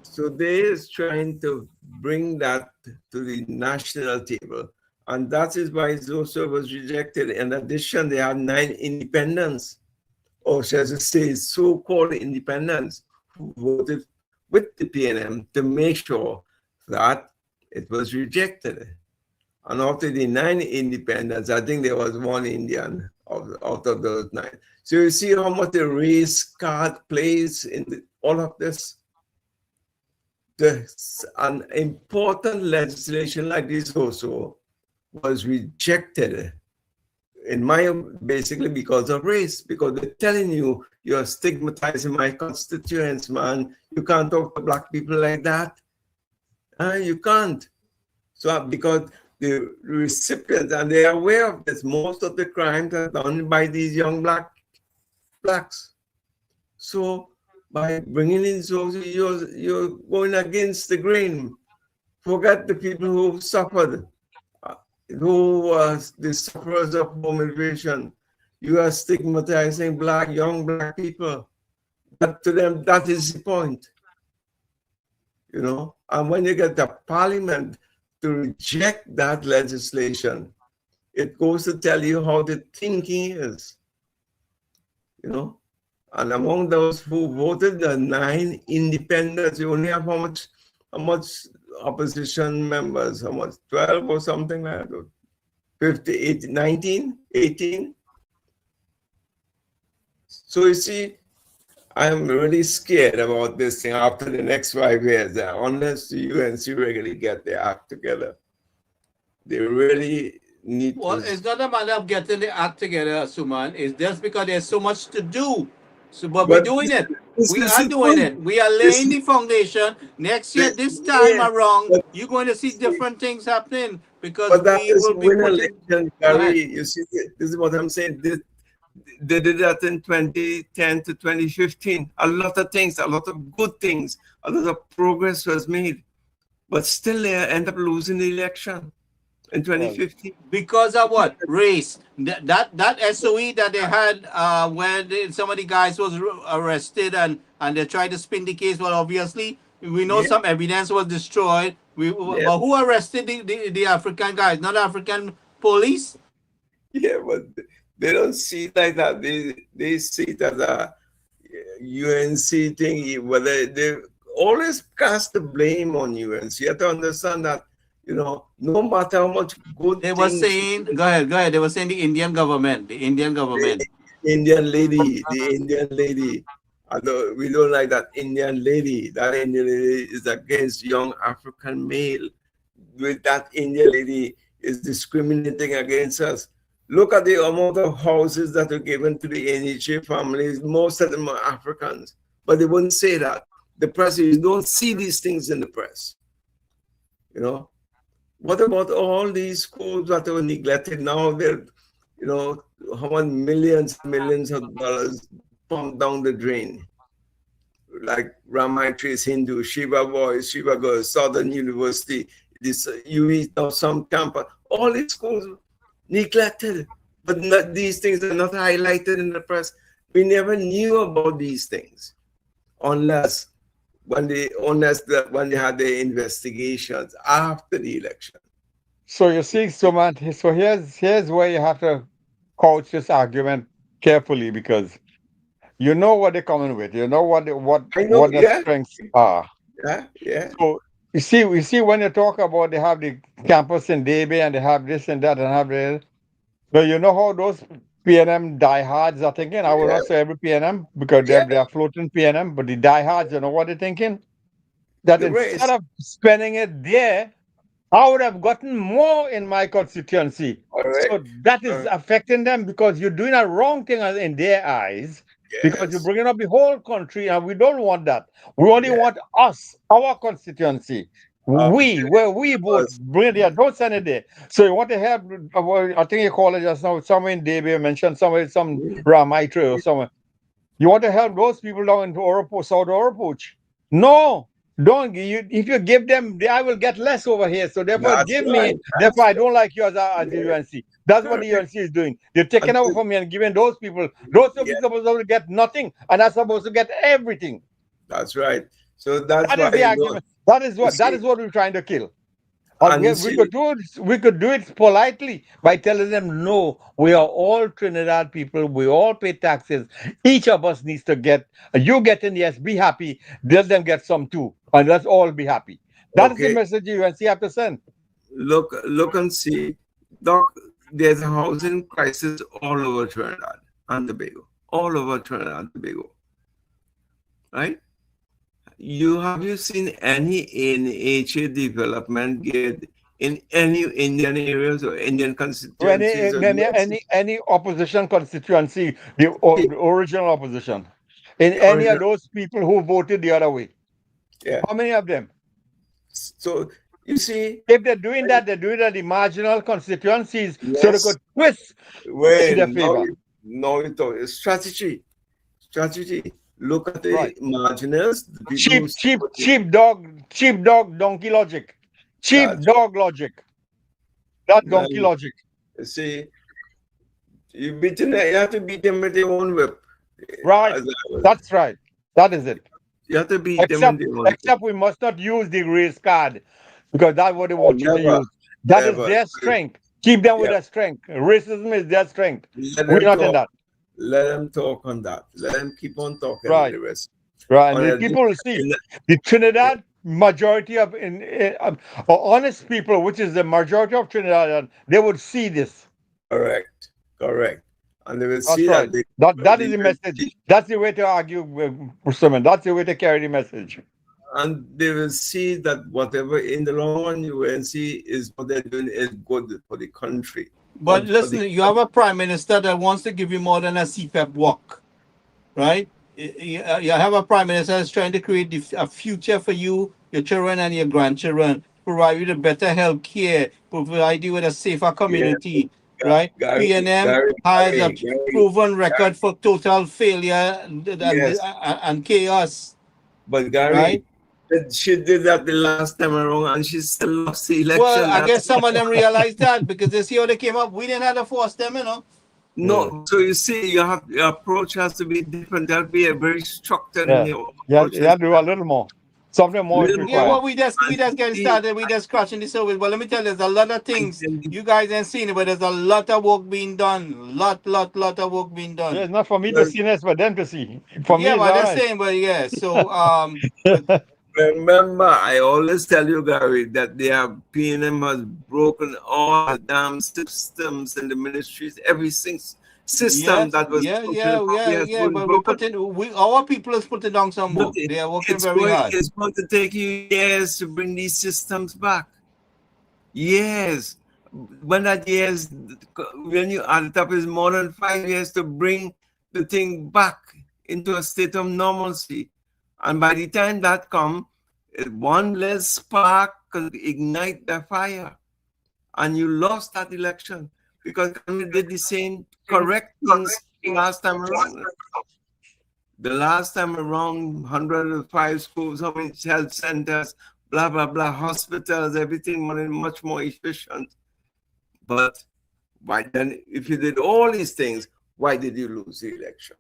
[SPEAKER 3] so they is trying to bring that to the national table. And that is why Zoso was rejected. In addition, they had 9 independents, or shall I say, so-called independents, who voted with the PNM to make sure that it was rejected. And after the 9 independents, I think there was 1 Indian out of those 9. So you see how much the race card plays in all of this. An important legislation like this also was rejected, basically because of race, because they're telling you you're stigmatizing my constituents, man. You can't talk to black people like that. You can't. So because the recipients, and they are aware of this, most of the crimes are done by these young blacks. So by bringing in those, you're going against the grain. Forget the people who suffered, who was the sufferers of home invasion. You are stigmatizing young black people. But to them, that is the point. You know, and when you get the parliament to reject that legislation, it goes to tell you how the thinking is. You know, and among those who voted, the 9 independents, you only have how much opposition members, how much, 12 or something like that, 50, 18, 19, 18. So you see, I'm really scared about this thing after the next 5 years, unless the UNC really get their act together. They really need
[SPEAKER 2] Well,
[SPEAKER 3] to...
[SPEAKER 2] it's not a matter of getting the act together, Suman. It's just because there's so much to do. So, but we're doing it. We are doing it. We are laying the foundation. Next year, this time around, you're going to see different things happening because
[SPEAKER 3] But that
[SPEAKER 2] we
[SPEAKER 3] is
[SPEAKER 2] will be
[SPEAKER 3] win
[SPEAKER 2] putting.
[SPEAKER 3] election, Gary. You see, this is what I'm saying. They did that in 2010 to 2015. A lot of things, a lot of good things, a lot of progress was made. But still, they end up losing the election in 2015.
[SPEAKER 2] Because of what? Race. That SOE that they had when some of the guys was arrested and they tried to spin the case. Well, obviously, we know some evidence was destroyed. But who arrested the African guys? Not African police?
[SPEAKER 3] Yeah, but they don't see it like that. They see it as a UNC thing. But they always cast the blame on UNC. You have to understand that, you know, no matter how much good
[SPEAKER 2] they were saying, go ahead. They were saying the Indian government.
[SPEAKER 3] The Indian lady. Although we don't like that Indian lady. That Indian lady is against young African male. With that Indian lady is discriminating against us. Look at the amount of houses that are given to the NHA families. Most of them are Africans, but they wouldn't say that. The press, you don't see these things in the press. You know, what about all these schools that were neglected? Now they're, you know, how many millions of dollars pumped down the drain. Like Ramaitri's Hindu, Shiva Boys, Shiva Girls, Southern University, this UV, now some campus, all these schools neglected. But these things are not highlighted in the press. We never knew about these things unless when they had the investigations after the election.
[SPEAKER 4] So you see, Suman, so here's where you have to couch this argument carefully, because you know what they're coming with. You know what the strengths are.
[SPEAKER 3] Yeah.
[SPEAKER 4] So you see when you talk about they have the campus in Debe and they have this and that and have this. So you know how those PNM diehards are thinking? I will not say every PNM because they are floating PNM, but the diehards, you know what they're thinking? That instead of spending it there, I would have gotten more in my constituency. So that is affecting them because you're doing a wrong thing in their eyes. Because you're bringing up the whole country, and we don't want that. We only want us, our constituency. Where we vote, bring it there, don't send it there. So you want to have, I think you call it just now, somewhere in Debe, mentioned somewhere, some Ramaitre or somewhere. You want to help those people down into South Oropoch? No. Don't you? If you give them, I will get less over here. So therefore,
[SPEAKER 3] That's
[SPEAKER 4] give
[SPEAKER 3] right.
[SPEAKER 4] me. Therefore, I don't like you as the
[SPEAKER 3] Yeah.
[SPEAKER 4] UNC. That's what the
[SPEAKER 3] Correct.
[SPEAKER 4] UNC is doing. They're taking
[SPEAKER 3] And
[SPEAKER 4] over from me and giving those people. Those people
[SPEAKER 3] yeah,
[SPEAKER 4] supposed to get nothing, and I'm supposed to get everything.
[SPEAKER 3] that's right. So that's
[SPEAKER 4] That is
[SPEAKER 3] why
[SPEAKER 4] the argument. That is
[SPEAKER 3] you
[SPEAKER 4] what. That
[SPEAKER 3] see,
[SPEAKER 4] is what we're trying to kill. And
[SPEAKER 3] and you
[SPEAKER 4] we
[SPEAKER 3] see,
[SPEAKER 4] could do it. We could do it politely by telling them, no, we are all Trinidad people. We all pay taxes. Each of us needs to get. You get in, yes, be happy. Let them get some too, and let's all be happy. That is the
[SPEAKER 3] okay,
[SPEAKER 4] message the UNC have to send.
[SPEAKER 3] look and see, Doc. There's a housing crisis all over Trinidad and Tobago, all over Trinidad and Tobago, right? Have you seen any NHA development yet in any Indian areas or Indian constituencies? Or
[SPEAKER 4] Any opposition constituency, the original opposition, in
[SPEAKER 3] the
[SPEAKER 4] any of
[SPEAKER 3] original,
[SPEAKER 4] those people who voted the other way,
[SPEAKER 3] yeah.
[SPEAKER 4] how many of them?
[SPEAKER 3] So you see,
[SPEAKER 4] If they're doing that, they're doing it at the marginal constituencies, so they
[SPEAKER 3] yes.
[SPEAKER 4] could twist in their favor.
[SPEAKER 3] Now you talk strategy. Look at the
[SPEAKER 4] Right.
[SPEAKER 3] marginals, the people
[SPEAKER 4] Cheap dog, donkey logic. Cheap
[SPEAKER 3] That's
[SPEAKER 4] dog logic. That
[SPEAKER 3] man,
[SPEAKER 4] donkey logic.
[SPEAKER 3] see, you have to beat them with their own whip.
[SPEAKER 4] Right.
[SPEAKER 3] As I was-
[SPEAKER 4] That's right. That is it.
[SPEAKER 3] You have to beat them
[SPEAKER 4] Except,
[SPEAKER 3] with their own whip.
[SPEAKER 4] except we must not use the race card because that's what they want you to
[SPEAKER 3] Never,
[SPEAKER 4] use. That is
[SPEAKER 3] never.
[SPEAKER 4] their strength. Keep them with
[SPEAKER 3] Yeah.
[SPEAKER 4] their strength. Racism is their strength.
[SPEAKER 3] Let
[SPEAKER 4] We're
[SPEAKER 3] them
[SPEAKER 4] not in
[SPEAKER 3] talk.
[SPEAKER 4] that.
[SPEAKER 3] Let them talk on that. Let them keep on talking.
[SPEAKER 4] Right.
[SPEAKER 3] The rest.
[SPEAKER 4] Right.
[SPEAKER 3] On
[SPEAKER 4] And the
[SPEAKER 3] a
[SPEAKER 4] people will see
[SPEAKER 3] in-
[SPEAKER 4] the Trinidad majority of honest people, which is the majority of Trinidad, they would see this.
[SPEAKER 3] Correct. And they will
[SPEAKER 4] That's
[SPEAKER 3] see
[SPEAKER 4] right.
[SPEAKER 3] that
[SPEAKER 4] That is the message. That's the way to argue with someone. That's the way to carry the message.
[SPEAKER 3] and they will see that whatever in the long run you will see is what they're doing is good for the country.
[SPEAKER 2] But
[SPEAKER 3] for
[SPEAKER 2] listen,
[SPEAKER 3] the-
[SPEAKER 2] you have a prime minister that wants to give you more than a CPEP walk, right? You have a prime minister that's trying to create a future for you, your children, and your grandchildren, provide you with better health care, provide you with a safer community, right?
[SPEAKER 3] Gary,
[SPEAKER 2] PNM has a
[SPEAKER 3] Gary,
[SPEAKER 2] proven record for total failure
[SPEAKER 3] Yes.
[SPEAKER 2] and chaos,
[SPEAKER 3] But Gary,
[SPEAKER 2] right?
[SPEAKER 3] she did that the last time around and she still lost the election.
[SPEAKER 2] Well, I guess some of them realized that because they see how they came up. We didn't have to force them, you know.
[SPEAKER 3] No, so you see, your approach has to be different. There'll be a very structured
[SPEAKER 4] Yeah.
[SPEAKER 3] in your
[SPEAKER 4] You
[SPEAKER 3] approach.
[SPEAKER 4] have to do a little more. Something more is
[SPEAKER 3] Little
[SPEAKER 2] Yeah,
[SPEAKER 4] required.
[SPEAKER 2] well, we just getting started. We just scratching the surface. But let me tell you, there's a lot of things you guys ain't seen it, but there's a lot of work being done. Lot of work being done.
[SPEAKER 4] Yeah, it's not for me to see, it's for them to see. For me,
[SPEAKER 2] Yeah,
[SPEAKER 4] it's
[SPEAKER 2] but
[SPEAKER 4] all
[SPEAKER 2] they're
[SPEAKER 4] right.
[SPEAKER 2] saying, but yeah. So but
[SPEAKER 3] Remember, I always tell you, Gary, that PNM has broken all the damn systems in the ministries, every single system
[SPEAKER 2] yes,
[SPEAKER 3] that was
[SPEAKER 2] yeah.
[SPEAKER 3] been
[SPEAKER 2] But
[SPEAKER 3] broken.
[SPEAKER 2] our people is putting down some work.
[SPEAKER 3] But
[SPEAKER 2] They are working very hard.
[SPEAKER 3] It's going to take you years to bring these systems back. Years. When you add it up, is more than 5 years to bring the thing back into a state of normalcy. And by the time that comes, one less spark could ignite the fire. And you lost that election because we did the same correct things last time around. The last time around, 105 schools, how many health centers, blah, blah, blah, hospitals, everything much more efficient. But why then, if you did all these things, why did you lose the election?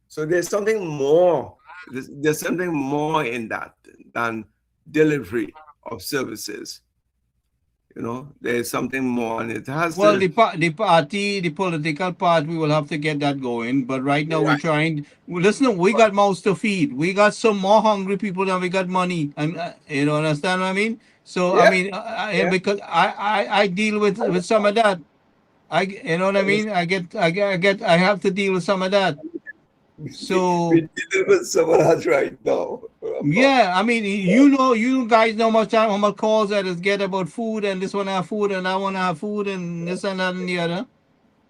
[SPEAKER 3] So there's something more. There's something more in that than delivery of services. You know, there's something more, and it has
[SPEAKER 2] Well,
[SPEAKER 3] to.
[SPEAKER 2] the political part, we will have to get that going. But right now, we're trying. Listen, we got mouths to feed. We got some more hungry people than we got money, and you know, understand what I mean? So I mean, because I deal with some of that. You know what I mean? I have to deal with some of that. So
[SPEAKER 3] we deal with some of that right now.
[SPEAKER 2] yeah, I mean, you guys know how much calls that is get about food and this one have food and I want to have food and this and that and the other,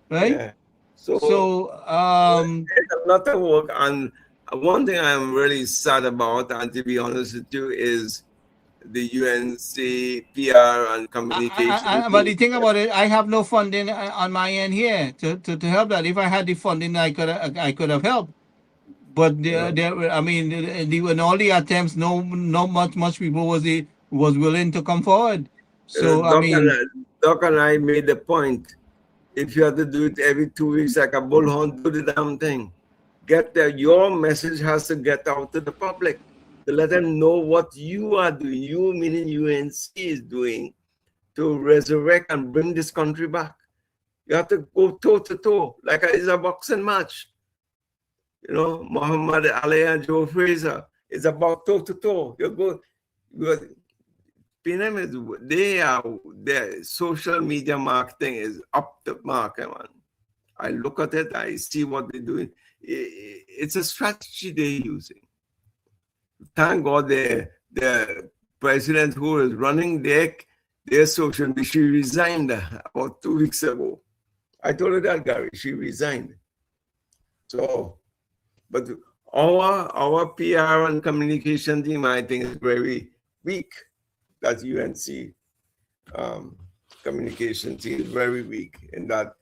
[SPEAKER 2] right?
[SPEAKER 3] Yeah. So
[SPEAKER 2] there's
[SPEAKER 3] a lot of work, and one thing I'm really sad about, and to be honest with you, is the UNC PR and communication.
[SPEAKER 2] but the thing about it, I have no funding on my end here to help that. If I had the funding, I could have helped. But
[SPEAKER 3] You know,
[SPEAKER 2] I mean, in all the attempts, no much people was willing to come forward. So I mean,
[SPEAKER 3] Doc and I made the point. If you have to do it every 2 weeks like a bullhorn, do the damn thing. Get there. Your message has to get out to the public to let them know what you are doing. You, meaning UNC, is doing to resurrect and bring this country back. You have to go toe to toe, like it's a boxing match. You know, Muhammad Ali and Joe Frazier. It's about toe to toe. PNM is their social media marketing is up the market, man. I look at it, I see what they're doing. It's a strategy they're using. Thank God the president who is running their social media, she resigned about 2 weeks ago. I told her that, Gary, she resigned. So, but our PR and communication team, I think, is very weak. That UNC communication team is very weak in that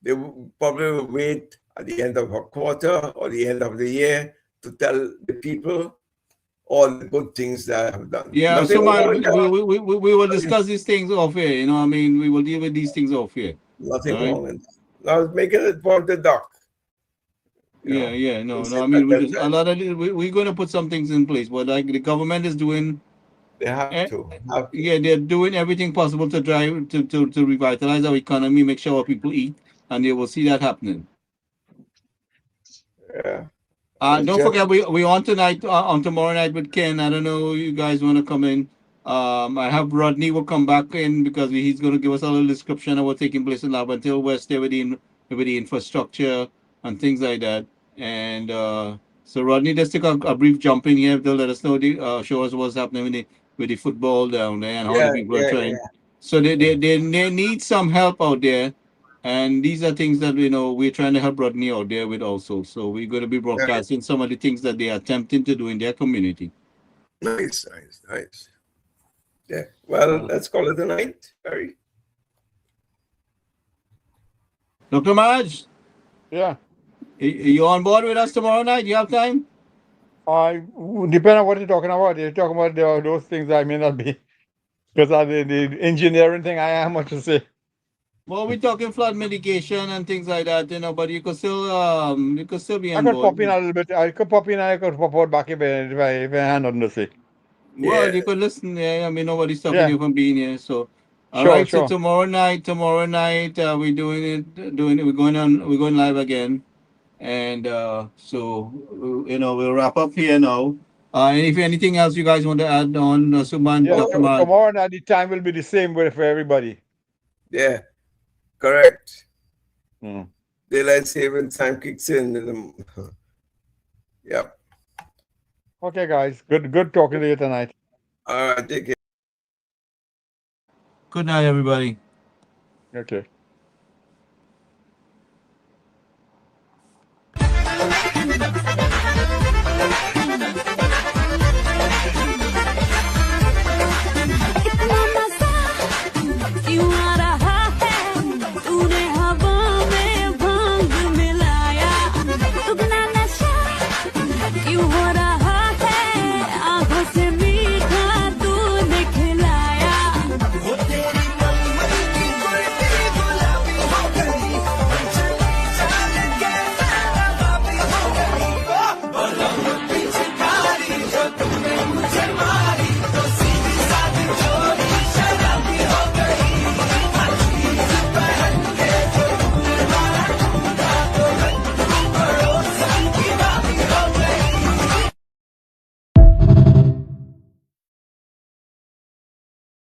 [SPEAKER 3] they will probably wait at the end of a quarter or the end of the year to tell the people all the good things that I have done.
[SPEAKER 2] yeah.
[SPEAKER 3] Nothing
[SPEAKER 2] So man,
[SPEAKER 3] wrong with that.
[SPEAKER 2] we will discuss these things off here. You know, I mean, we will deal with these things off here.
[SPEAKER 3] Nothing
[SPEAKER 2] All right?
[SPEAKER 3] wrong with that. I was making it for the doc.
[SPEAKER 2] Yeah. No. I mean, a lot of we're going to put some things in place, but like the government is doing.
[SPEAKER 3] They have to.
[SPEAKER 2] Yeah, they're doing everything possible to drive to revitalize our economy, make sure our people eat, and they will see that happening.
[SPEAKER 3] Yeah.
[SPEAKER 2] Don't forget, we on tonight, on tomorrow night with Ken. I don't know you guys want to come in. I have Rodney will come back in because he's going to give us a little description of what's taking place in Lab until West there with the infrastructure and things like that. And so Rodney, just take a brief jump in here to let us know show us what's happening with the football down there and how the people are trying. So they need some help out there. And these are things that we're trying to help Rodney out there with also. So we're going to be broadcasting some of the things that they are attempting to do in their community.
[SPEAKER 3] Nice. Yeah. Well, let's call it a night, Barry.
[SPEAKER 2] Dr. Maraj?
[SPEAKER 4] Yeah.
[SPEAKER 2] You on board with us tomorrow night? You have time?
[SPEAKER 4] Depending on what you're talking about. If you're talking about those things, I may not be. Because the engineering thing, I have much to say.
[SPEAKER 2] Well, we're talking flood mitigation and things like that, but you could still be on
[SPEAKER 4] I could
[SPEAKER 2] board.
[SPEAKER 4] pop in a little bit. I could pop in and I could pop out back if I had nothing to say.
[SPEAKER 2] Well, you could listen. Yeah, I mean, nobody's stopping you from being here. So, all right.
[SPEAKER 4] Sure.
[SPEAKER 2] So tomorrow night, we're doing it. We're going live again, and so we'll wrap up here now. And if anything else you guys want to add on, Suman, Dr. Maraj?
[SPEAKER 4] Tomorrow night the time will be the same for everybody.
[SPEAKER 3] Yeah. Correct. Daylight saving time kicks in. Yep.
[SPEAKER 4] Okay, guys. Good talking to you tonight.
[SPEAKER 3] All right, take care.
[SPEAKER 2] Good night, everybody.
[SPEAKER 4] Okay.